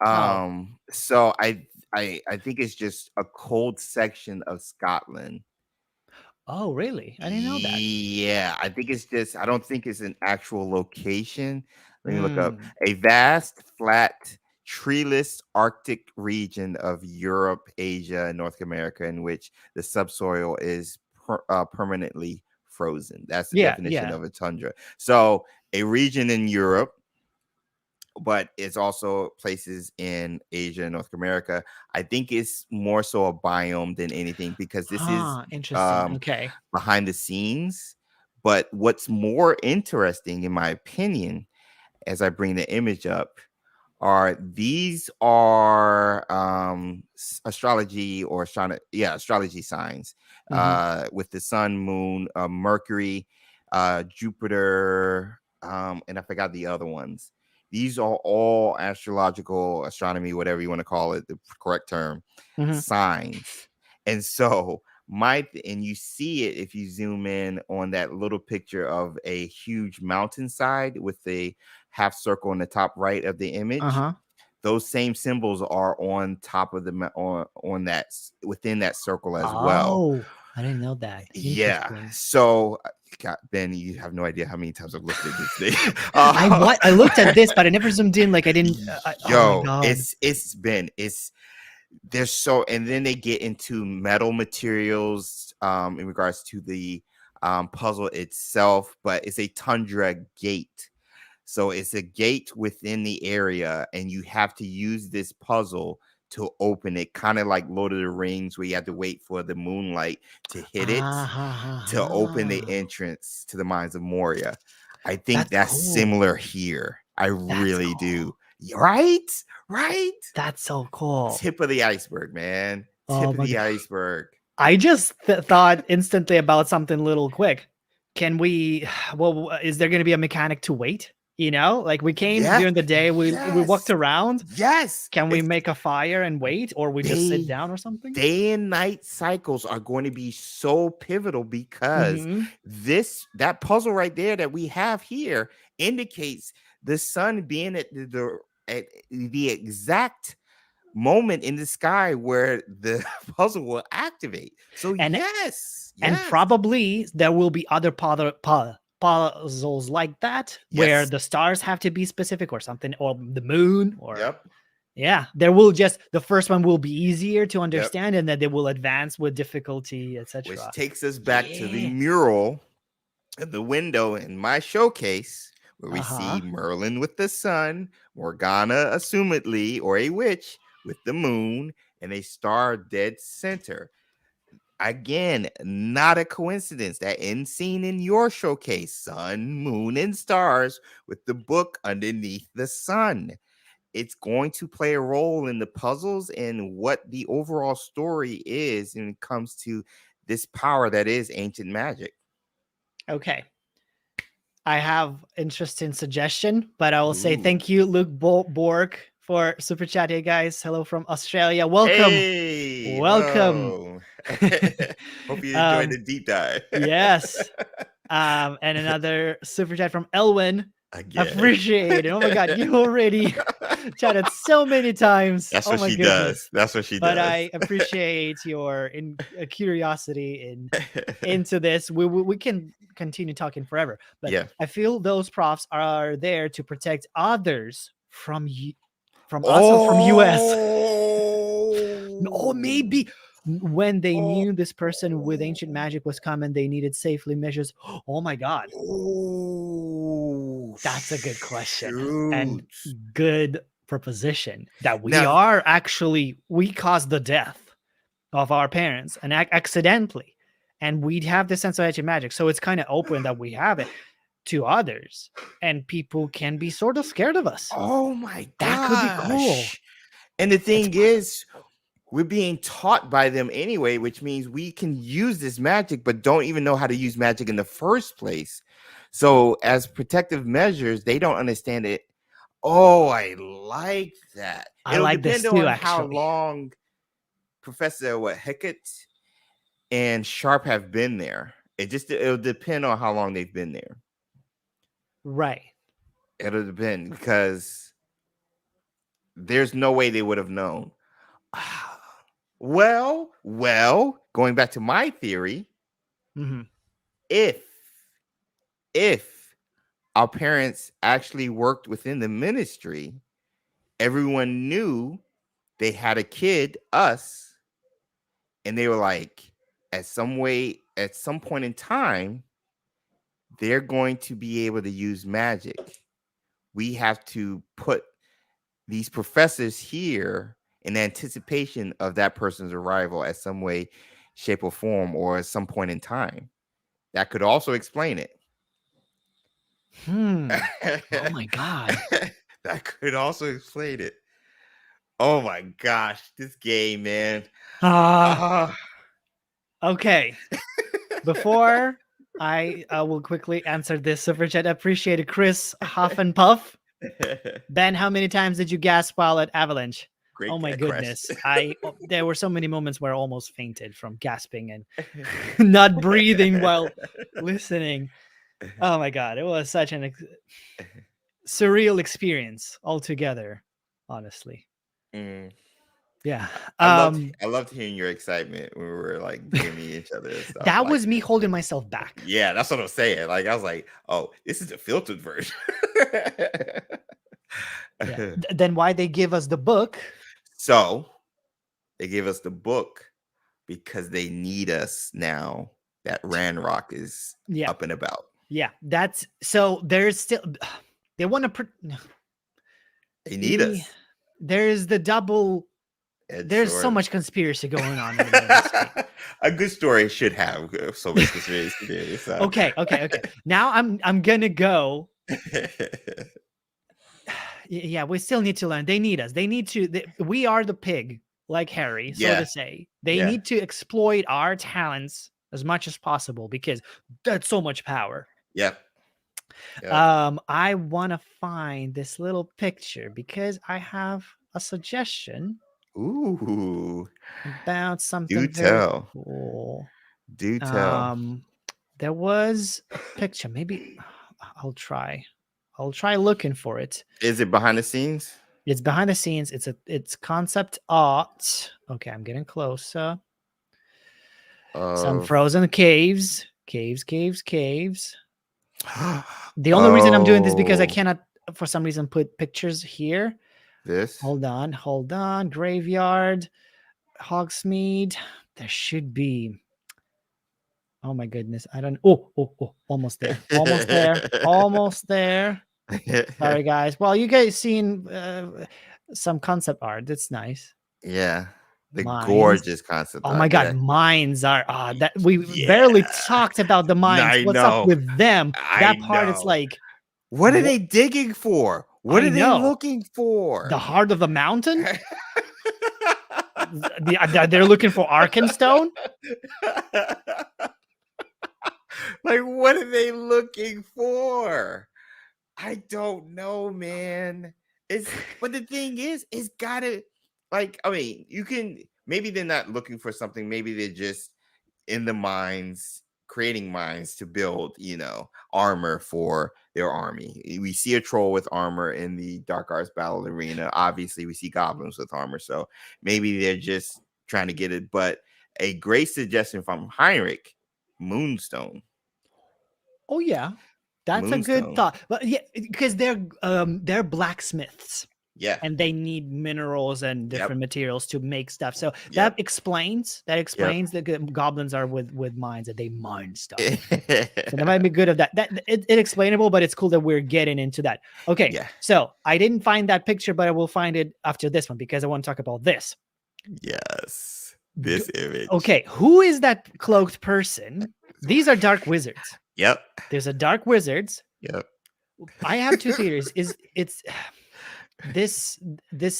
Oh, So I think it's just a cold section of Scotland. oh, really? I didn't know that. Yeah, I think it's just I don't think it's an actual location. Let me look up. Mm. A vast, flat, treeless Arctic region of Europe, Asia, and North America in which the subsoil is permanently frozen. That's the Yeah, definition yeah. of a tundra. So, a region in Europe, but it's also places in Asia and North America. I think it's more so a biome than anything because this is Interesting. um, Okay. behind the scenes. But what's more interesting, in my opinion, as I bring the image up, are these are astrology or astrology signs Mhm. with the sun, moon, Mercury, Jupiter, and I forgot the other ones. These are all astrological, astronomy, whatever you want to call it, the correct term, Mhm. signs. And so and you see it if you zoom in on that little picture of a huge mountainside with a half circle in the top right of the image. Uh-huh. Those same symbols are on top of on that within that circle as well. Oh, I didn't know that. Yeah. Interesting. So, God, Ben, you have no idea how many times I've looked at this thing. I looked at this, but I never zoomed in. Like I didn't. Oh my Yo, god. it's they're so, and then they get into metal materials in regards to the puzzle itself, but it's a tundra gate. So it's a gate within the area, and you have to use this puzzle to open it, kind of like Lord of the Rings, where you have to wait for the moonlight to hit it Ah, ha, ha, to open the ha. entrance to the mines of Moria. I think That's that's cool. similar here. I That's really do. cool. Right? Right? That's so cool. Tip of the iceberg, man. Oh Tip of my the god. iceberg. I just thought instantly about something little quick. Can we? Well, is there going to be a mechanic to wait? Like we came Yes. during the day, we walked Yes. around. Yes. Can we make a fire and wait, or we just sit They down or something? day and night cycles are going to be so pivotal because Mm-hmm. that puzzle right there that we have here indicates the sun being at the exact moment in the sky where the puzzle will activate. So And and yes, probably there will be other puzzles like that where yes, the stars have to be specific or something, or the moon, or yep, yeah, there will just the first one will be easier to yep. understand, and then they will advance with difficulty, Which etc. takes us back to the Yeah. mural in the window in my showcase where we Uh-huh. see Merlin with the sun, Morgana, assumedly, or a witch with the moon, and a star dead center. Again, not a coincidence that end scene in your showcase, sun, moon, and stars with the book underneath the sun. It's going to play a role in the puzzles and what the overall story is when it comes to this power that is ancient magic. Okay. I have interesting suggestion, but I will say Ooh. thank you, Luke Borg, for super chat. Hey guys, hello from Australia. Welcome, Hey, welcome. whoa. Hope you enjoyed um, the deep dive. yes. And another super chat from Elwin. Again. Appreciate it. Oh my god, you already chatted so many times. That's Oh what my she goodness. does. That's what she But does. I appreciate your curiosity into this. We can continue talking forever, but Yeah. I feel those profs are there to protect others from from us or from us. Or maybe when they knew this person with ancient magic was coming, they needed safely measures. Oh my god, Oh, that's a good question and shoot. good proposition that we Now, are actually we caused the death of our parents and accidentally, and we'd have this sense of ancient magic, so it's kind of open that we have it to others, and people can be sort of scared of us. oh my That could be cool. gosh. And the It's thing is, we're being taught by them anyway, which means we can use this magic, but don't even know how to use magic in the first place. So, as protective measures, they don't understand it. Oh, I like that. I It'll like depend this too, on how actually. long Professor Hickett and Sharp have been there. It'll depend on how long they've been there. Right. It'll depend because there's no way they would have known. Well, going back to my theory, Mm-hmm. if our parents actually worked within the ministry, everyone knew they had a kid, us, and they were like, at some point in time, they're going to be able to use magic. We have to put these professors here in anticipation of that person's arrival at some way, shape, or form, or at some point in time. That could also explain it. Oh my god. That could also explain it. Oh my gosh, this game, man. Ah. Okay. Before I will quickly answer this super chat. Appreciated Chris Huff and Puff. Ben, how many times did you gasp while at Avalanche? Great Oh my question. goodness. There were so many moments where I almost fainted from gasping and not breathing while listening. Oh my god, it was such an surreal experience altogether, honestly. Mm. Yeah. I loved hearing your excitement when we were like DMing each other and stuff. That Like, was me holding myself back. yeah, that's what I'm saying. Like, I was like, oh, this is a filtered version. Yeah. Then why they give us the book? So they gave us the book because they need us now that Ranrock is Yeah. up and about. Yeah. That's so there's still they want to They need us. There's the double. There's so much conspiracy going on in the ministry. A good story should have so much conspiracy. So. Okay. Now I'm gonna go. Yeah, we still need to learn. They need us. They need to. We are the pig, like Harry, so to say. They need to exploit our talents as much as possible because that's so much power. Yep. I want to find this little picture because I have a suggestion. Ooh. About something Do very tell. cool. Do tell. There was a picture. Maybe I'll try looking for it. Is it behind the scenes? It's behind the scenes. It's concept art. Okay, I'm getting closer. Some frozen caves. The only reason I'm doing this because I cannot, for some reason, put pictures here. This. Hold on. Graveyard, Hogsmeade. There should be. Oh my goodness. I don't. Oh, almost there. Almost there. Sorry, guys. Well, you guys seen some concept art. That's nice. Yeah. The Mines. Gorgeous concept. Oh my god, yeah. mines are that we barely talked about the mines. What's up with them? That part it's like, what are they digging for? What are they looking for? The heart of the mountain? They're looking for Arkenstone? Like, what are they looking for? I don't know, man. But the thing is, it's gotta, like, I mean, you can, maybe they're not looking for something, maybe they're just in the mines, creating mines to build, armor for their army. We see a troll with armor in the Dark Arts Battle Arena. Obviously, we see goblins with armor. So maybe they're just trying to get it. But a great suggestion from Heinrich, Moonstone. Oh yeah, that's a good Moonstone. thought. But yeah, because they're blacksmiths Yeah. and they need minerals and Yep. different materials to make stuff. So that Yep. explains Yep. the goblins are with mines and they mine stuff. So that might be good of that. It's explainable, but it's cool that we're getting into that. Okay, Yeah. so I didn't find that picture, but I will find it after this one because I want to talk about this. Yes. This image. Okay, who is that cloaked person? These are dark wizards. Yep. There's a dark wizards. Yep. I have two theories. It's this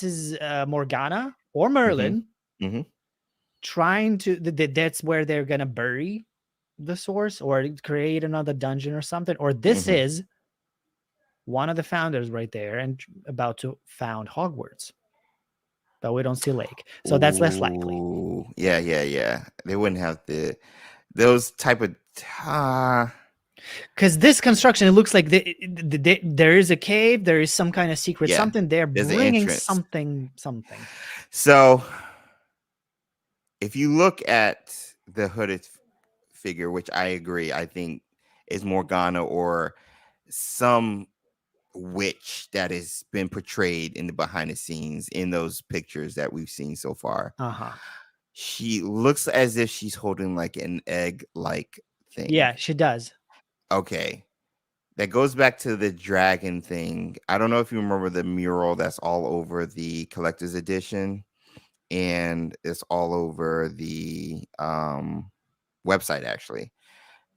is Morgana or Merlin Mm-hmm. trying to that's where they're gonna bury the source or create another dungeon or something, or this Mm-hmm. is one of the founders right there and about to found Hogwarts, but we don't see Lake, so that's less likely. Ooh, yeah, yeah, yeah. They wouldn't have those type of Because this construction, it looks like there is a cave, there is some kind of secret yeah. something. They're There's an bringing entrance. something. So if you look at the hooded figure, which I agree, I think is Morgana or some witch that has been portrayed in the behind the scenes in those pictures that we've seen so far. Uh-huh. She looks as if she's holding like an egg like thing. Yeah, she does. Okay. That goes back to the dragon thing. I don't know if you remember the mural that's all over the collector's edition and it's all over the website actually.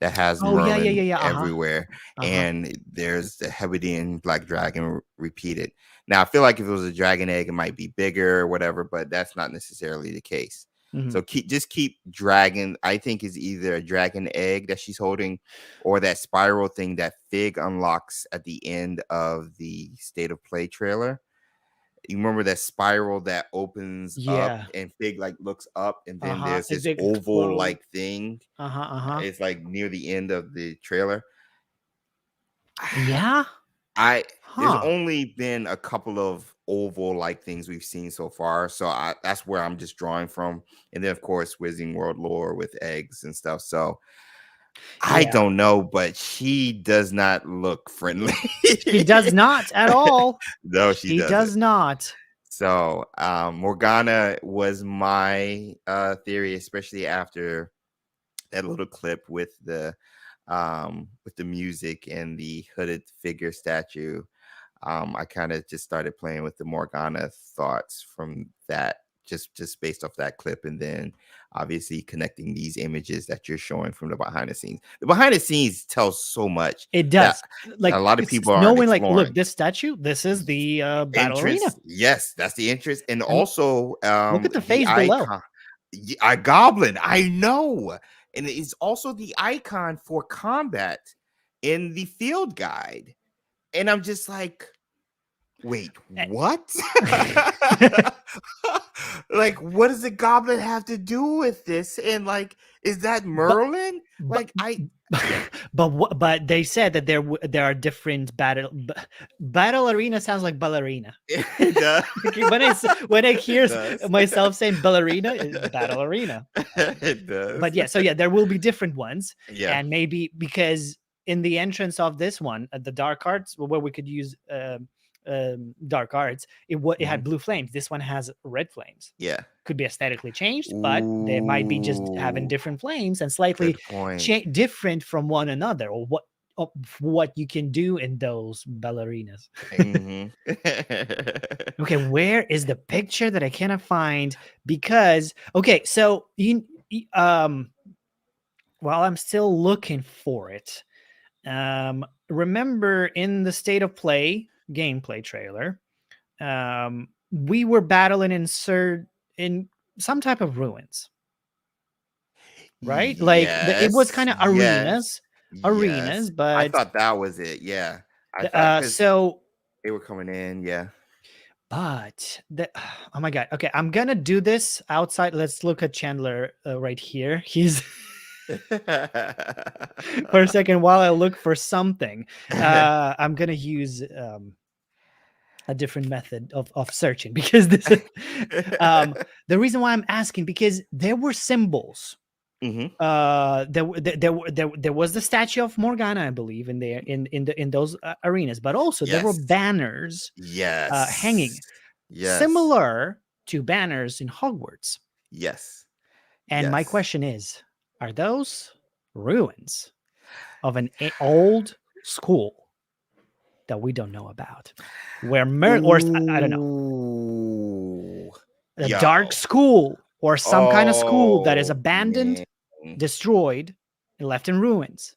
That has Oh yeah, yeah, Merlin yeah, yeah. Uh-huh. everywhere, Uh-huh. and there's the Hebridean black dragon repeated. Now, I feel like if it was a dragon egg, it might be bigger or whatever, but that's not necessarily the case. Mhm. So keep dragon. I think is either a dragon egg that she's holding, or that spiral thing that Fig unlocks at the end of the State of Play trailer. You remember that spiral that opens up Yeah. and Fig like looks up, and then Uh-huh. there's It this big oval explode. like thing. Uh-huh. Uh-huh. It's like near the end of the trailer. Yeah. There's Huh. only been a couple of oval like things we've seen so far, so that's where I'm just drawing from. And then of course Wizarding World lore with eggs and stuff. So I Yeah. don't know, but she does not look friendly. She does not at all. No, she She doesn't. does not. So Morgana was my theory, especially after that little clip with the music and the hooded figure statue. I kind of just started playing with the Morgana thoughts from that, just based off that clip, and then obviously connecting these images that you're showing from the behind the scenes. The behind the scenes tells so much It that does. Like a lot of it's people aren't knowing, like, look, exploring. this statue, this is the battle arena. Entrance, yes, that's the entrance, and And also look at the the face below. icon. A goblin, I know, and it's also the icon for combat in the field guide, and I'm just like, wait, what? Like, what does the goblin have to do with this? And like, is that Merlin? But but they said that there are different battle arena sounds like ballerina. It does. when I hear It does. myself saying ballerina, it's battle arena. It does. But yeah, so yeah, there will be different ones, Yeah. and maybe because in the entrance of this one, at the dark arts, where we could use dark arts, it had blue flames. This one has red flames. Yeah. Could be aesthetically changed, but they might be just having Ooh, different flames and slightly good point. different from one another, or what you can do in those ballerinas. Mhm. Okay, where is the picture that I cannot find? Because okay, so while I'm still looking for it, remember in the State of Play gameplay trailer, we were battling in some type of ruins, right? Like it was Yes, kind of yes, arenas, Yes. arenas, I but thought that was it. Yeah. I thought because so they were coming in. Yeah. but the oh my god. Okay, I'm gonna do this outside. Let's look at Chandler right here. He's for a second while I look for something. I'm gonna use a different method of searching because this is the reason why I'm asking, because there were symbols. Hmm. There was the statue of Morgana, I believe, in there in those arenas, but also there were Yes. banners Yes. hanging Yes. similar to banners in Hogwarts. Yes. And my Yes. question is, are those ruins of an old school that we don't know about? Where or I don't know, Ooh. a dark Yo. school or some kind of school that is Oh abandoned, man. destroyed, and left in ruins.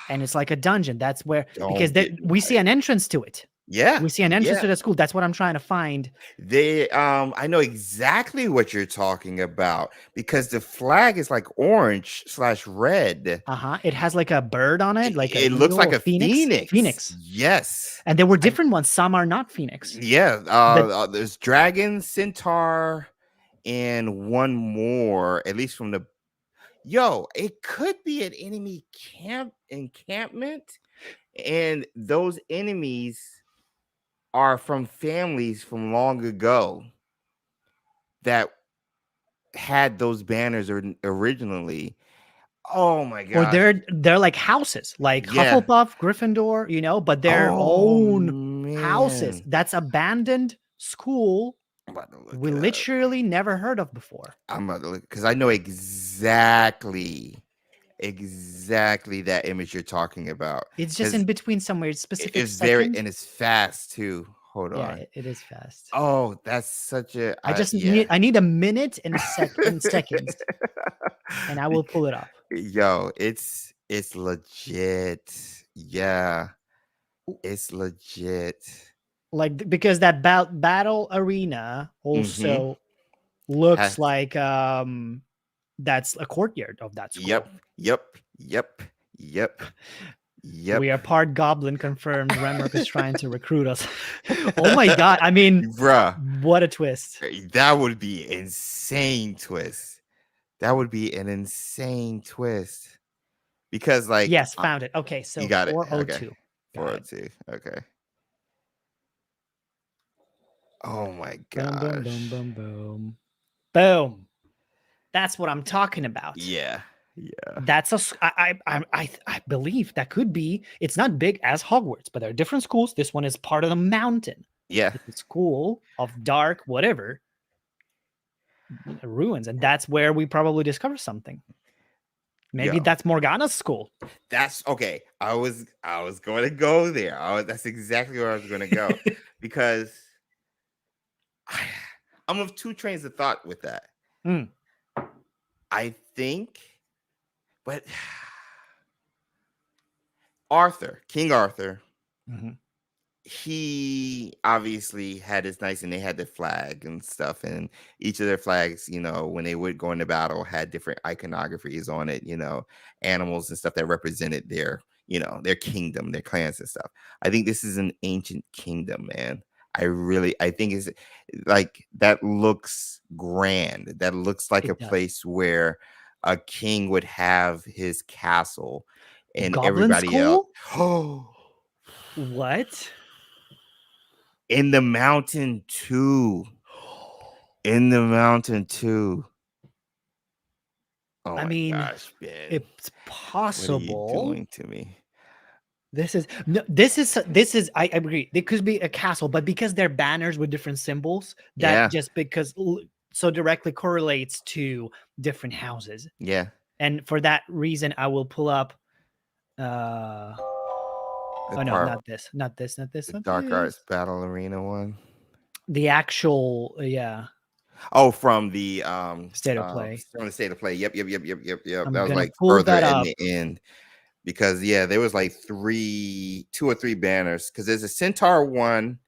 And it's like a dungeon. That's where, because Don't get me we see hyped. an entrance to it. Yeah. We see an entrance Yeah. to the school. That's what I'm trying to find. I know exactly what you're talking about because the flag is like orange/red. It has like a bird on it, like an It looks eagle like or a phoenix. phoenix. Phoenix. Yes. And there were I different ones. Some are not phoenix. Yeah, But there's dragon, centaur, and one more, at least from the it could be an enemy encampment, and those enemies are from families from long ago that had those banners originally. Oh my or gosh. they're like houses, like Yeah. Hufflepuff, Gryffindor, but their Oh own houses. man. That's abandoned school I'm about to look we it up. literally never heard of before. I'm about to look because I know exactly that image you're talking about It's just because in between somewhere. It's specific it's very second. and it's fast too. Hold Yeah, on. it is fast. Oh, that's such a I yeah. need a minute and seconds, and I will pull it up. Yo, it's legit. Yeah, it's legit. Like because that battle arena Mm-hmm. also looks Has like that's a courtyard of that yep, school. yep, yep, yep, We yep. are part goblin confirmed. Renmark is trying to recruit us. Oh my god. I mean, Bruh, what a twist. that would be insane twist. That would be an insane twist. Because like Yes, found it. Okay, you so got it. Okay. 402. Got it. 402. Okay. Oh my Boom, boom, boom, gosh. boom, boom. Boom. That's what I'm talking about. Yeah. Yeah. That's I believe that could be. It's not big as Hogwarts, but there are different schools. This one is part of the mountain. Yeah. It's a school of dark whatever ruins, and that's where we probably discover something. Maybe Yo. that's Morgana's school. That's okay. I was going to go there. That's exactly where I was going to go because I'm of two trains of thought with that. Mm. I think, but Arthur, King Arthur, Mm-hmm. he obviously had his knights and they had the flag and stuff. And each of their flags, when they would go into battle, had different iconographies on it, animals and stuff that represented their kingdom, their clans and stuff. I think this is an ancient kingdom, man. I think it's like that looks grand. That looks like It a does. place where a king would have his castle and Goblin everybody else. school? What? In the mountain too. In the mountain too. Oh I my mean, gosh, Ben. it's What are you possible. doing to me? This is I agree. It could be a castle, but because they're banners with different symbols, that Yeah. just because so directly correlates to different houses. Yeah. And for that reason, I will pull up The oh no, part, not this. the Dark Arts Battle Arena one. The actual Oh, from the state of play. from the state of play. Yep. I'm That was gonna like pull further that in up. the end. Because there was like 2 or 3 banners. Because there's a Centaur one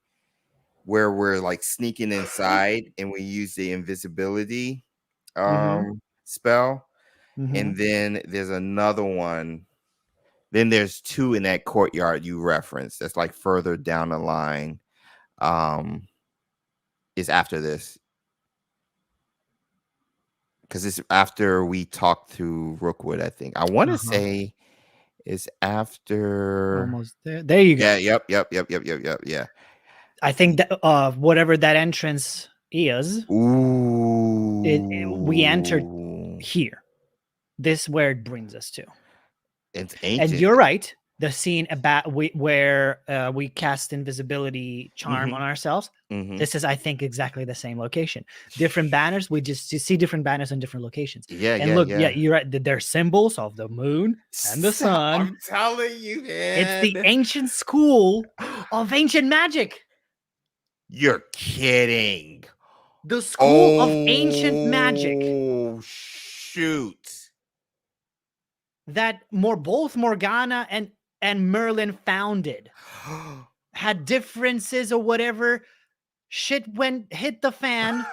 where we're like sneaking inside and we use the invisibility spell. Mhm. and then there's another one. Then there's two in that courtyard you referenced. That's like further down the line. Is after this because it's after we talked to Rookwood. I think I want to Uh-huh. say it's after. Almost there. There you Yeah. go. Yep. Yeah. I think that whatever that entrance is, we entered Ooh. here. This is where it brings us to. It's And ancient. you're right. The scene about where we cast invisibility charm on Mm-hmm. ourselves. Mm-hmm. This is, I think, exactly the same location. Different banners. We just see different banners on different locations. Yeah. And look, yeah, you're right. They're symbols of the moon and the sun. I'm telling you, It's the man. ancient school of ancient magic. You're kidding. The school of ancient magic Oh, shoot. that both Morgana and Merlin founded. Had differences or whatever. Shit hit the fan.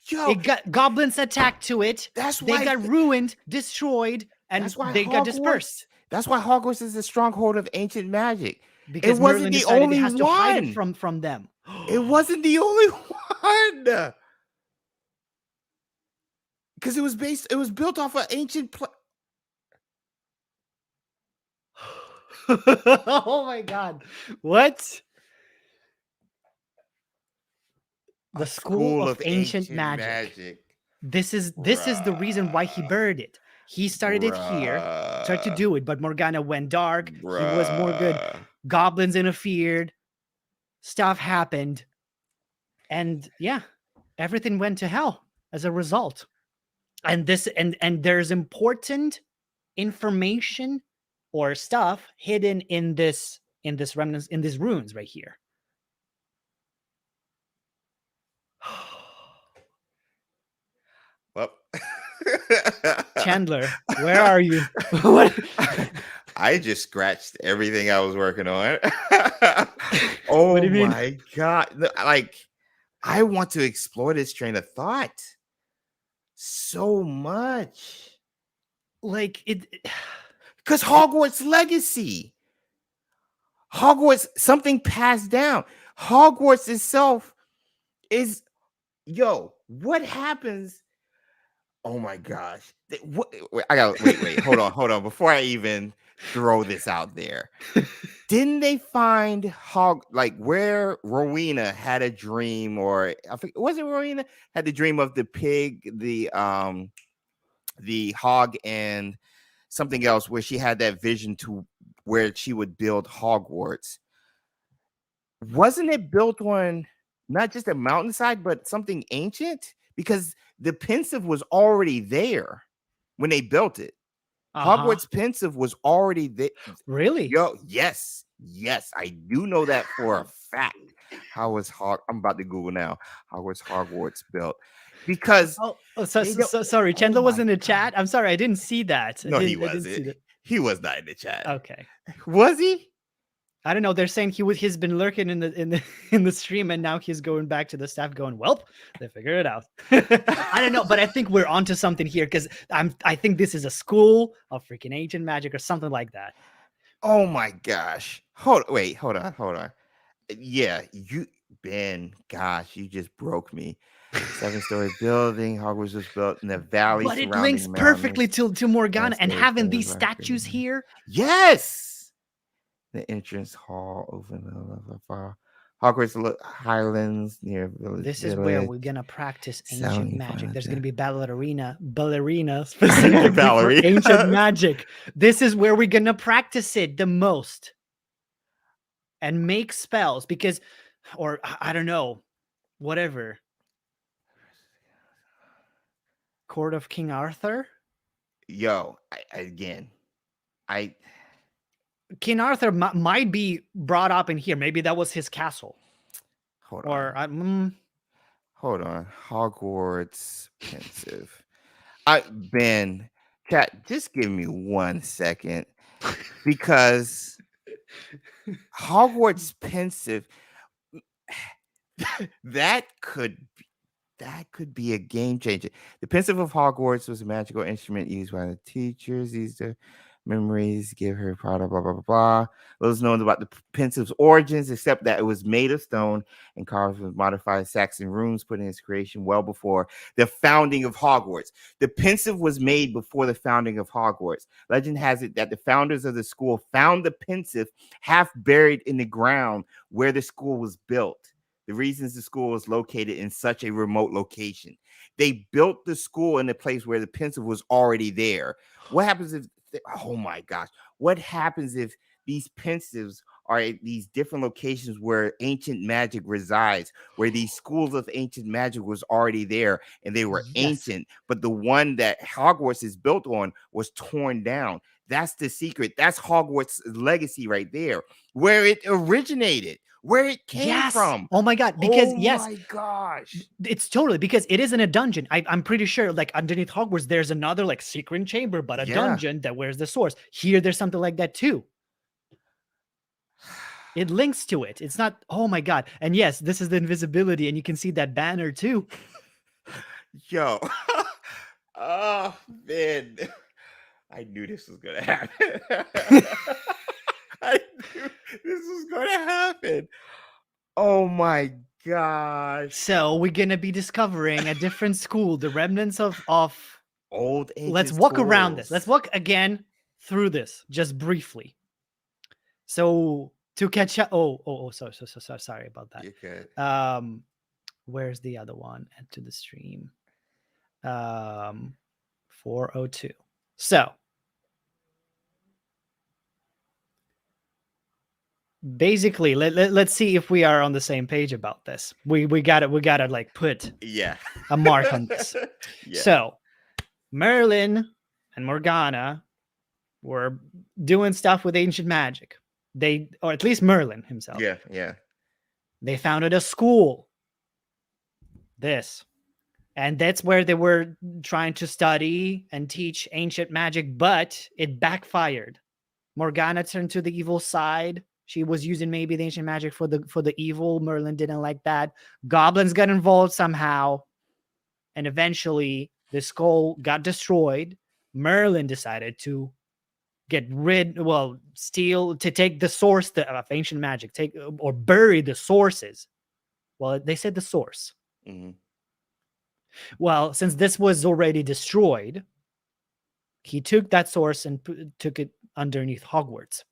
Yo, It got goblins attacked to it. that's They why got ruined, destroyed, and that's why they got dispersed. That's why Hogwarts is the stronghold of ancient magic. Because It wasn't Merlin the decided he only has to hide it one. from them. It wasn't the only one. Because it was built off of ancient Oh my god. What? The school of ancient magic. This is the reason why he buried it. He started it here, tried to do it, but Morgana went dark. He was more good. Goblins interfered. Stuff happened. And yeah, everything went to hell as a result. And there's important information or stuff hidden in this remnants, in these runes right here. Well, Chandler, where are you? What? I just scratched everything I was working on. What Oh do you mean? my god. Like, I want to explore this train of thought so much. Like it Because Hogwarts legacy. Hogwarts, something passed down. Hogwarts itself is, what happens? Oh my gosh. I got wait, hold on. Before I even throw this out there. Didn't they find where Rowena had a dream, or I think was it Rowena had the dream of the pig, the hog, and something else, where she had that vision to where she would build Hogwarts. Wasn't it built on not just a mountainside, but something ancient? Because the pensive was already there when they built it. Hogwarts pensive was already there. Really? Yes, I do know that for a fact. I'm about to Google now. How was Hogwarts built? Because sorry, Chandler was in the chat. I'm sorry, I didn't see that. No, he I didn't see wasn't. that. He was not in the chat. Okay. Was he? I don't know. They're saying he's been lurking in the stream, and now he's going back to the staff, going, "Welp, they figured it out." I don't know, but I think we're onto something here, because I think this is a school of freaking ancient magic or something like that. Oh my gosh! Hold on. Yeah, gosh, you just broke me. 7-story building. Hogwarts was built in the valley, but it links perfectly to Morgana, and having these statues here. Yes. The entrance hall over the Hogwarts Highlands near village. This is where we're gonna practice ancient magic. There's gonna be ballerina specifically for ancient magic. This is where we're gonna practice it the most and make spells, because, or I don't know, whatever. Court of King Arthur. King Arthur might be brought up in here. Maybe that was his castle. Hold on. Hogwarts pensive. Ben, chat, just give me 1 second, because Hogwarts pensive, that could be, that could be a game changer. The pensive of Hogwarts was a magical instrument used by the teachers. These are memories give her blah blah blah blah blah. Little is known about the pensive's origins, except that it was made of stone and carved with modified Saxon runes, put in its creation well before the founding of Hogwarts. The pensive was made before the founding of Hogwarts. Legend has it that the founders of the school found the pensive half buried in the ground where the school was built. The reasons the school was located in such a remote location. They built the school in a place where the pensive was already there. What happens if, oh my gosh, what happens if these pensives are at these different locations where ancient magic resides, where these schools of ancient magic was already there and they were Yes. ancient, but the one that Hogwarts is built on was torn down? That's the secret. That's Hogwarts' legacy right there, where it originated, where it came Yes. from. Oh my God. Because Oh yes, my gosh. it's totally because it is in a dungeon. I'm pretty sure, like underneath Hogwarts, there's another like secret chamber, but a Yeah. dungeon that where's the source. Here, there's something like that too. It links to it. It's not. Oh my God. And yes, this is the invisibility, and you can see that banner too. Yo. Oh man. I knew this was gonna happen. I knew this was gonna happen. Oh my gosh. So we're gonna be discovering a different school, the remnants of Old ancient let's walk around this. Let's schools. walk again through this just briefly. So to catch up. Sorry about that. You could. Where's the other one? Add to the stream. 402. So basically, let's see if we are on the same page about this. We gotta like put a mark on this. Yeah. So Merlin and Morgana were doing stuff with ancient magic. They, or at least Merlin himself. Yeah. They founded a school. And that's where they were trying to study and teach ancient magic, but it backfired. Morgana turned to the evil side. She was using maybe the ancient magic for the evil. Merlin didn't like that. Goblins got involved somehow. And eventually the skull got destroyed. Merlin decided to take the source of ancient magic, or bury the sources. Well, they said the source. Mm-hmm. Well, since this was already destroyed, he took that source and took it underneath Hogwarts,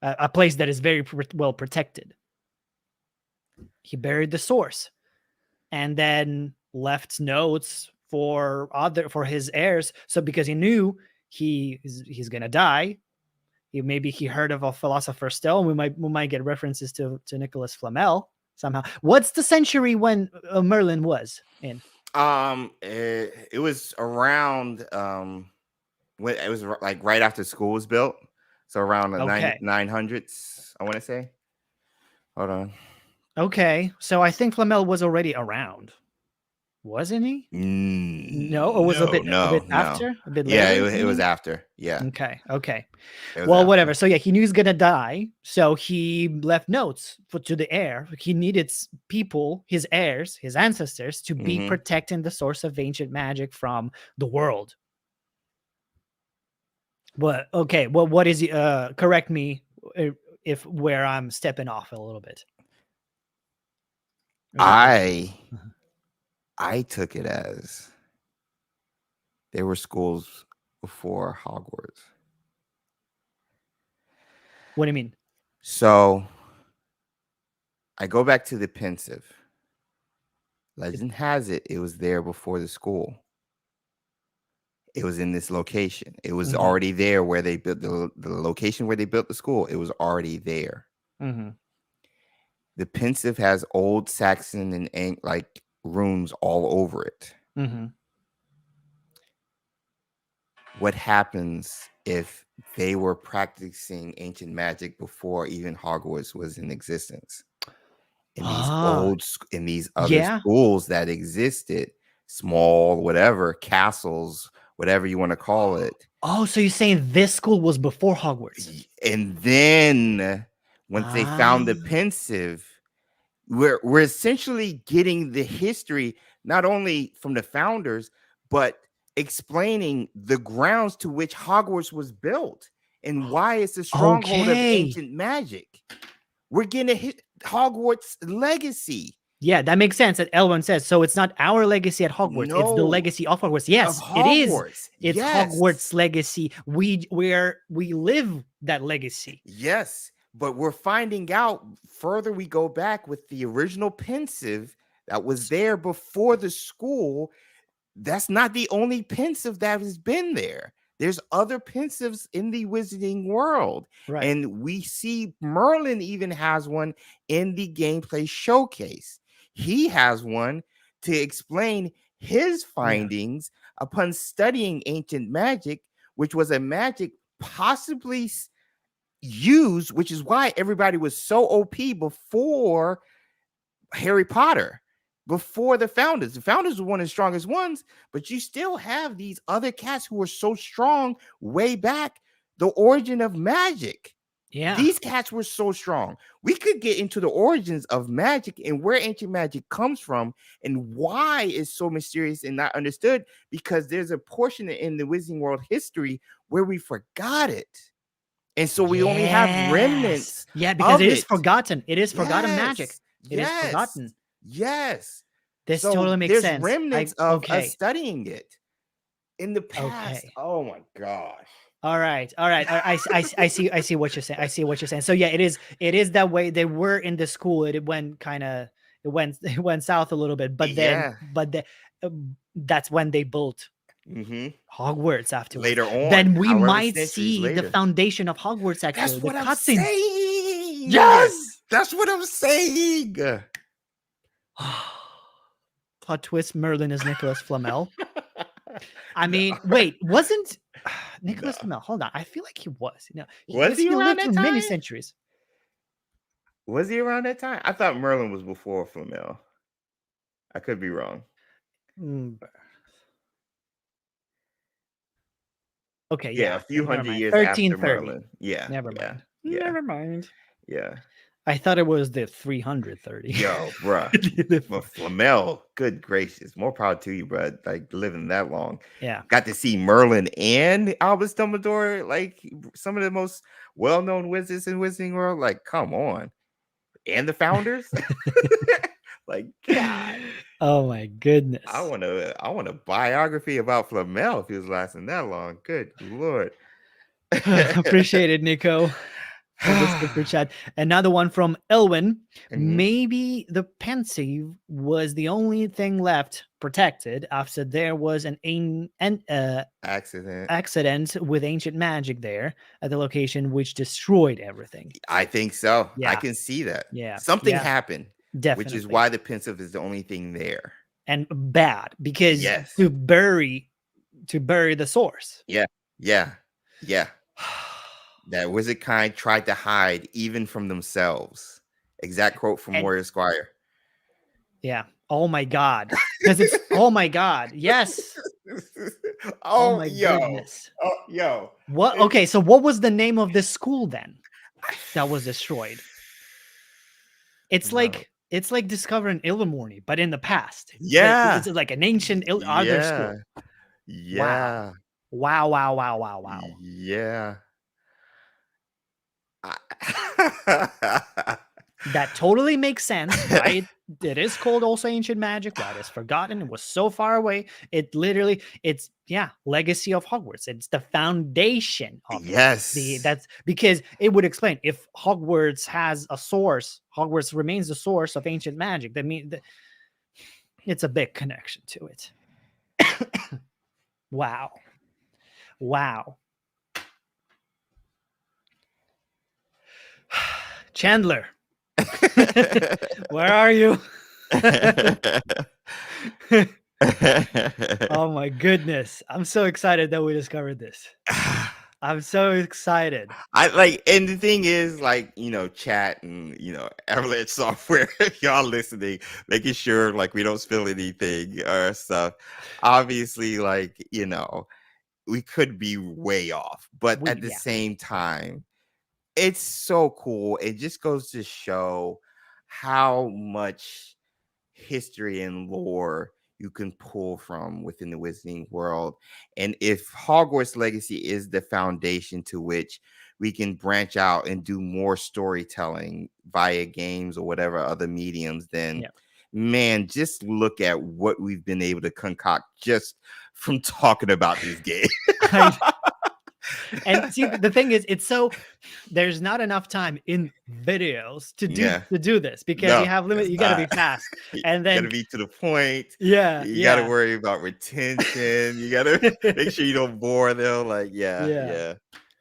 a place that is very well protected. He buried the source and then left notes for his heirs. So because he knew he's gonna die, maybe he heard of a philosopher's stone. We might get references to Nicholas Flamel somehow. What's the century when Merlin was in? It was around when it was like right after school was built, so around the 900s, I want to say. Hold on. Okay, so I think Flamel was already around, wasn't he? No, or was a bit after, a bit later. Yeah, it was after. Yeah. Okay. Well, whatever. So yeah, he knew he was gonna die, so he left notes to the heir. He needed people, his heirs, his ancestors, to be protecting the source of ancient magic from the world. But okay, well, what is correct me if where I'm stepping off a little bit. I took it as there were schools before Hogwarts. What do you mean? So I go back to the pensive. Legend has it was there before the school. It was in this location. It was already there where they built the location where they built the school. It was already there. The pensive has old Saxon and like runes all over it. What happens if they were practicing ancient magic before even Hogwarts was in existence? In these other schools that existed, small, whatever, castles, whatever you want to call it. Oh, so you're saying this school was before Hogwarts? And then once they found the pensive, we're essentially getting the history not only from the founders, but explaining the grounds to which Hogwarts was built and why it's a stronghold of Okay. ancient magic. We're getting Hogwarts legacy. Yeah, that makes sense. That Elwin says so. It's not our legacy at Hogwarts; it's the No, legacy of Hogwarts. of Yes, it is. Hogwarts. It's Yes. Hogwarts legacy. We live that legacy. Yes, but we're finding out further we go back with the original pensive that was there before the school. That's not the only pensive that has been there. There's other pensives in the wizarding world. Right. And we see Merlin even has one in the gameplay showcase. He has one to explain his findings upon studying ancient magic, which was a magic possibly used, which is why everybody was so OP before Harry Potter, before the founders. The founders were one of the strongest ones, but you still have these other cats who were so strong way back, the origin of magic. Yeah. These cats were so strong. We could get into the origins of magic and where ancient magic comes from and why it's so mysterious and not understood, because there's a portion in the Wizarding World history where we forgot it. And so we only have remnants. Yeah, because of it is forgotten. It is forgotten magic. It is Yes. forgotten. Yes. This So totally makes there's sense. remnants of us studying it in the past. Okay. Oh my gosh. All right. I see what you're saying. I see what you're saying. So yeah, it is that way. They were in the school. It went south a little bit, but then that's when they built Hogwarts afterwards. Later on, then we however might centuries see later. the foundation of Hogwarts. Actually, That's what the I'm cutscene. saying. Yes! That's what I'm saying. Plot twist: Merlin is Nicholas Flamel. I mean, wait, wasn't Nicholas Flamel? Hold on, I feel like he was. You know, Was he around lived that through many time? centuries. Was he around that time? I thought Merlin was before Flamel. I could be wrong. Okay, Yeah, a few hundred years after Merlin. Yeah. Never mind. Yeah. Never mind. Yeah. I thought it was the 330. Yo, bruh. But Flamel, good gracious. More power to you, bro. Like living that long. Yeah. Got to see Merlin and Albus Dumbledore, like some of the most well-known wizards in Wizarding World. Like, come on. And the founders. Like, God. Oh my goodness. I want a biography about Flamel if he was lasting that long. Good Lord. Appreciate it, Nico. Super chat. Another one from Elwin. Maybe the pensive was the only thing left protected after there was an accident with ancient magic there at the location, which destroyed everything. I think so. Yeah. I can see that. Yeah. Something happened. Definitely. Which is why the pensive is the only thing there. And bad, because to bury the source. Yeah. That wizard kind tried to hide even from themselves. Exact quote from Warrior Squire. Yeah. Oh my God. Because it's oh my God. Yes. Oh my goodness. Oh, yo. What? Okay. So what was the name of this school then that was destroyed? It's like discovering Ilvermorny, but in the past. Yeah. It's like an ancient other school. Yeah. Wow. Yeah. That totally makes sense, right? It is called also ancient magic, right? It's forgotten. It was so far away. It's legacy of Hogwarts. It's the foundation of it. That's because it would explain if Hogwarts has a source, Hogwarts remains the source of ancient magic. That means it's a big connection to it. Wow. Chandler, where are you? Oh my goodness. I'm so excited that we discovered this. I'm so excited. And the thing is, chat and Avalanche software, if y'all listening, making sure we don't spill anything or stuff. Obviously, we could be way off, but at the same time, it's so cool. It just goes to show how much history and lore you can pull from within the wizarding world. And if Hogwarts Legacy is the foundation to which we can branch out and do more storytelling via games or whatever other mediums, then Yeah. man, just look at what we've been able to concoct just from talking about this game. I, and see, the thing is, it's so there's not enough time in videos to Yeah. do this because you No, have limit. it's You got to be not. fast, You and got to then be to the point. yeah, You got to yeah, worry about retention. You got to make sure you don't bore them. Like, yeah, yeah. yeah,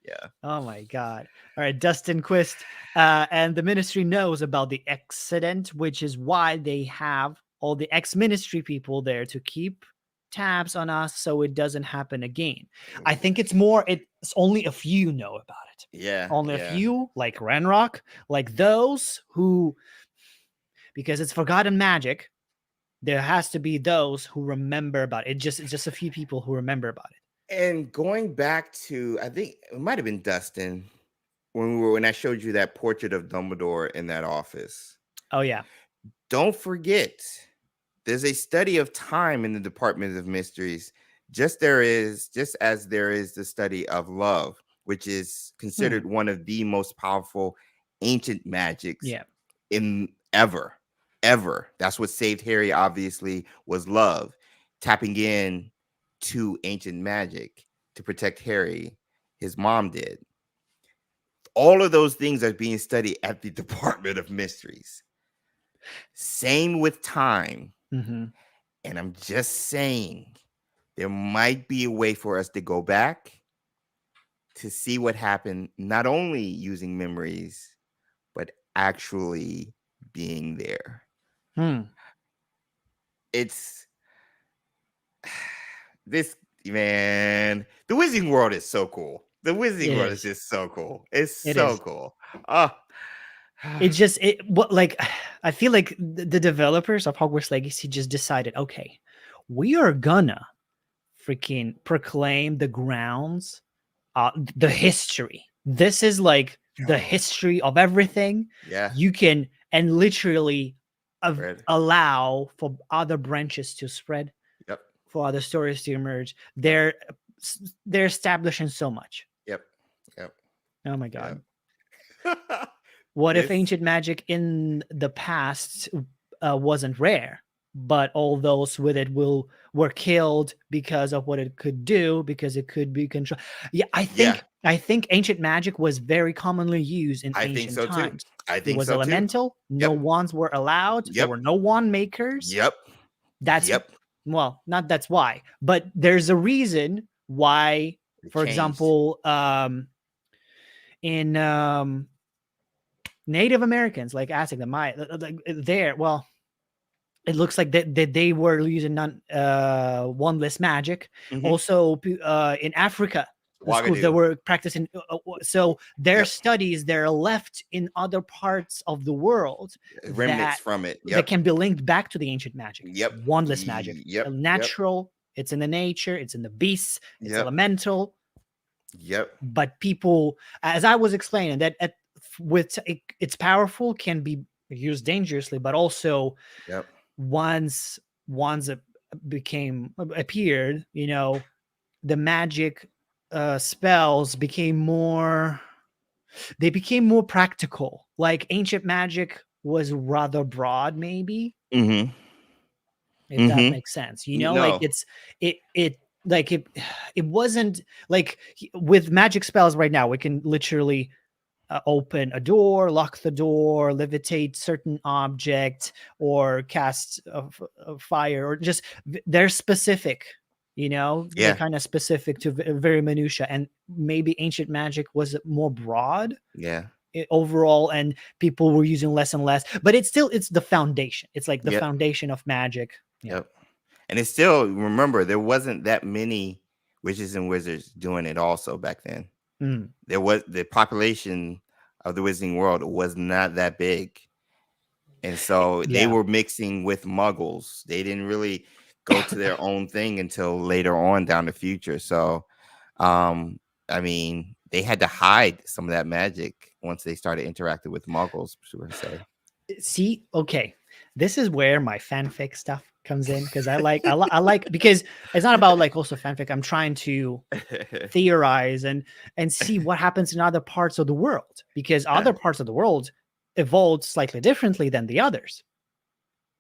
yeah. Oh my God! All right, Dustin Quist, and the Ministry knows about the accident, which is why they have all the ex-Ministry people there to keep tabs on us so it doesn't happen again. I think it's more. It's only a few know about it. Yeah, Only a yeah. few, like Renrock, like those who, because it's forgotten magic. There has to be those who remember about it. It's just a few people who remember about it. And going back to, I think it might have been Dustin when I showed you that portrait of Dumbledore in that office. Oh yeah. Don't forget, there's a study of time in the Department of Mysteries. Just as there is the study of love, which is considered one of the most powerful ancient magics Yeah. in ever. That's what saved Harry, obviously, was love. Tapping in to ancient magic to protect Harry. His mom did. All of those things are being studied at the Department of Mysteries. Same with time. Mm-hmm. And I'm just saying, there might be a way for us to go back to see what happened, not only using memories, but actually being there. It's this, man. The Wizarding World is so cool. The Wizarding World is just so cool. It's so cool. It's just what like I feel like the developers of Hogwarts Legacy just decided, okay, we are gonna freaking proclaim the grounds, the history. This is like the history of everything. Yeah. You can and literally allow for other branches to spread. Yep. For other stories to emerge. They're establishing so much. Yep. Oh my God. Yep. What if ancient magic in the past wasn't rare, but all those with it were killed because of what it could do, because it could be controlled? Yeah, I think ancient magic was very commonly used in ancient times. It was elemental. No wands were allowed. There were no wand makers. That's well, not that's why, but there's a reason why. For example, in Native Americans like Azkaban, there, well, it looks like that they were using wandless magic. Also, in Africa, the schools that were practicing. So their studies, they're left in other parts of the world, remnants from it that can be linked back to the ancient magic. Wandless magic. Natural. It's in the nature. It's in the beasts. It's elemental. But people, as I was explaining, that it's powerful, can be used dangerously, but also once it appeared, the magic spells became more practical. Like ancient magic was rather broad, maybe. If that makes sense, like it wasn't like with magic spells right now. We can literally open a door, lock the door, levitate certain object, or cast a fire, or just they're specific. They're kind of specific to very minutia, and maybe ancient magic was more broad. Overall, and people were using less and less, but it's the foundation. It's like the foundation of magic. And it's still, remember, there wasn't that many witches and wizards doing it also back then. There was, the population of the Wizarding World was not that big. And so they were mixing with muggles. They didn't really go to their own thing until later on down the future. So, I mean, they had to hide some of that magic once they started interacting with muggles, per se. See, okay, this is where my fanfic stuff comes in because I like because it's not about like also fanfic. I'm trying to theorize and see what happens in other parts of the world because Yeah. other parts of the world evolved slightly differently than the others.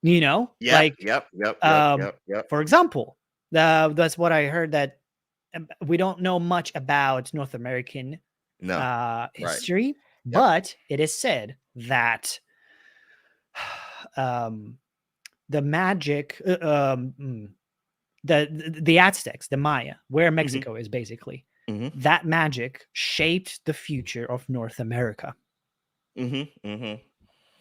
You know, Yep, like yep, yep, yep, um, yep, yep. for example, that's what I heard that we don't know much about North American No. Right. history, Yep. but it is said that um, the magic, the Aztecs, the Maya, where Mhm, Mexico is basically, mhm, that magic shaped the future of North America. mhm, mhm.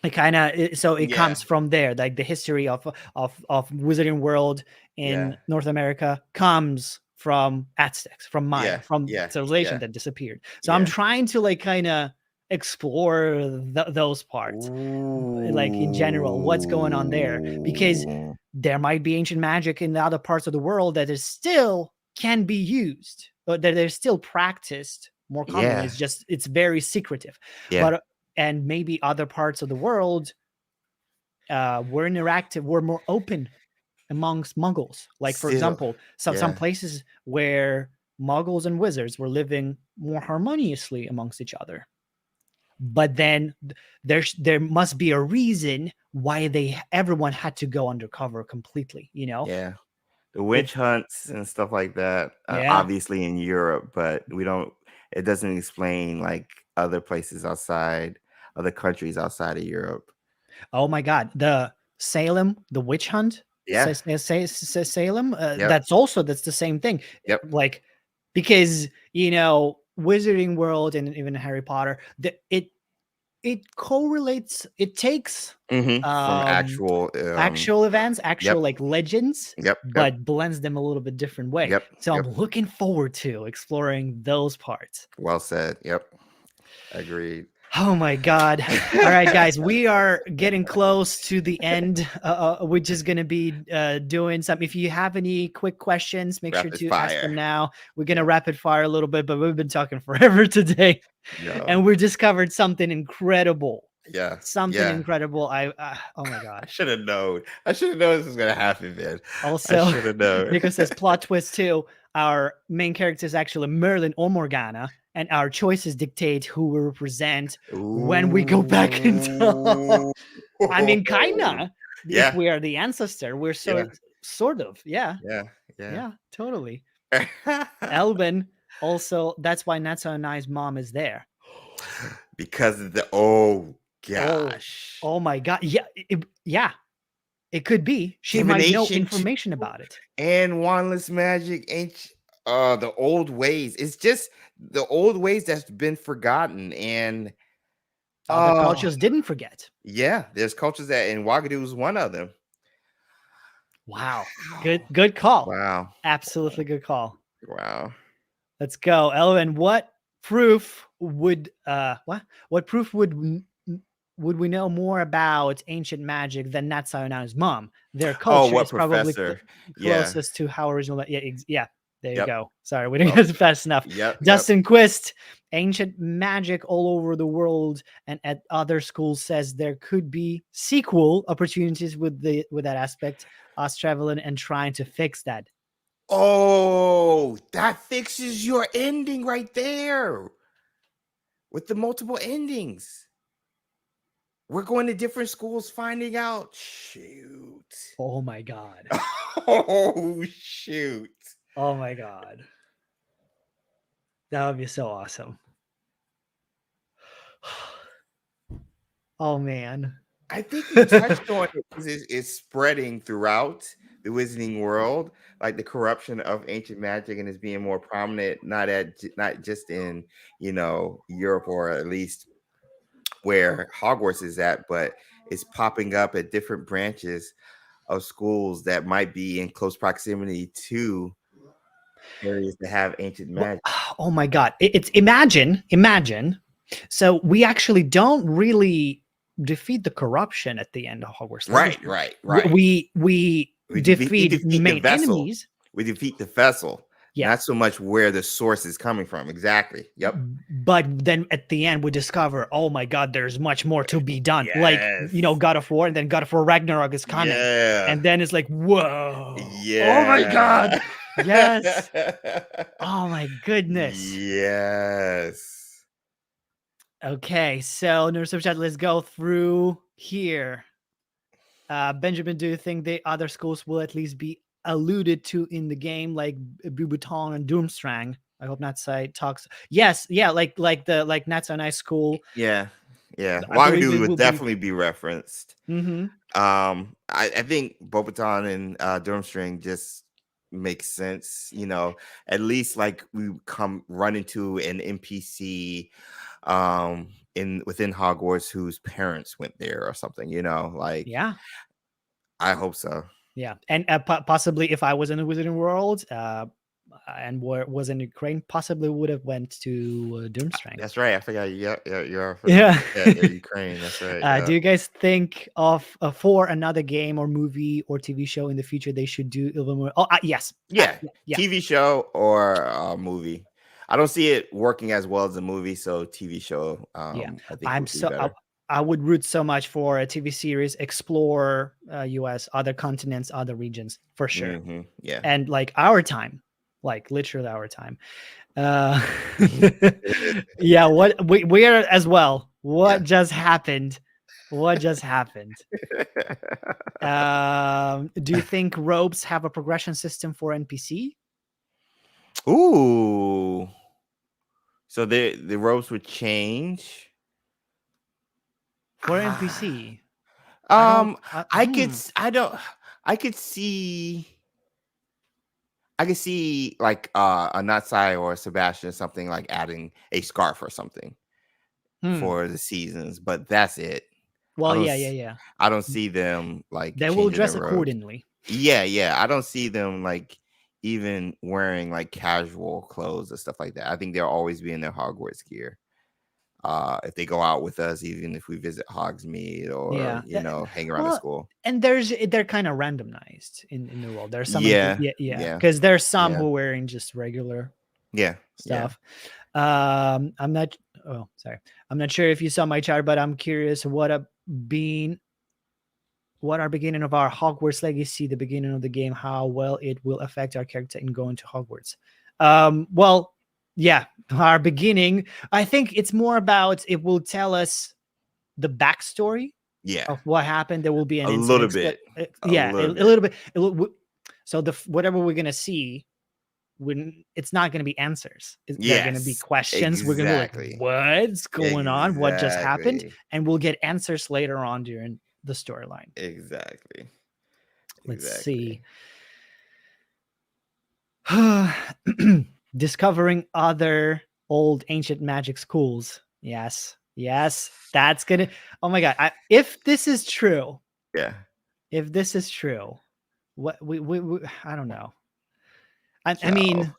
It kind of so it Yeah, comes from there, like the history of Wizarding World yeah, in North America comes from Aztecs, from Maya, yeah, from yeah, civilization yeah, that disappeared. So I'm yeah. trying to like kind of explore those parts, like in general, what's going on there, because Ooh. there might be ancient magic in the other parts of the world that is still can be used, but that they're still practiced more commonly. Yeah, It's very secretive, yeah. but and maybe other parts of the world were interactive, were more open amongst Muggles. Like for Still, example, some yeah. places where Muggles and wizards were living more harmoniously amongst each other. But then there must be a reason why everyone had to go undercover completely. You know, Yeah. The it witch hunts and stuff like that, yeah. obviously in Europe, but it doesn't explain like other places outside, other countries outside of Europe. Oh my God, the Salem, the witch hunt, Yeah. Salem. Yep. That's the same thing. Yep. Like because you know, Wizarding World and even Harry Potter, it correlates. It takes From um actual, actual events, actual yep. like legends, Yep. Yep. but blends them a little bit different way. Yep. So I'm Yep. looking forward to exploring those parts. Well said. Yep. Agreed. Oh my God. All right, guys, we are getting close to the end. We're just going to be doing some. If you have any quick questions, make sure Rapid to ask them fire. now. We're going to rapid fire a little bit, but we've been talking forever today. Yo. And we discovered something incredible. Yeah. Something Yeah. incredible. Oh my God. I should have known. I should have known this was gonna happen, man. I Also, should have known. Nico says plot twist too. Our main character is actually Merlin or Morgana, and our choices dictate who we represent when we go back in time. Ooh. I mean, kinda. If Yeah. we are the ancestor, we're Yeah. sort of. Yeah. Yeah. Yeah. Yeah, totally. Elvin also, that's why Natsu and I's mom is there. Because of the oh Oh, gosh. oh my God. Yeah. Yeah. It could be. She might know Divination too, information about it. and wandless magic, ancient the old ways. It's just the old ways that's been forgotten. And Other oh cultures didn't forget. yeah, there's cultures that, and Wagadu is one of them. Wow. Wow. Good call. Wow. Absolutely good call. Wow. Let's go. Elvin, what proof would what proof would we know more about ancient magic than Nat Sayonara's mom? Their Oh, culture what is probably professor? Yeah. closest to how original. Yeah, yeah. There you Yep. go. Sorry, we didn't Well, get fast enough. yep. Yep. Dustin Quist, ancient magic all over the world, and at other schools says there could be sequel opportunities with that aspect. Us traveling and trying to fix that. Oh, that fixes your ending right there with the multiple endings. We're going to different schools finding out. Shoot. Oh my God. Oh, shoot. Oh my God. That would be so awesome. Oh man. I think we touched on it because it's spreading throughout the Wizarding world, like the corruption of ancient magic, and it's being more prominent, not just in Europe, or at least where Hogwarts is at, but it's popping up at different branches of schools that might be in close proximity to areas that have ancient magic. Oh my God. It's imagine. So we actually don't really defeat the corruption at the end of Hogwarts Right, Legacy. right, right. We We defeat defeat the main vessel. enemies. We defeat the vessel, Yeah. Not so much where the source is coming from. Exactly. Yep. But then at the end we discover, oh my god, there's much more to be done. Like, Yes. God of War, and then God of War Ragnarok is coming. Yeah. And then it's like, whoa. Yeah. Oh my god. Yes. Oh my goodness. Yes. Okay, so Nurse of Chat, let's go through here. Benjamin, do you think the other schools will at least be alluded to in the game, like Bubuton and Doomstrang? I hope Natsai talks. Yes, yeah, like Natsai Nice School. Yeah. Yeah. I believe Wagadu it would will be. definitely be referenced. Mm-hmm. I think Bobaton and Durmstrang just makes sense. At least like we run into an NPC within Hogwarts whose parents went there or something. Like Yeah. I hope so. Yeah, and possibly if I was in the Wizarding World, and was in Ukraine, possibly would have went to Doomstrang. That's right. I forgot. You're from Yeah. Ukraine. That's right. Do you guys think of for another game or movie or TV show in the future they should do even more? Oh, yes. Yeah. Yeah. TV show or movie. I don't see it working as well as a movie, so TV show. Yeah. I think would be better. I would root so much for a TV series, explore US, other continents, other regions, for sure. Mm-hmm. Yeah. And like our time, like literally our time. Yeah, what we are as well. What just happened? What just happened? Do you think robes have a progression system for NPC? Ooh. So the robes would change For NPC. I could see like a Natsai or a Sebastian, something like adding a scarf or something for the seasons, but that's it. Well, yeah. I don't see them like they will dress their robes accordingly. Yeah. I don't see them like even wearing like casual clothes or stuff like that. I think they'll always be in their Hogwarts gear. If they go out with us, even if we visit Hogsmeade or hang around the school. And they're kind of randomized in the world. There's some because there's some who are wearing just regular stuff. I'm not sure if you saw my chart, but I'm curious what our beginning of our Hogwarts legacy, the beginning of the game, how well it will affect our character in going to Hogwarts. Well, yeah, our beginning. I think it's more about it will tell us the backstory of what happened. There will be an little bit. A little bit. So whatever we're gonna see, when it's not gonna be answers. They're gonna be questions. Exactly. We're gonna be like, what's going on? What just happened? And we'll get answers later on during the storyline. Exactly. Let's see. Discovering other old ancient magic schools. Yes, that's gonna. Oh my god! If this is true, what we I don't know. I mean,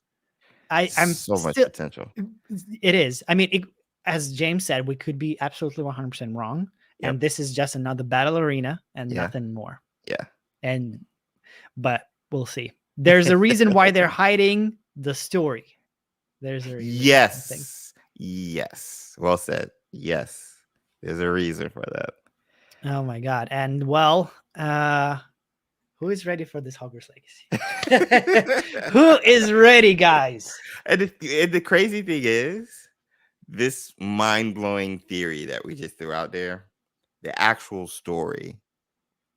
I'm so much potential. It is. I mean, as James said, we could be absolutely 100% wrong, and this is just another battle arena and nothing more. Yeah. But we'll see. There's a reason why they're hiding the story. There's a reason. Yes. Well said. Yes. There's a reason for that. Oh my god. And well, who is ready for this Hogwarts legacy? Who is ready, guys? And the crazy thing is, this mind-blowing theory that we just threw out there, the actual story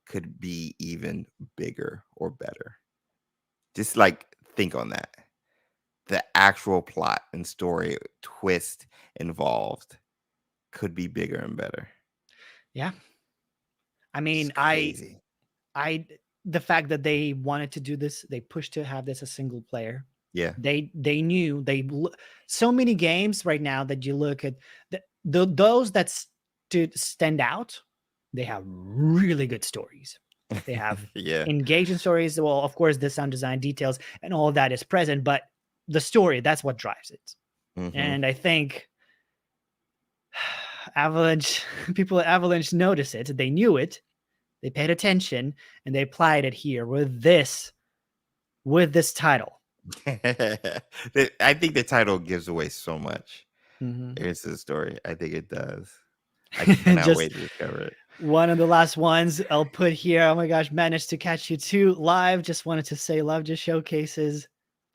could be even bigger or better. Just like think on that. The actual plot and story twist involved could be bigger and better. Yeah. I mean, the fact that they wanted to do this, they pushed to have this a single player. Yeah. They knew so many games right now that you look at those that stand out, they have really good stories. They have engaging stories. Well, of course, the sound design details and all of that is present, but the story, that's what drives it. Mm-hmm. And I think people at Avalanche noticed it. They knew it. They paid attention and they applied it here with this title. I think the title gives away so much. Mhm. It's the story. I think it does. I cannot Just wait to discover it. one of the last ones I'll put here. Oh my gosh, managed to catch you too live. Just wanted to say love just showcases.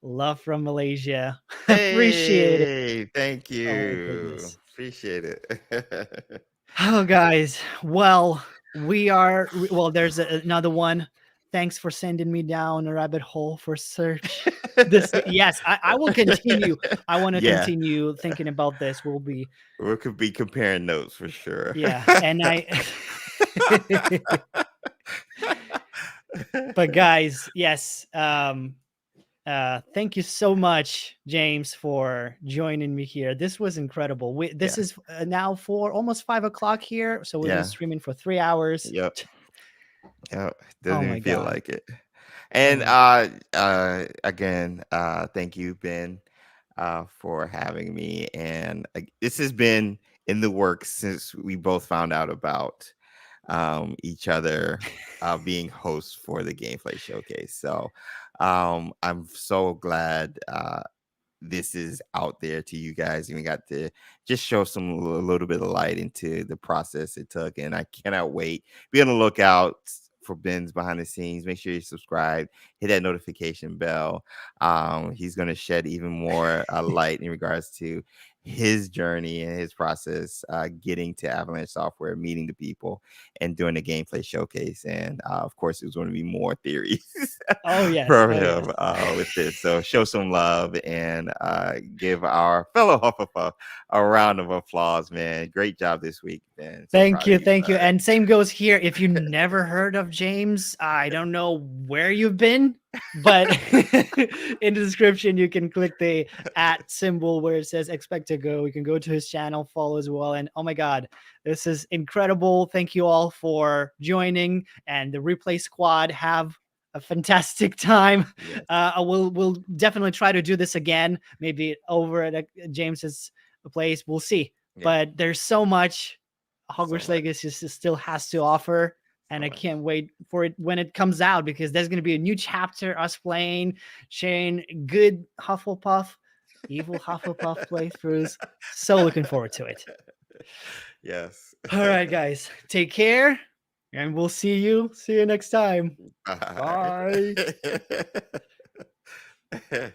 Love from Malaysia. Appreciate it. Hey, thank Oh my you. goodness. Appreciate it. Oh, guys. Well, there's another one. Thanks for sending me down a rabbit hole for search. Yes, I will continue. I want to Yeah, continue thinking about this. We'll be, we could be comparing notes for sure. yeah. And but guys, yes. Thank you so much, James, for joining me here. This was incredible. This Yeah, is now for almost 5 o'clock here, so we've been yeah, streaming for 3 hours. yep, yep. Doesn't Oh even my feel god. like it. Oh And my god. again, thank you, Ben, for having me. And this has been in the works since we both found out about each other being hosts for the Gameplay Showcase. So I'm so glad this is out there to you guys, and we got to just show some a little bit of light into the process it took. And I cannot wait. Be on the lookout for Ben's behind the scenes. Make sure you subscribe, hit that notification bell. He's going to shed even more light in regards to his journey and his process getting to Avalanche Software, meeting the people, and doing the gameplay showcase. And of course, there's going to be more theories Oh yes. from Oh yes. him with this. So show some love and give our fellow Hufflepuff a round of applause, man. Great job this week, man. So Thank proud of you, you, thank you. bud. And same goes here. If you never heard of James, I don't know where you've been, but in the description you can click the @ symbol where it says xpectogo. You can go to his channel, follow as well. And oh my god, this is incredible. Thank you all for joining, and the replay squad have a fantastic time. Yes. We'll definitely try to do this again, maybe over at James's place. We'll see. Yeah. But there's so much So Hogwarts much. Legacy still has to offer, So and I much. can't wait for it when it comes out, because there's going to be a new chapter, us playing, sharing good Hufflepuff, evil Hufflepuff playthroughs. So looking forward to it. Yes. All right, guys, take care, and we'll see you next time. Bye. Bye.